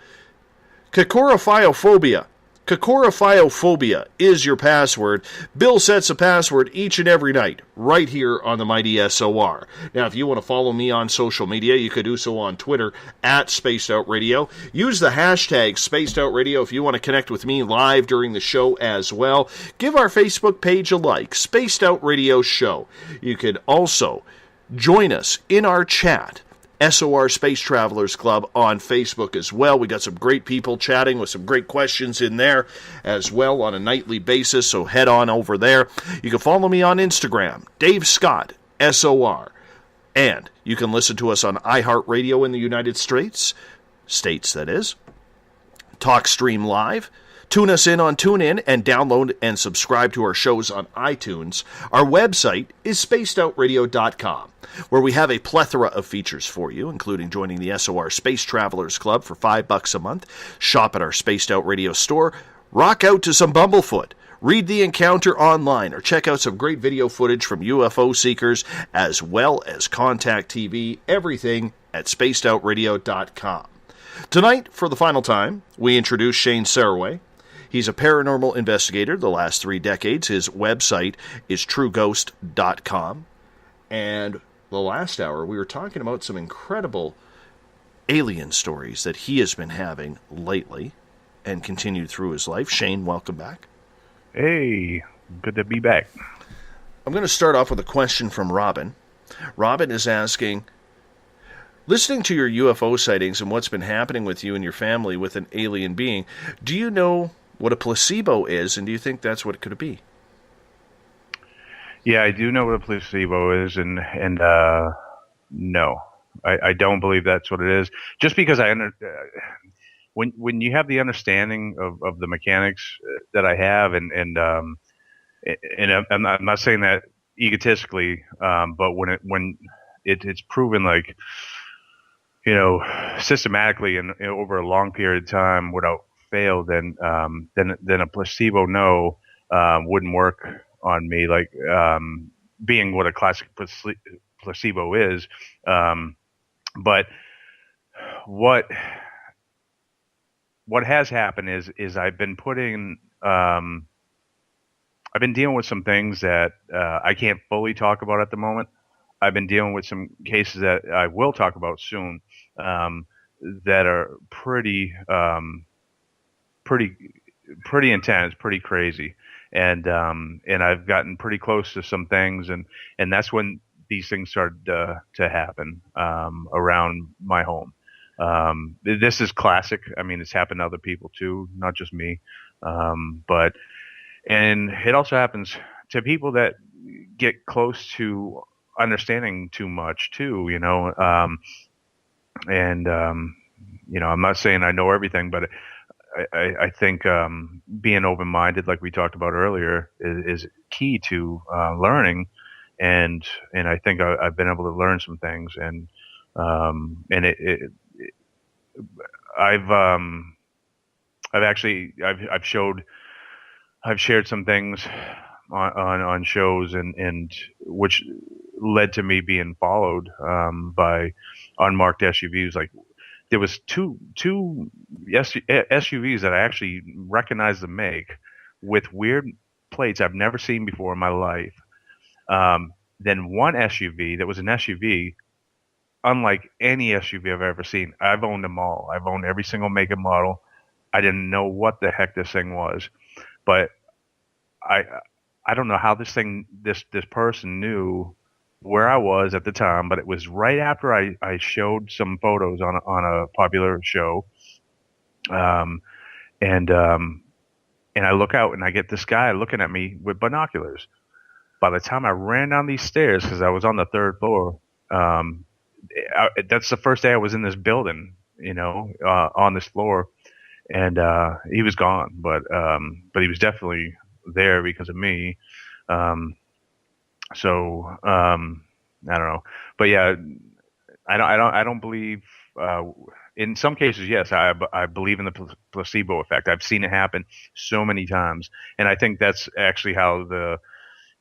Cocorofiophobia. Cocorofiophobia is your password. Bill sets a password each and every night, right here on the mighty SOR. Now, if you want to follow me on social media, you could do so on Twitter, at Spaced Out Radio. Use the hashtag Spaced Out Radio if you want to connect with me live during the show as well. Give our Facebook page a like, Spaced Out Radio Show. You could also join us in our chat, SOR Space Travelers Club on Facebook as well. We got some great people chatting with some great questions in there as well on a nightly basis, so head on over there. You can follow me on Instagram, Dave Scott, SOR. And you can listen to us on iHeartRadio in the United States, that is, TalkStream Live. Tune us in on TuneIn and download and subscribe to our shows on iTunes. Our website is spacedoutradio.com, where we have a plethora of features for you, including joining the SOR Space Travelers Club for $5 a month, shop at our Spaced Out Radio store, rock out to some Bumblefoot, read The Encounter online, or check out some great video footage from UFO seekers, as well as Contact TV, everything at spacedoutradio.com. Tonight, for the final time, we introduce Shane Sirois. He's a paranormal investigator the last 3 decades. His website is trueghost.com. And the last hour, we were talking about some incredible alien stories that he has been having lately and continued through his life. Shane, welcome back. Hey, good to be back. I'm going to start off with a question from Robin. Robin is asking, listening to your UFO sightings and what's been happening with you and your family with an alien being, do you know what a placebo is, and do you think that's what it could be? Yeah, I do know what a placebo is, and no, I don't believe that's what it is. Just because when you have the understanding of the mechanics that I have, and I'm not saying that egotistically, but when it's proven, like, you know, systematically and over a long period of time without fail, then a placebo wouldn't work on me, like being what a classic placebo is. But what has happened is I've been dealing with some things that I can't fully talk about at the moment. I've been dealing with some cases that I will talk about soon that are pretty intense, pretty crazy, and I've gotten pretty close to some things, and that's when these things started to happen around my home. This is classic. I mean, it's happened to other people too, not just me. And it also happens to people that get close to understanding too much too, you know. You know, I'm not saying I know everything, but I think being open-minded, like we talked about earlier, is key to learning and I think I've been able to learn some things, and I've shared some things on shows, and which led to me being followed by unmarked SUVs. Like there was two SUVs that I actually recognized the make with weird plates I've never seen before in my life. Then one SUV that was an SUV unlike any SUV I've ever seen. I've owned them all. I've owned every single make and model. I didn't know what the heck this thing was, but I don't know how this person knew where I was at the time, but it was right after I showed some photos on a popular show, and I look out and I get this guy looking at me with binoculars. By the time I ran down these stairs, because I was on the third floor, that's the first day I was in this building, on this floor, and he was gone, but he was definitely there because of me. So I don't know, but yeah, I don't believe. In some cases, yes, I believe in the placebo effect. I've seen it happen so many times, and I think that's actually how the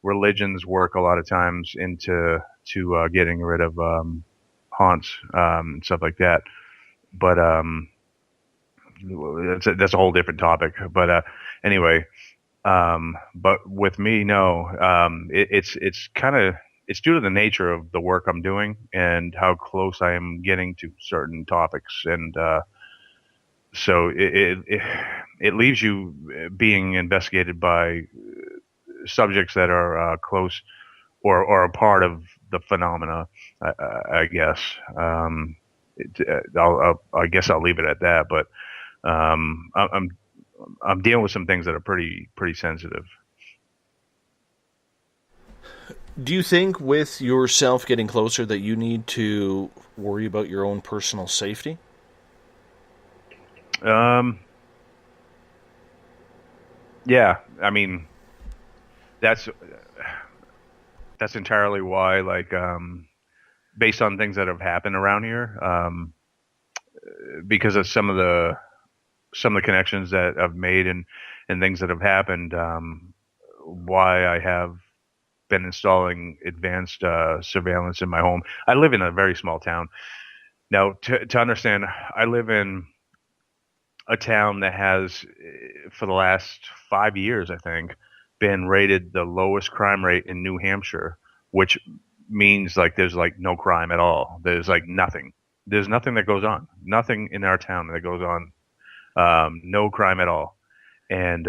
religions work a lot of times into getting rid of haunts and stuff like that. But that's a whole different topic. But anyway, but with me, no, it's due to the nature of the work I'm doing and how close I am getting to certain topics, and so it leaves you being investigated by subjects that are close or a part of the phenomena, I guess. I guess I'll leave it at that. But I'm dealing with some things that are pretty sensitive. Do you think with yourself getting closer that you need to worry about your own personal safety? Yeah, I mean, that's entirely why, like, based on things that have happened around here, because of some of the connections that I've made and things that have happened, why I have been installing advanced surveillance in my home. I live in a very small town. Now, to understand, I live in a town that has, for the last 5 years, I think, been rated the lowest crime rate in New Hampshire, which means like there's like no crime at all. There's like nothing. There's nothing that goes on. Nothing in our town that goes on. No crime at all. And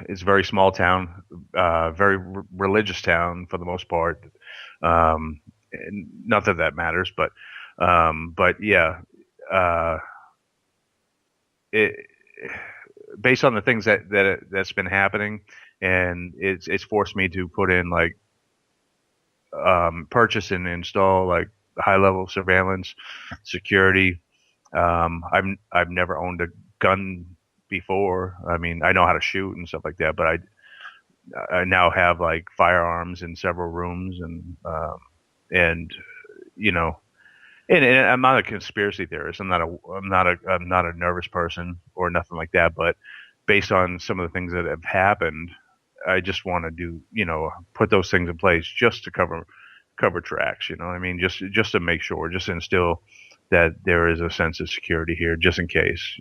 it's a very small town, very religious town for the most part. Not that matters, but yeah, based on the things that's been happening, and it's forced me to put in like purchase and install like high level surveillance, security. I've never owned a gun before. I mean, I know how to shoot and stuff like that, but I now have like firearms in several rooms, and you know, and I'm not a conspiracy theorist. I'm not a nervous person or nothing like that. But based on some of the things that have happened, I just want to do, put those things in place just to cover tracks. I mean, just to make sure, just to instill that there is a sense of security here, just in case,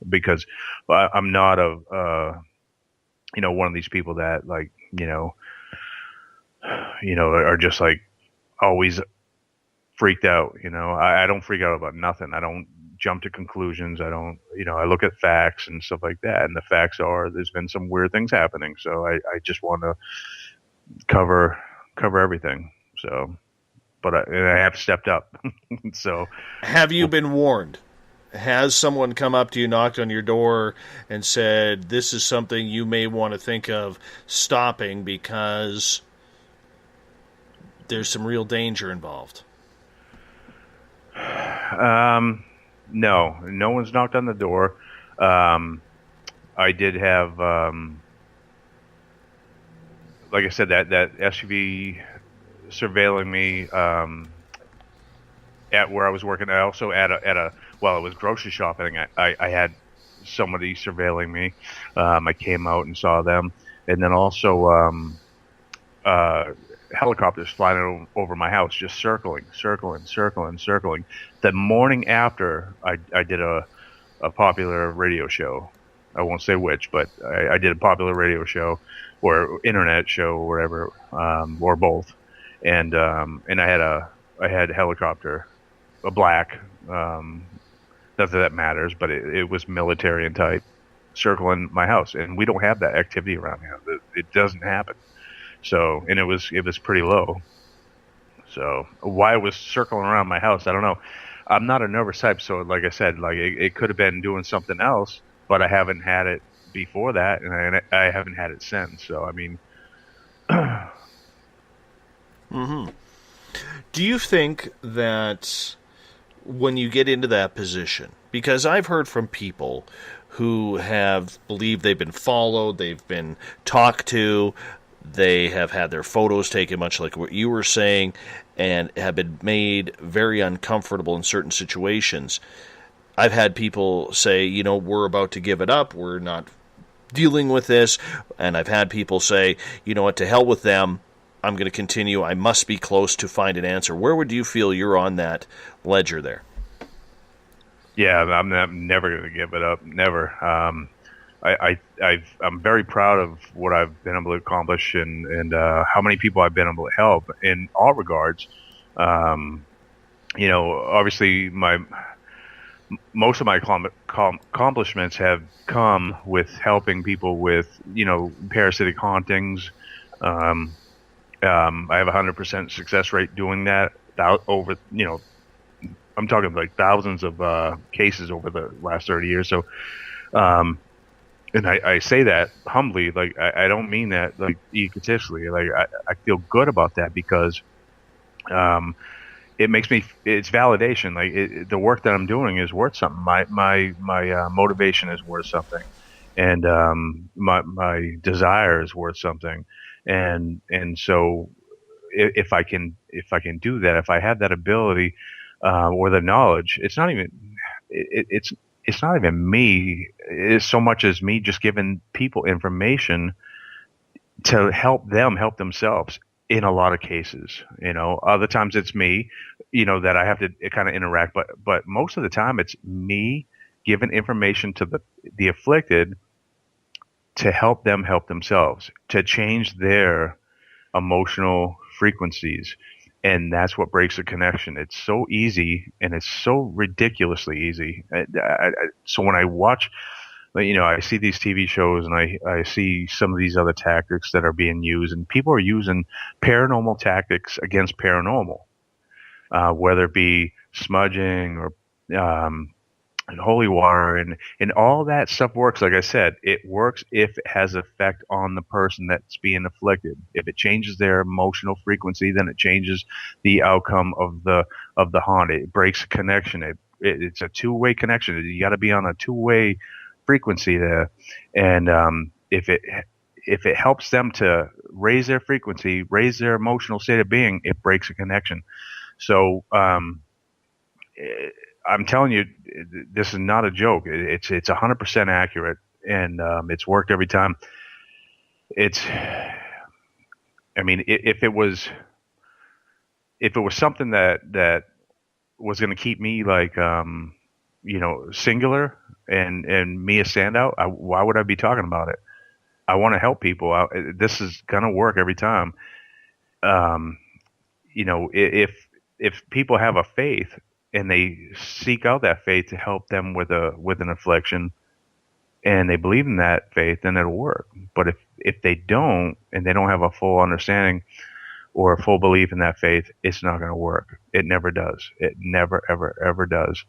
because I'm not one of these people that like, are just like always freaked out. I don't freak out about nothing. I don't jump to conclusions. I don't, I look at facts and stuff like that. And the facts are there's been some weird things happening. So I just want to cover everything. So, but I have stepped up. So, have you been warned? Has someone come up to you, knocked on your door, and said, this is something you may want to think of stopping because there's some real danger involved? No one's knocked on the door. I did have, like I said, that SUV surveilling me at where I was working. I also while I was grocery shopping, I had somebody surveilling me. I came out and saw them, and then also helicopters flying over my house, just circling. The morning after I did a popular radio show. I won't say which, but I did a popular radio show or internet show or whatever, or both. And I had a helicopter, a black, not that that matters, but it was military and type, circling my house. And we don't have that activity around here. It doesn't happen. So, and it was pretty low. So why it was circling around my house, I don't know. I'm not a nervous type, so like I said, like it could have been doing something else, but I haven't had it before that, and I haven't had it since. So I mean, Do you think that when you get into that position, because I've heard from people who have believed they've been followed, they've been talked to, they have had their photos taken, much like what you were saying, and have been made very uncomfortable in certain situations. I've had people say, you know, we're about to give it up, we're not dealing with this, and I've had people say, you know what, to hell with them, I'm going to continue, I must be close to find an answer. Where would you feel you're on that ledger there? Yeah, I'm never going to give it up, never. I'm very proud of what I've been able to accomplish and how many people I've been able to help in all regards. You know, obviously most of my accomplishments have come with helping people with, you know, parasitic hauntings. I have a 100% success rate doing that over, you know, I'm talking like thousands of cases over the last 30 years. So, and I say that humbly, like I don't mean that like egotistically. Like I feel good about that because it makes me, it's validation. Like the work that I'm doing is worth something. My motivation is worth something, and my desire is worth something. And so if I can do that, if I have that ability or the knowledge, it's not even it's not even me. It's so much as me just giving people information to help them help themselves in a lot of cases. You know, other times it's me, you know, that I have to kind of interact, but most of the time it's me giving information to the afflicted to help them help themselves, to change their emotional frequencies. And that's what breaks the connection. It's so easy, and it's so ridiculously easy. So when I watch, you know, I see these TV shows and I see some of these other tactics that are being used, and people are using paranormal tactics against paranormal, whether it be smudging or and holy water and all that stuff works. Like I said, it works if it has effect on the person that's being afflicted. If it changes their emotional frequency, then it changes the outcome of the haunt. It breaks a connection. It's a two-way connection. You got to be on a two-way frequency there. And if it helps them to raise their frequency, raise their emotional state of being, it breaks a connection. So I'm telling you, this is not a joke. It's 100% accurate, and it's worked every time. I mean, if it was something that was going to keep me like, you know, singular and me a standout, why would I be talking about it? I want to help people. This is going to work every time. You know, if people have a faith and they seek out that faith to help them with an affliction, and they believe in that faith, then it'll work. But if they don't, and they don't have a full understanding or a full belief in that faith, it's not going to work. It never does. It never, ever, ever does.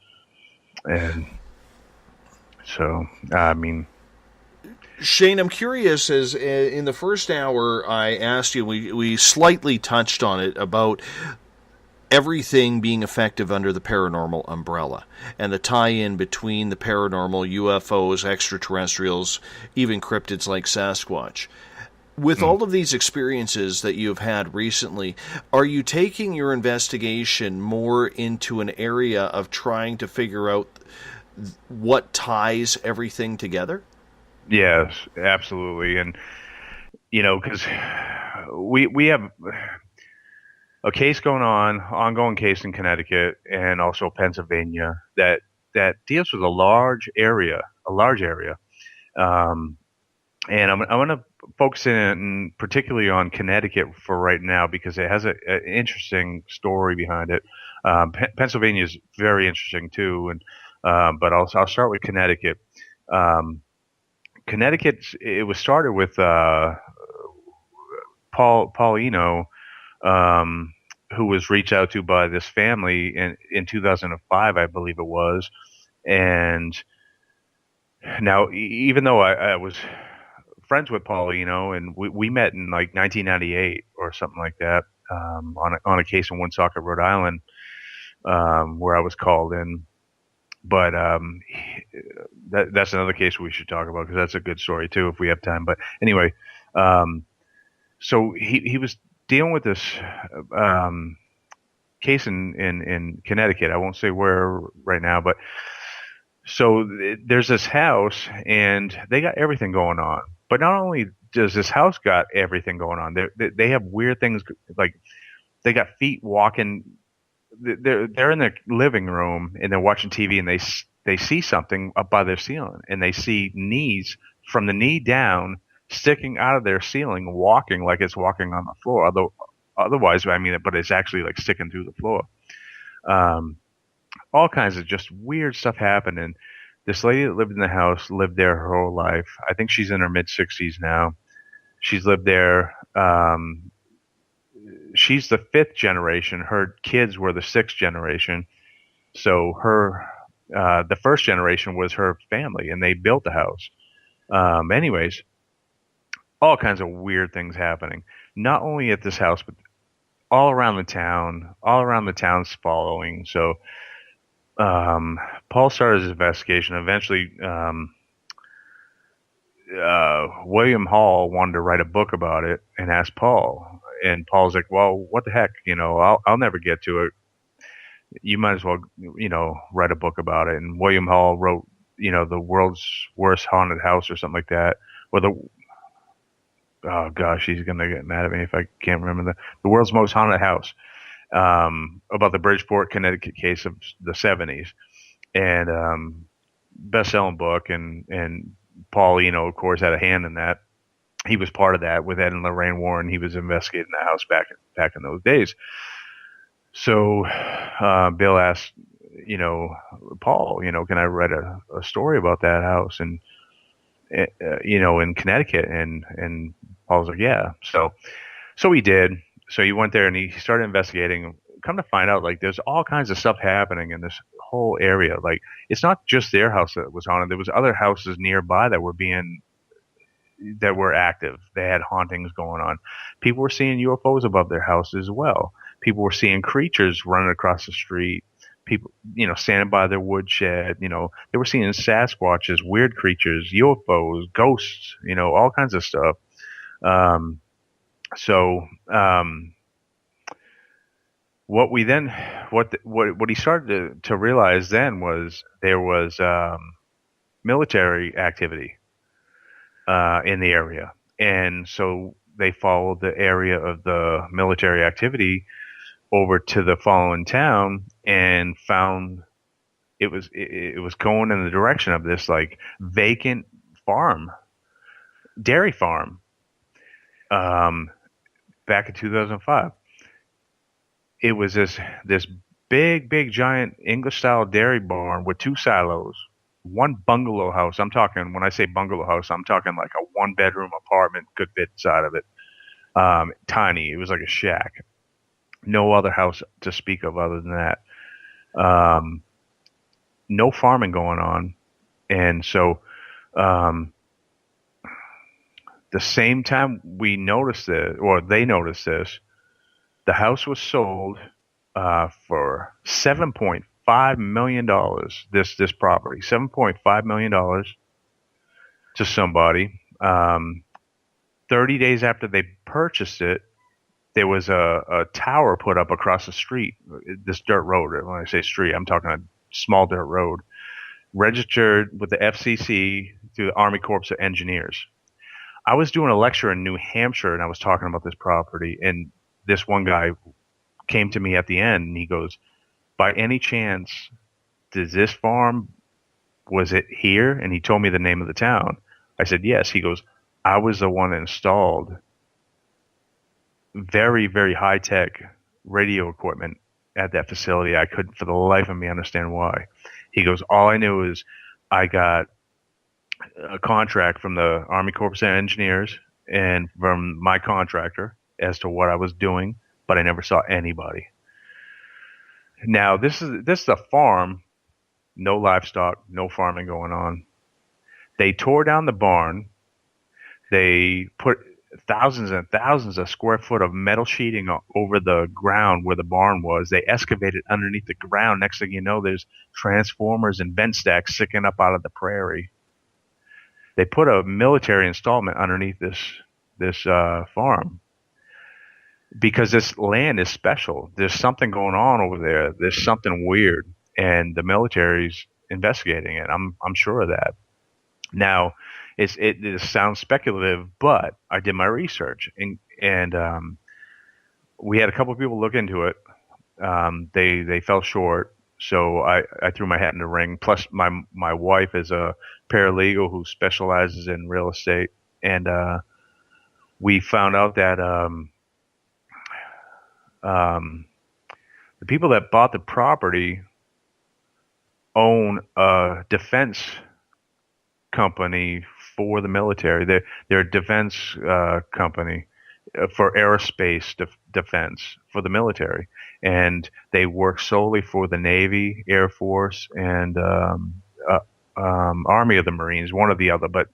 And so, I mean, Shane, I'm curious, as in the first hour I asked you, we slightly touched on it about everything being effective under the paranormal umbrella, and the tie-in between the paranormal, UFOs, extraterrestrials, even cryptids like Sasquatch. With all of these experiences that you've had recently, are you taking your investigation more into an area of trying to figure out what ties everything together? Yes, absolutely. And, because we have a case going on, ongoing case in Connecticut and also Pennsylvania that deals with a large area. And I'm going to focus in particularly on Connecticut for right now because it has an interesting story behind it. Pennsylvania is very interesting too, and but I'll start with Connecticut. Connecticut, it was started with Paulino, who was reached out to by this family in 2005, I believe it was, and now even though I was friends with Paulino, and we met in like 1998 or something like that, on a case in Woonsocket, Rhode Island, where I was called in. But that's another case we should talk about because that's a good story too if we have time. But anyway, so he was dealing with this case in Connecticut. I won't say where right now, but so there's this house and they got everything going on. But not only does this house got everything going on, they have weird things, like they got feet walking. They're in their living room and they're watching TV and they see something up by their ceiling and they see knees from the knee down sticking out of their ceiling, walking like it's walking on the floor. Otherwise, but it's actually like sticking through the floor. All kinds of just weird stuff happened. And this lady that lived in the house lived there her whole life. I think she's in her mid-60s now. She's lived there. She's the 5th generation. Her kids were the 6th generation. So the first generation was her family, and they built the house. Anyways, all kinds of weird things happening. Not only at this house, but all around the town's following. So Paul started his investigation. Eventually, William Hall wanted to write a book about it and asked Paul. And Paul's like, well, what the heck? I'll never get to it. You might as well, write a book about it. And William Hall wrote, the world's worst haunted house or something like that. Or oh gosh, he's going to get mad at me if I can't remember the world's most haunted house. About the Bridgeport, Connecticut case of the 70s. And best-selling book. And Paul, of course, had a hand in that. He was part of that with Ed and Lorraine Warren. He was investigating the house back in those days. So Bill asked, Paul, can I write a story about that house and in Connecticut? And Paul's like, yeah. So he did. So he went there and he started investigating. Come to find out, like, there's all kinds of stuff happening in this whole area. Like, it's not just their house that was haunted. There was other houses nearby that were active. They had hauntings going on. People were seeing UFOs above their houses as well. People were seeing creatures running across the street. People, standing by their woodshed. They were seeing Sasquatches, weird creatures, UFOs, ghosts. All kinds of stuff. What he started to realize then was there was military activity in the area, and so they followed the area of the military activity over to the following town and found it was going in the direction of this like vacant dairy farm. Back in 2005, it was this big giant English style dairy barn with 2 silos, 1 bungalow house. I'm talking, when I say bungalow house, I'm talking like a 1-bedroom apartment could fit inside of it. Tiny. It was like a shack. No other house to speak of other than that. No farming going on. And so, the same time we noticed it, or they noticed this, the house was sold for $7.5 million. This property, $7.5 million to somebody. 30 days after they purchased it, there was a tower put up across the street, this dirt road. When I say street, I'm talking a small dirt road, registered with the FCC through the Army Corps of Engineers. I was doing a lecture in New Hampshire, and I was talking about this property, and this one guy came to me at the end, and he goes, by any chance, does this farm, was it here? And he told me the name of the town. I said, yes. He goes, I was the one that installed very, very high-tech radio equipment at that facility. I couldn't for the life of me understand why. He goes, all I knew is I got a contract from the Army Corps of Engineers and from my contractor as to what I was doing, but I never saw anybody. Now, this is a farm, no livestock, no farming going on. They tore down the barn. They put thousands and thousands of square foot of metal sheeting over the ground where the barn was. They excavated underneath the ground. Next thing you know, there's transformers and vent stacks sticking up out of the prairie. They put a military installment underneath this farm because this land is special. There's something going on over there. There's something weird, and the military's investigating it. I'm sure of that. Now, it sounds speculative, but I did my research, and we had a couple of people look into it. They fell short, so I threw my hat in the ring. Plus, my wife is a paralegal who specializes in real estate, and we found out that the people that bought the property own a defense company for the military. They're a defense company for aerospace defense for the military, and they work solely for the Navy, Air Force, and Army of the Marines. One of the other, but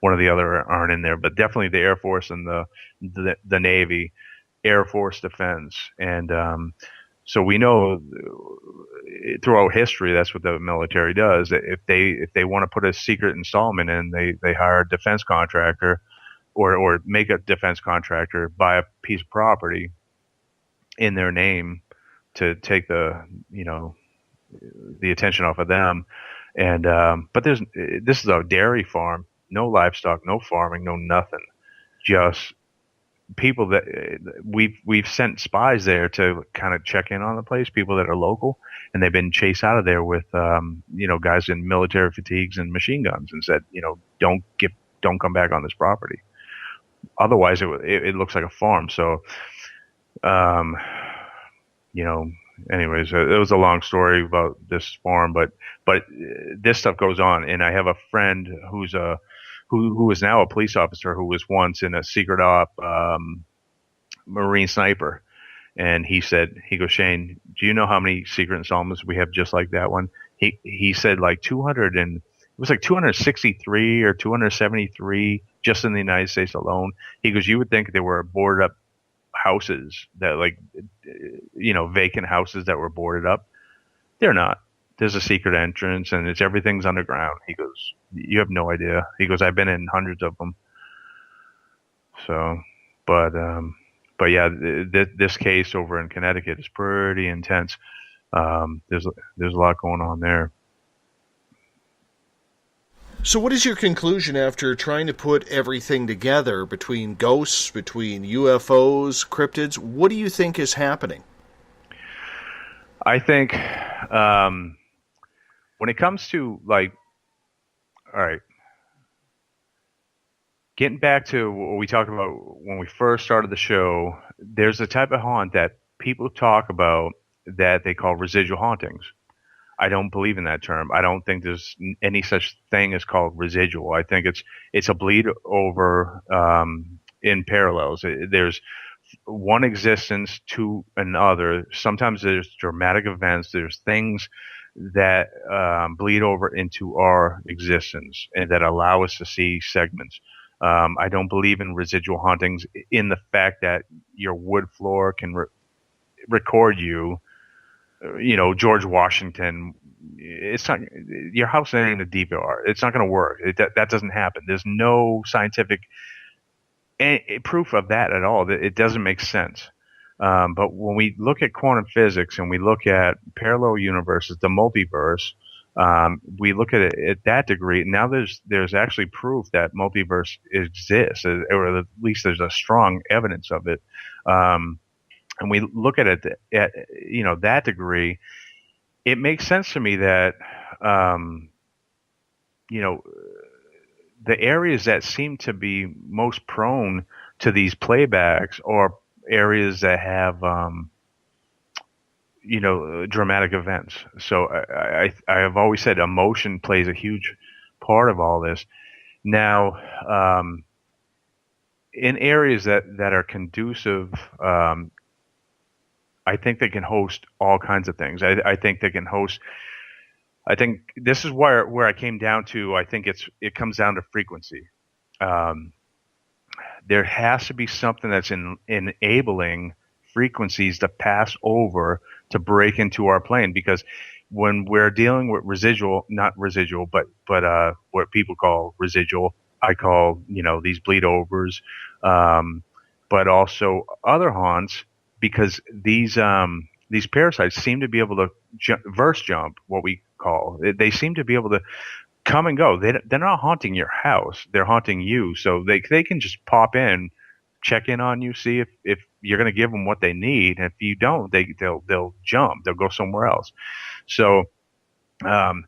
one of the other aren't in there. But definitely the Air Force and the Navy, Air Force Defense, and so we know throughout history that's what the military does. If they want to put a secret installment in, they hire a defense contractor or make a defense contractor buy a piece of property in their name to take the attention off of them. And but this is a dairy farm, no livestock, no farming, no nothing, just people that we've sent spies there to kind of check in on the place, people that are local, and they've been chased out of there with guys in military fatigues and machine guns, and said, don't come back on this property, otherwise it looks like a farm. So anyways, it was a long story about this farm, but this stuff goes on. And I have a friend who is now a police officer who was once in a secret op Marine sniper. And he goes, Shane, do you know how many secret installments we have just like that one? He said like 200 and it was like 263 or 273 just in the United States alone. He goes, you would think they were boarded up houses that vacant houses that were boarded up. They're not. There's a secret entrance and everything's underground. He goes, you have no idea. He goes, I've been in hundreds of them. So, but yeah, this case over in Connecticut is pretty intense. There's a lot going on there. So what is your conclusion after trying to put everything together between ghosts, between UFOs, cryptids? What do you think is happening? I think when it comes to getting back to what we talked about when we first started the show, there's a type of haunt that people talk about that they call residual hauntings. I don't believe in that term. I don't think there's any such thing as called residual. I think it's a bleed over in parallels. There's one existence to another. Sometimes there's dramatic events. There's things that bleed over into our existence and that allow us to see segments. I don't believe in residual hauntings in the fact that your wood floor can record you. George Washington, it's not, your house ain't a DVR. It's not going to work. That doesn't happen. There's no scientific proof of that at all. It doesn't make sense. But when we look at quantum physics and we look at parallel universes, the multiverse, we look at it at that degree. Now there's actually proof that multiverse exists, or at least there's a strong evidence of it. And we look at it at that degree. It makes sense to me that the areas that seem to be most prone to these playbacks are areas that have dramatic events. So I have always said emotion plays a huge part of all this. Now, in areas that are conducive, I think they can host all kinds of things. I think they can host. I think this is where I came down to. I think it comes down to frequency. There has to be something that's enabling frequencies to pass over to break into our plane, because when we're dealing with not residual, but what people call residual, I call these bleed overs, but also other haunts, because these parasites seem to be able to verse jump, what we call. They seem to be able to come and go. They're not haunting your house. They're haunting you. So they can just pop in, check in on you, see if you're going to give them what they need. And if you don't, they'll jump. They'll go somewhere else. So, and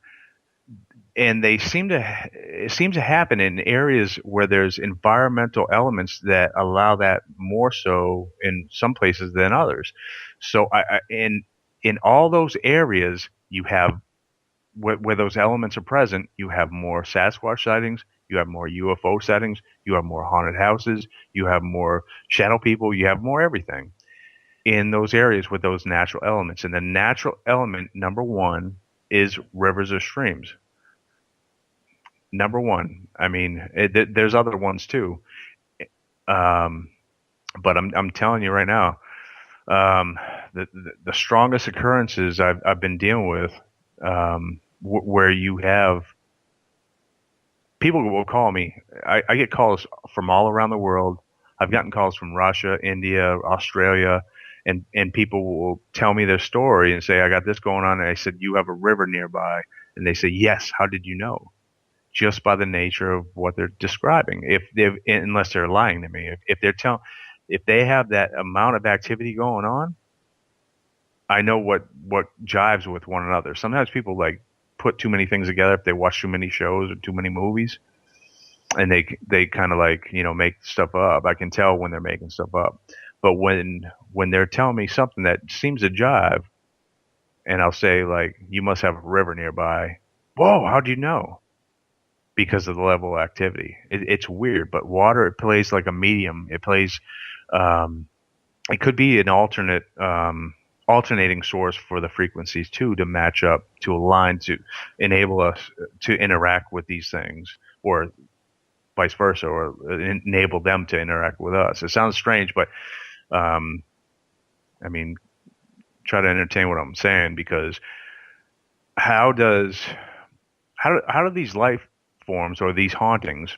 it seems to happen in areas where there's environmental elements that allow that more so in some places than others. So in all those areas, you have where those elements are present, you have more Sasquatch sightings, you have more UFO sightings, you have more haunted houses, you have more shadow people, you have more everything in those areas with those natural elements. And the natural element, number one, is rivers or streams. Number one. I mean, there's other ones too. But I'm telling you right now, the strongest occurrences I've been dealing with, where you have people will call me. I get calls from all around the world. I've gotten calls from Russia, India, Australia, and people will tell me their story and say, I got this going on. And I said, you have a river nearby. And they say, yes. How did you know? Just by the nature of what they're describing. Unless they're lying to me. If they have that amount of activity going on, I know what jives with one another. Sometimes people put too many things together if they watch too many shows or too many movies, and they kind of make stuff up. I can tell when they're making stuff up. But when they're telling me something that seems to jive, and I'll say you must have a river nearby. Whoa, how do you know? Because of the level of activity. It's weird, but water, it plays like a medium. It plays, it could be an alternating source for the frequencies too, to match up, to align, to enable us to interact with these things, or vice versa, or enable them to interact with us. It sounds strange, but I mean, try to entertain what I'm saying, because how do these life forms or these hauntings,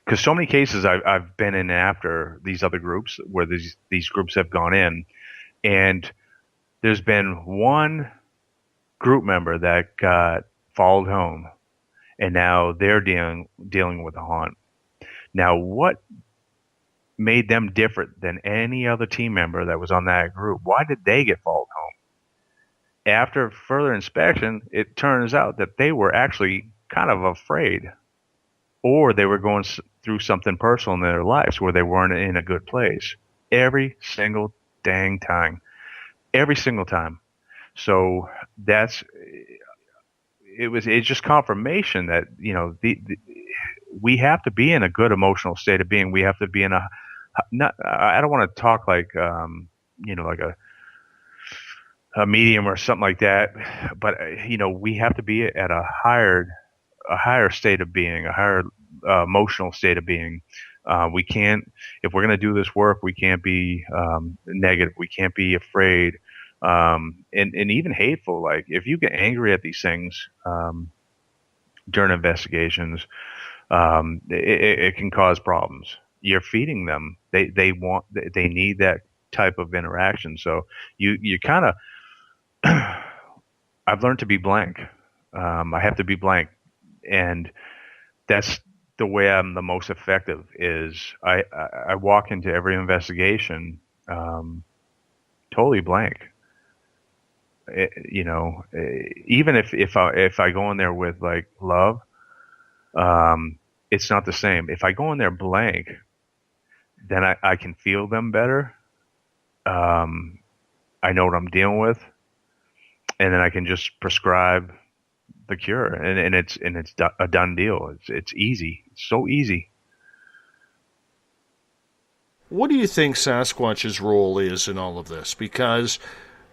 because so many cases I've been in after these other groups where these groups have gone in, and there's been one group member that got followed home, and now they're dealing with a haunt. Now, what made them different than any other team member that was on that group? Why did they get followed home? After further inspection, it turns out that they were actually kind of afraid, or they were going through something personal in their lives where they weren't in a good place. Every single dang time. Every single time. So it's just confirmation that, we have to be in a good emotional state of being. We have to be in I don't want to talk like a medium or something like that, but we have to be at a higher state of being, a higher emotional state of being. We can't, if we're going to do this work, we can't be negative. We can't be afraid, and even hateful. Like if you get angry at these things during investigations, it can cause problems. you're feeding them. They need that type of interaction. So you kind of, I've learned to be blank. I have to be blank, and that's the way I'm the most effective. Is I walk into every investigation totally blank. Even if I go in there with like love, it's not the same. If I go in there blank, then I can feel them better. I know what I'm dealing with, and then I can just prescribe the cure, and it's a done deal. It's easy. It's so easy. What do you think Sasquatch's role is in all of this? Because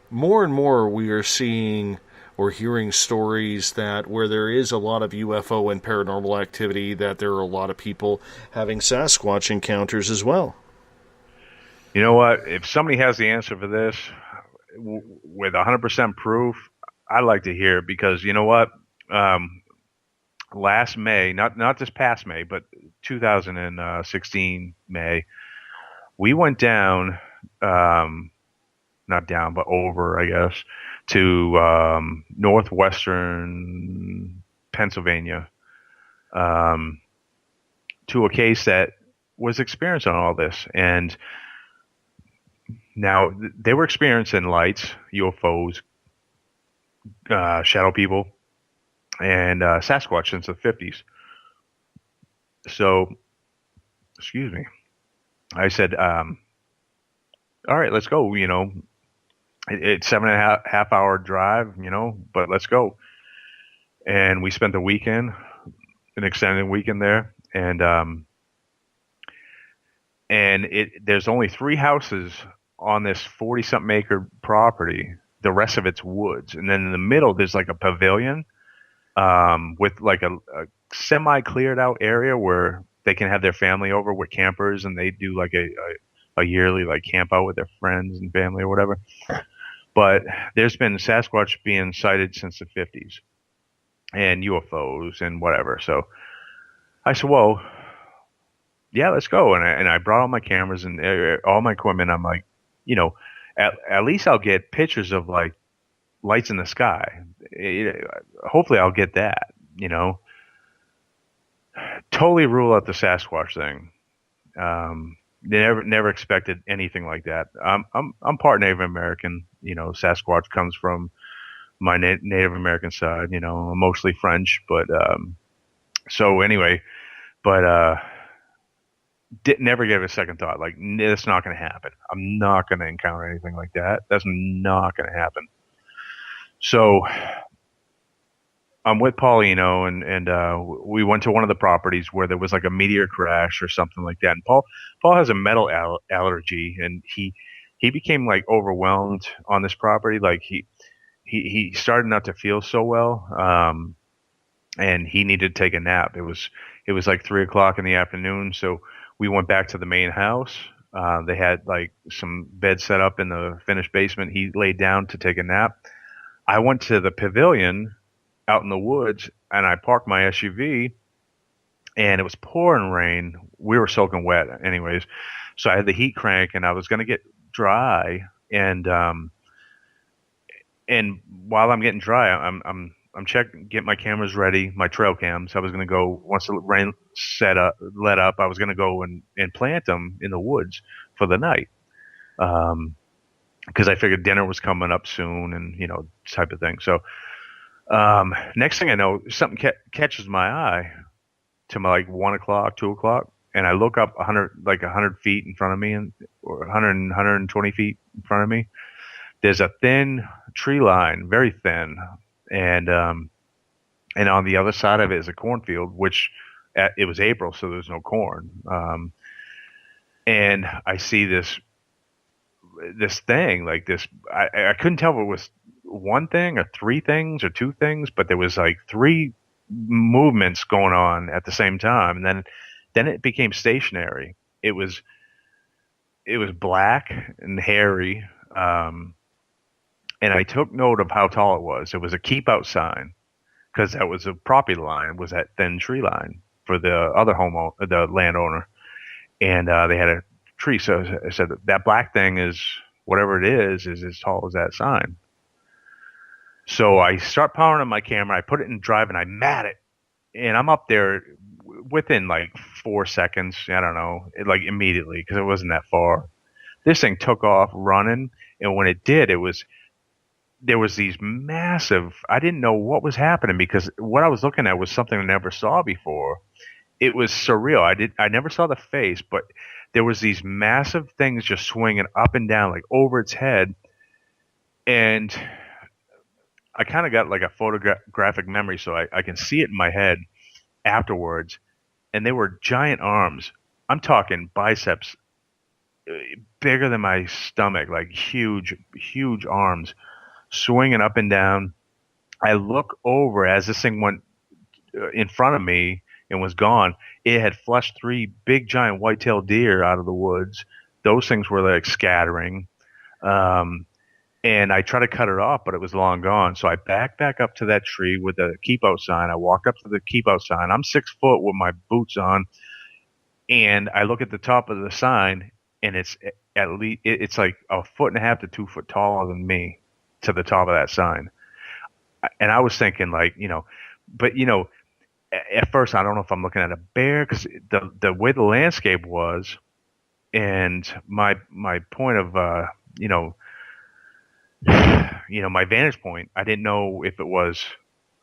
more and more we are seeing or hearing stories that where there is a lot of UFO and paranormal activity, that there are a lot of people having Sasquatch encounters as well. You know what? If somebody has the answer for this with 100% proof, I'd like to hear it, because you know what? Last May, not this past May, but 2016 May, we went down, not down, but over, I guess, to northwestern Pennsylvania, to a case that was experiencing all this. And now they were experiencing lights, UFOs, shadow people, and Sasquatch since the 50s. So, excuse me. I said, all right, let's go. It's 7.5 hour drive, but let's go. And we spent the weekend, an extended weekend there. And there's only 3 houses on this 40-something acre property. The rest of it's woods. And then in the middle, there's like a pavilion, with like a semi-cleared out area where they can have their family over with campers, and they do like a yearly like camp out with their friends and family or whatever. But there's been Sasquatch being sighted since the 50s, and UFOs and whatever. So I said, well, yeah, let's go. And I brought all my cameras and all my equipment. I'm like, at least I'll get pictures of like lights in the sky. Hopefully I'll get that, Totally rule out the Sasquatch thing. Never expected anything like that. I'm part Native American. Sasquatch comes from my Native American side. I'm mostly French, but so anyway, but never gave it a second thought. Like, it's not going to happen. I'm not going to encounter anything like that. That's not going to happen. So I'm with Paulino, and we went to one of the properties where there was like a meteor crash or something like that. And Paul has a metal allergy, and he became like overwhelmed on this property. Like he started not to feel so well, and he needed to take a nap. It was like 3:00 in the afternoon, so we went back to the main house. They had like some beds set up in the finished basement. He laid down to take a nap. I went to the pavilion out in the woods, and I parked my SUV, and it was pouring rain. We were soaking wet anyways. So I had the heat crank, and I was going to get dry. And while I'm getting dry, I'm getting my cameras ready, my trail cams. I was going to go, once the rain let up, I was going to go and plant them in the woods for the night. Because I figured dinner was coming up soon, and, type of thing. So, next thing I know, something catches my eye to my like 1:00, 2:00, and I look up 100 feet in front of me, or 120 feet in front of me. There's a thin tree line, very thin, and on the other side of it is a cornfield, which it was April, so there's no corn. And I see this thing like this. I couldn't tell if it was one thing or 3 things or 2 things, but there was like 3 movements going on at the same time, and then it became stationary. It was black and hairy, and I took note of how tall it was. It was a keep out sign, because that was a property line, was that thin tree line for the other the landowner. and they had a tree. So I said, that black thing is whatever it is as tall as that sign. So I start powering on my camera. I put it in drive and I mat it, and I'm up there within like 4 seconds. I don't know, like immediately, because it wasn't that far. This thing took off running, and when it did, there was these massive. I didn't know what was happening because what I was looking at was something I never saw before. It was surreal. I never saw the face, but there was these massive things just swinging up and down, like over its head, and I kind of got like a photographic memory, so I can see it in my head afterwards. And they were giant arms. I'm talking biceps bigger than my stomach, like huge, huge arms swinging up and down. I look over as this thing went in front of me and was gone. It had flushed 3 big giant white-tailed deer out of the woods. Those things were like scattering. And I tried to cut it off, but it was long gone. So I backed back up to that tree with the keep out sign. I walked up to the keep out sign. I'm 6 foot with my boots on. And I look at the top of the sign, and it's at least, it's like 1.5 to 2 foot taller than me to the top of that sign. And I was thinking like, but at first I don't know if I'm looking at a bear, because the way the landscape was, and my point of, my vantage point, I didn't know if it was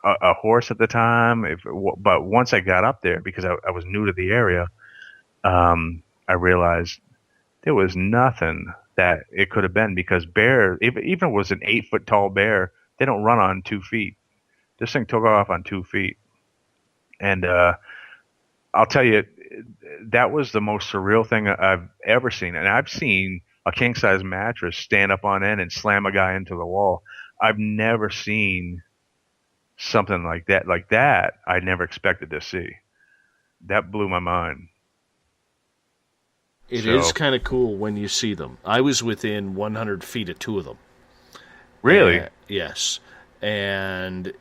a horse at the time, but once I got up there, because I was new to the area, I realized there was nothing that it could have been, because bear, even if it was an 8 foot tall bear, they don't run on 2 feet. This thing took off on 2 feet. And I'll tell you, that was the most surreal thing I've ever seen. And I've seen a king-size mattress stand up on end and slam a guy into the wall. I've never seen something like that. Like that, I never expected to see. That blew my mind. It is kind of cool when you see them. I was within 100 feet of 2 of them. Really? Yes. And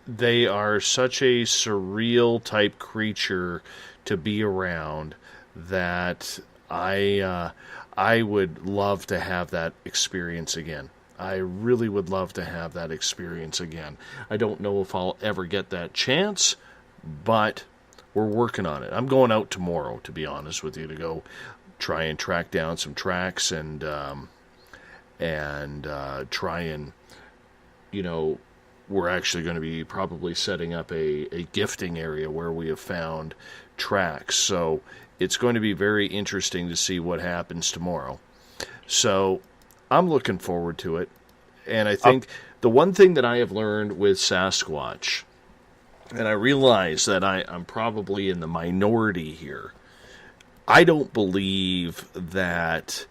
they are such a surreal type creature to be around that I would love to have that experience again. I really would love to have that experience again. I don't know if I'll ever get that chance, but we're working on it. I'm going out tomorrow, to be honest with you, to go try and track down some tracks and try and, we're actually going to be probably setting up a gifting area where we have found tracks. So it's going to be very interesting to see what happens tomorrow. So I'm looking forward to it. And I think the one thing that I have learned with Sasquatch, and I realize that I'm probably in the minority here, I don't believe that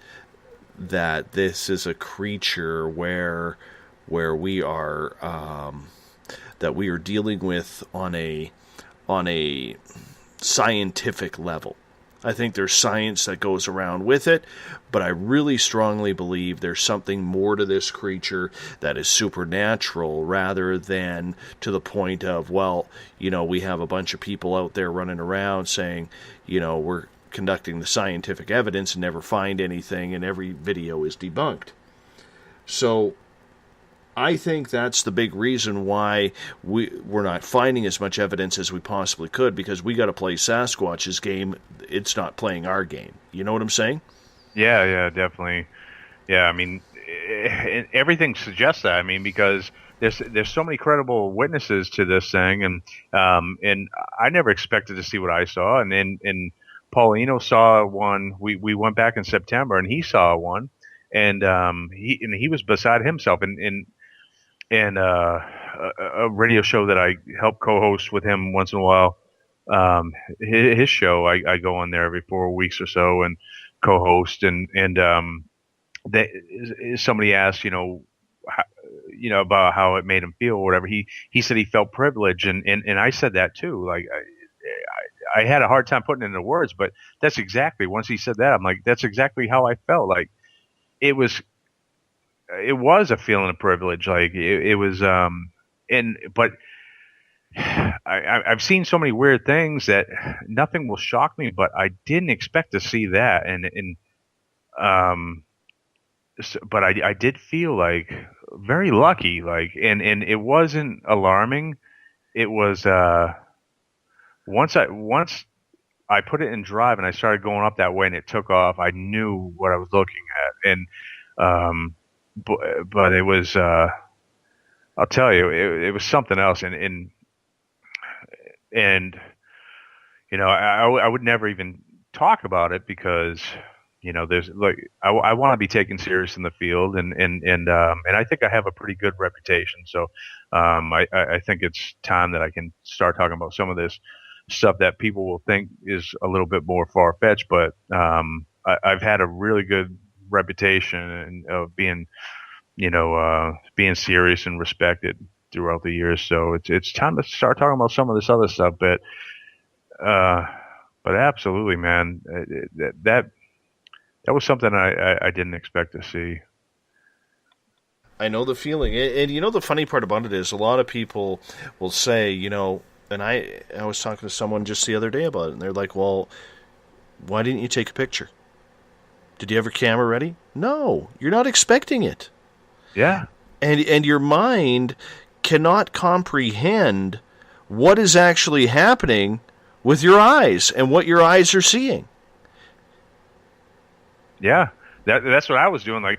this is a creature where we are that we are dealing with on a scientific level. I think there's science that goes around with it, but I really strongly believe there's something more to this creature that is supernatural rather than to the point of, we have a bunch of people out there running around saying, we're conducting the scientific evidence and never find anything, and every video is debunked. So I think that's the big reason why we're not finding as much evidence as we possibly could, because we got to play Sasquatch's game. It's not playing our game. You know what I'm saying? Yeah, definitely. Yeah, I mean, everything suggests that. I mean, because there's so many credible witnesses to this thing, and I never expected to see what I saw, and Paulino saw one. We went back in September, and he saw one, and he was beside himself, and a radio show that I help co-host with him once in a while. His show, I go on there every 4 weeks or so and co-host, and somebody asked, about how it made him feel or whatever. He said he felt privileged, and I said that too. Like I had a hard time putting it into words, but that's exactly, once he said that, I'm like, that's exactly how I felt. Like it was a feeling of privilege. Like it was, but I've seen so many weird things that nothing will shock me, but I didn't expect to see that. But I did feel like very lucky, like, and it wasn't alarming. It was, once I put it in drive and I started going up that way and it took off, I knew what I was looking at. But it was, I'll tell you, it was something else. And I would never even talk about it because, there's like, I want to be taken serious in the field, and I think I have a pretty good reputation. So, I think it's time that I can start talking about some of this stuff that people will think is a little bit more far fetched, but, I've had a really good reputation of being, being serious and respected throughout the years. So it's time to start talking about some of this other stuff, but absolutely, man, that was something I didn't expect to see. I know the feeling. And the funny part about it is a lot of people will say, and I was talking to someone just the other day about it, and they're like, well, why didn't you take a picture? Did you have your camera ready? No, you're not expecting it. Yeah. And your mind cannot comprehend what is actually happening with your eyes and what your eyes are seeing. Yeah, that's what I was doing. Like,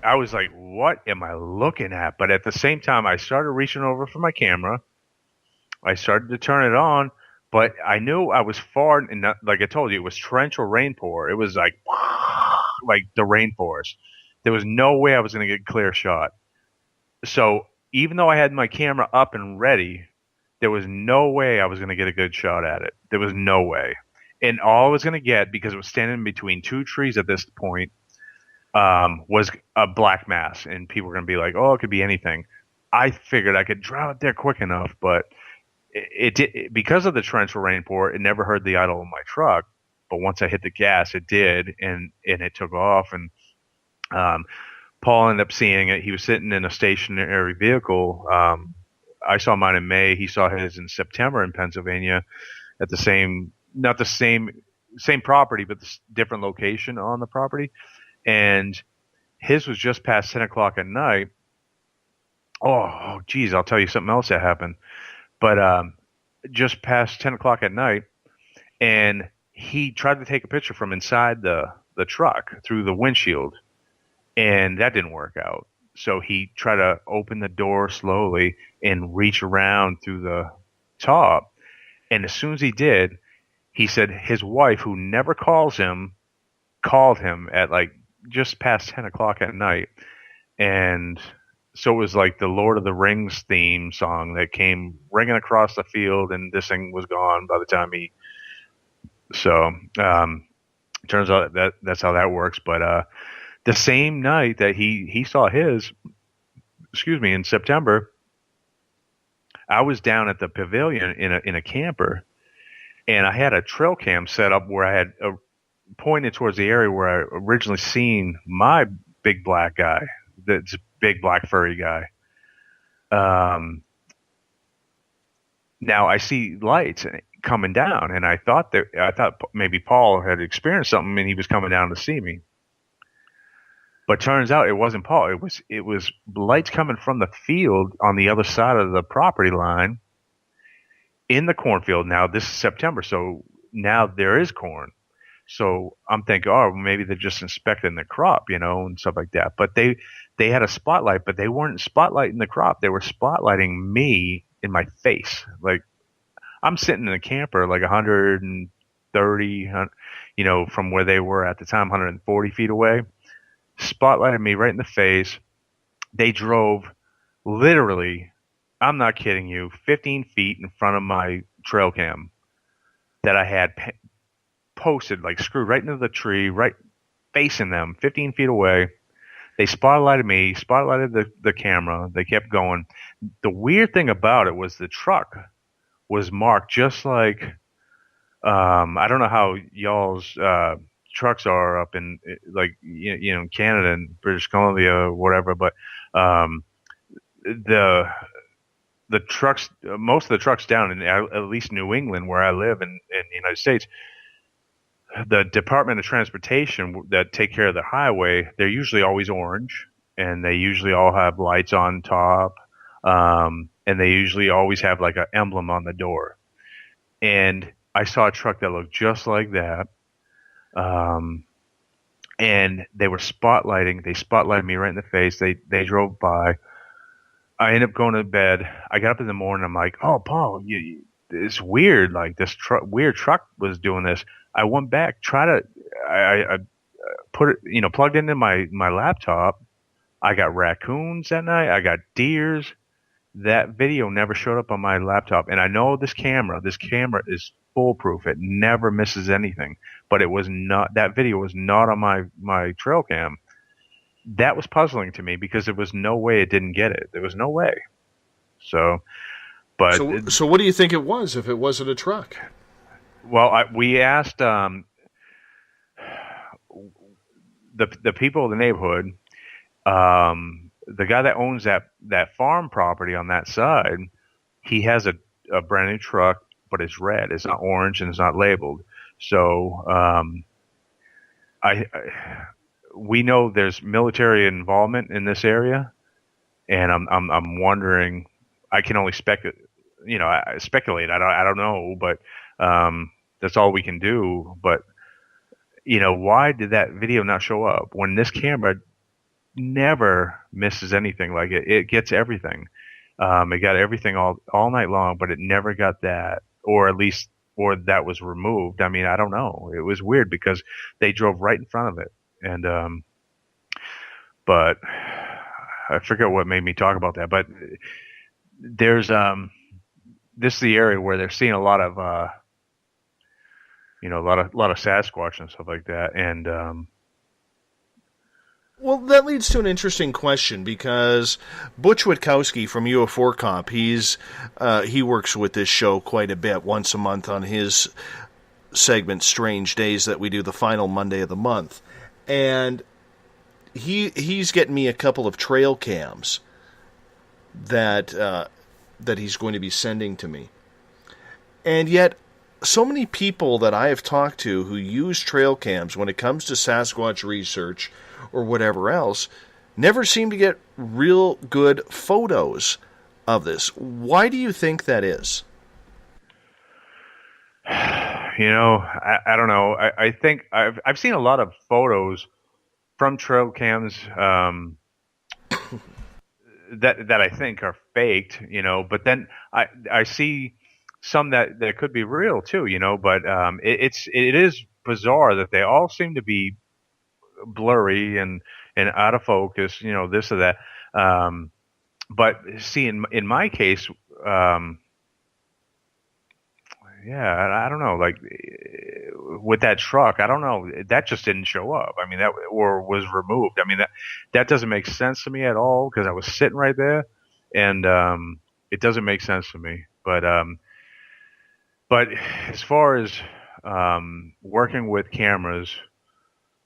I was like, what am I looking at? But at the same time, I started reaching over for my camera. I started to turn it on, but I knew I was far, and like I told you, it was torrential rainpour. It was like the rainforest. There was no way I was going to get a clear shot. So even though I had my camera up and ready, there was no way I was going to get a good shot at it. There was no way. And all I was going to get, because it was standing between two trees at this point, was a black mass. And people were going to be like, oh, it could be anything. I figured I could draw it there quick enough, but it did, because of the torrential rainpour, it never heard the idle of my truck. But once I hit the gas, it did, and it took off. And Paul ended up seeing it. He was sitting in a stationary vehicle. I saw mine in May. He saw his in September in Pennsylvania at the same, not the same property, but the different location on the property. And his was just past 10 o'clock at night. Oh, geez, I'll tell you something else that happened. But just past 10 o'clock at night, and he tried to take a picture from inside the truck through the windshield, and that didn't work out. So he tried to open the door slowly and reach around through the top. And as soon as he did, he said his wife, who never calls him, called him at like just past 10 o'clock at night. And so it was like the Lord of the Rings theme song that came ringing across the field, and this thing was gone by the time he. So turns out that's how that works. But the same night that he saw his, in September, I was down at the pavilion in a camper, and I had a trail cam set up where I had pointed towards the area where I originally seen my big black guy, that's big black furry guy. Now I see lights coming down, and I thought maybe Paul had experienced something and he was coming down to see me. But turns out it wasn't Paul. It was lights coming from the field on the other side of the property line in the cornfield. Now this is September, so now there is corn. So I'm thinking, oh, maybe they're just inspecting the crop, and stuff like that. But they had a spotlight, but they weren't spotlighting the crop. They were spotlighting me in my face. Like, I'm sitting in a camper like 130, from where they were at the time, 140 feet away. Spotlighted me right in the face. They drove literally, I'm not kidding you, 15 feet in front of my trail cam that I had posted, like screwed right into the tree, right facing them, 15 feet away. They spotlighted me, spotlighted the camera. They kept going. The weird thing about it was the truck was marked just like, I don't know how y'all's trucks are up in like in Canada and British Columbia or whatever, but the the trucks, most of the trucks down in at least New England, where I live in the United States, the Department of Transportation that take care of the highway, they're usually always orange, and they usually all have lights on top, and they usually always have like an emblem on the door. And I saw a truck that looked just like that, and they were spotlighting. They spotlighted me right in the face. They drove by. I ended up going to bed. I got up in the morning. I'm like, oh, Paul, it's weird. Like this weird truck was doing this. I went back, I put it, plugged into my laptop. I got raccoons that night. I got deers. That video never showed up on my laptop. And I know this camera is foolproof. It never misses anything. But that video was not on my trail cam. That was puzzling to me because there was no way it didn't get it. There was no way. So what do you think it was if it wasn't a truck? Well, we asked the people of the neighborhood, the guy that owns that farm property on that side, he has a brand new truck, but it's red. It's not orange and it's not labeled. So we know there's military involvement in this area, and I'm wondering. I can only speculate. I don't know, but that's all we can do. But why did that video not show up when this camera never misses anything? Like it gets everything. It got everything all night long, but it never got that, or that was removed. I mean, I don't know. It was weird because they drove right in front of it, and but I forget what made me talk about that. But there's this is the area where they're seeing a lot of a lot of Sasquatch and stuff like that. And well, that leads to an interesting question, because Butch Witkowski from UFO Comp, he works with this show quite a bit, once a month on his segment Strange Days that we do the final Monday of the month. And he's getting me a couple of trail cams that he's going to be sending to me. And yet, so many people that I have talked to who use trail cams when it comes to Sasquatch research or whatever else never seem to get real good photos of this. Why do you think that is? I don't know. I think I've seen a lot of photos from trail cams that I think are faked, but then I see some that could be real too, but it is bizarre that they all seem to be blurry and out of focus, this or that. But see, in my case, I don't know, like with that truck, I don't know, that just didn't show up. I mean, that or was removed. I mean, that doesn't make sense to me at all, because I was sitting right there, and it doesn't make sense to me. But as far as working with cameras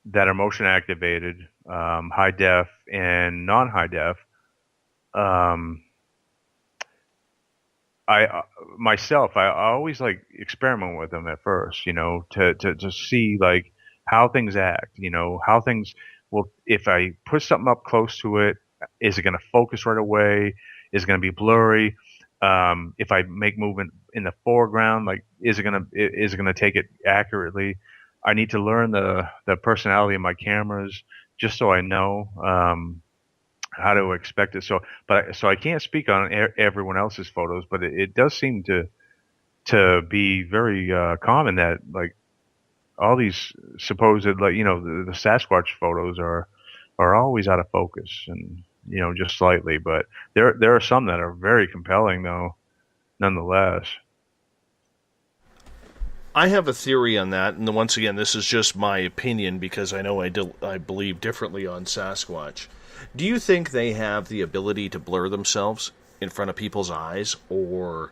that are motion activated, high def and non-high def, I always like experiment with them at first, to see like how things act, how things will, if I put something up close to it, is it going to focus right away? Is it going to be blurry? If I make movement in the foreground, like, is it going to take it accurately? I need to learn the personality of my cameras just so I know, how to expect it. So I can't speak on everyone else's photos, but it does seem to be very common that like all these supposed, like, the Sasquatch photos are always out of focus, and just slightly. But there are some that are very compelling though, nonetheless. I have a theory on that, and once again, this is just my opinion because I know I believe differently on Sasquatch. Do you think they have the ability to blur themselves in front of people's eyes or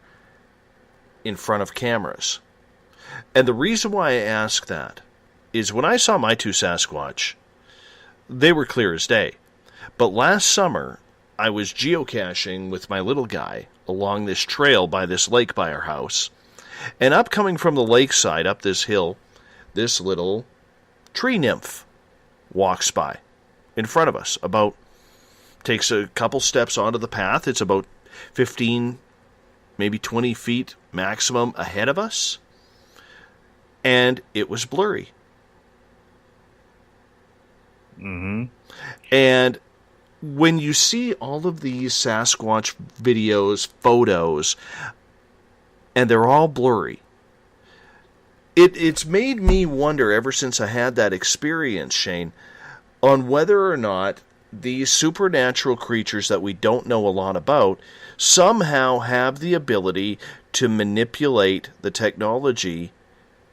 in front of cameras? And the reason why I ask that is when I saw my 2 Sasquatch, they were clear as day. But last summer, I was geocaching with my little guy along this trail by this lake by our house. And up coming from the lakeside, up this hill, this little tree nymph walks by in front of us. Takes a couple steps onto the path. It's about 15, maybe 20 feet maximum ahead of us. And it was blurry. Mm-hmm. And when you see all of these Sasquatch videos, photos, and they're all blurry, it's made me wonder, ever since I had that experience, Shane, on whether or not these supernatural creatures that we don't know a lot about somehow have the ability to manipulate the technology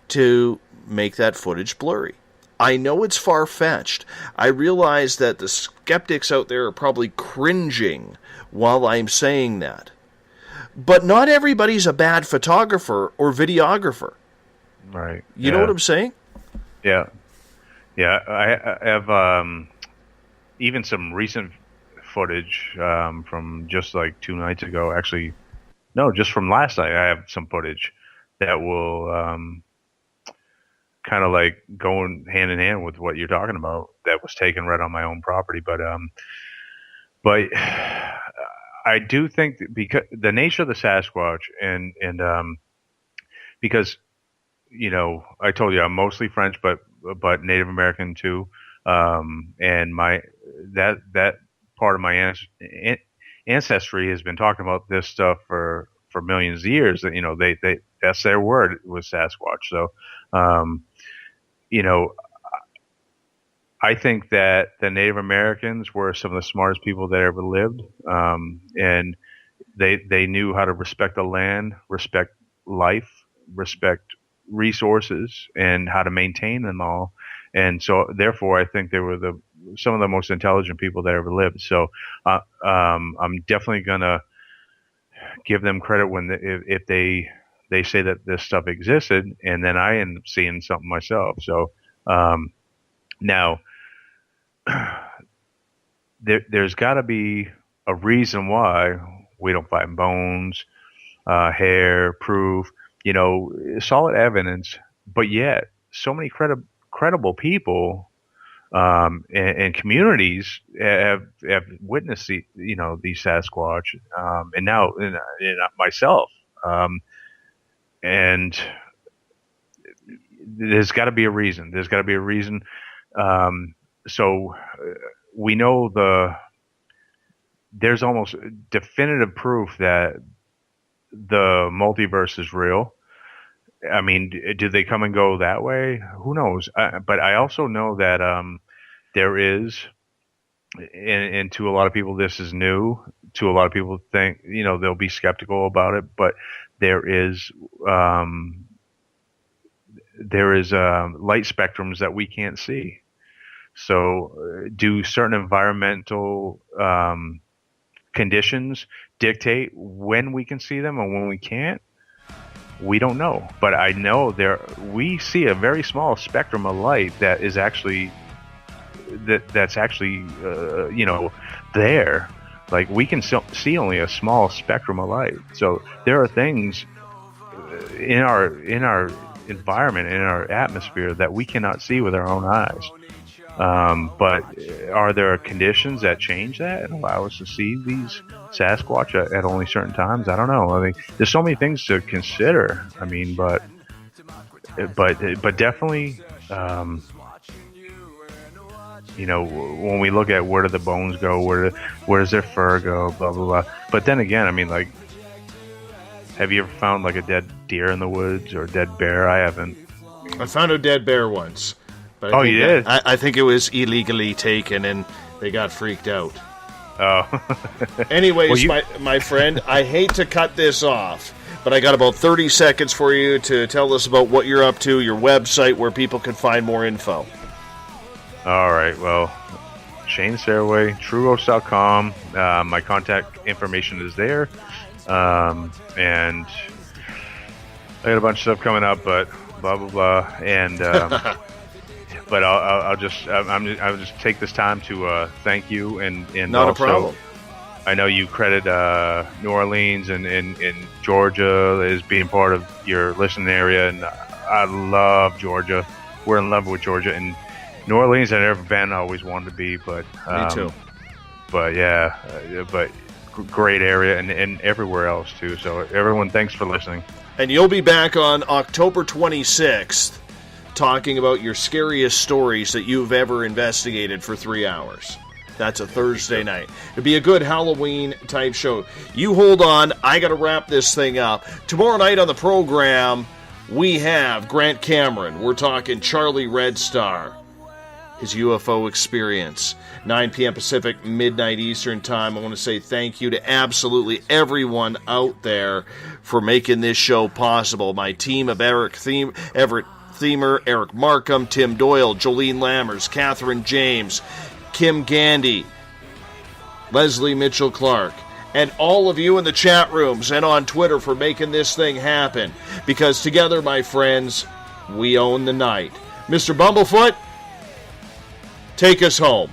to make that footage blurry. I know it's far-fetched. I realize that the skeptics out there are probably cringing while I'm saying that. But not everybody's a bad photographer or videographer. Right. You know what I'm saying? Yeah. Yeah, I have even some recent footage from just like 2 nights ago. Actually, no, just from last night. I have some footage that will kind of like going hand in hand with what you're talking about. That was taken right on my own property, but I do think that because the nature of the Sasquatch and because I told you I'm mostly French, but Native American too, and that part of my ancestry has been talking about this stuff for millions of years. That they that's their word was Sasquatch. So I think that the Native Americans were some of the smartest people that ever lived, and they knew how to respect the land, respect life, respect resources, and how to maintain them all. And so, therefore, I think they were some of the most intelligent people that ever lived. So, I'm definitely gonna give them credit if they say that this stuff existed, and then I end up seeing something myself. So, now there's got to be a reason why we don't find bones, hair, proof, solid evidence, but yet so many credible people and communities have witnessed these Sasquatch, and now and myself, and there's got to be a reason. There's got to be a reason. So we know there's almost definitive proof that the multiverse is real. I mean, do they come and go that way? Who knows? But I also know that there is, and to a lot of people this is new. To a lot of people think, they'll be skeptical about it, but there is light spectrums that we can't see. So do certain environmental conditions dictate when we can see them and when we can't? We don't know. But I know we see a very small spectrum of light that is actually that's actually there. Like we can see only a small spectrum of light. So there are things in our environment, in our atmosphere, that we cannot see with our own eyes. But are there conditions that change that and allow us to see these Sasquatch at only certain times? I don't know. I mean, there's so many things to consider. I mean, but definitely, when we look at where do the bones go, where does their fur go, blah blah blah. But then again, I mean, like, have you ever found like a dead deer in the woods or a dead bear? I haven't. I found a dead bear once. But you did? I think it was illegally taken, and they got freaked out. Oh. Anyways, my friend, I hate to cut this off, but I got about 30 seconds for you to tell us about what you're up to, your website, where people can find more info. All right. Well, Shane Sirois, trueghost.com. My contact information is there. And I got a bunch of stuff coming up, but blah, blah, blah. And... But I'll just take this time to thank you and not also, a problem. I know you credit New Orleans and Georgia as being part of your listening area, and I love Georgia. We're in love with Georgia, and New Orleans I've never been. I always wanted to be, but me too. But yeah, but great area, and everywhere else too. So everyone, thanks for listening. And you'll be back on October 26th talking about your scariest stories that you've ever investigated for 3 hours. That's a Thursday night. It'd be a good Halloween-type show. You hold on. I got to wrap this thing up. Tomorrow night on the program, we have Grant Cameron. We're talking Charlie Red Star, his UFO experience. 9 p.m. Pacific, midnight Eastern time. I want to say thank you to absolutely everyone out there for making this show possible. My team of Everett Themer, Eric Markham, Tim Doyle, Jolene Lammers, Catherine James, Kim Gandy, Leslie Mitchell-Clark, and all of you in the chat rooms and on Twitter for making this thing happen. Because together, my friends, we own the night. Mr. Bumblefoot, take us home.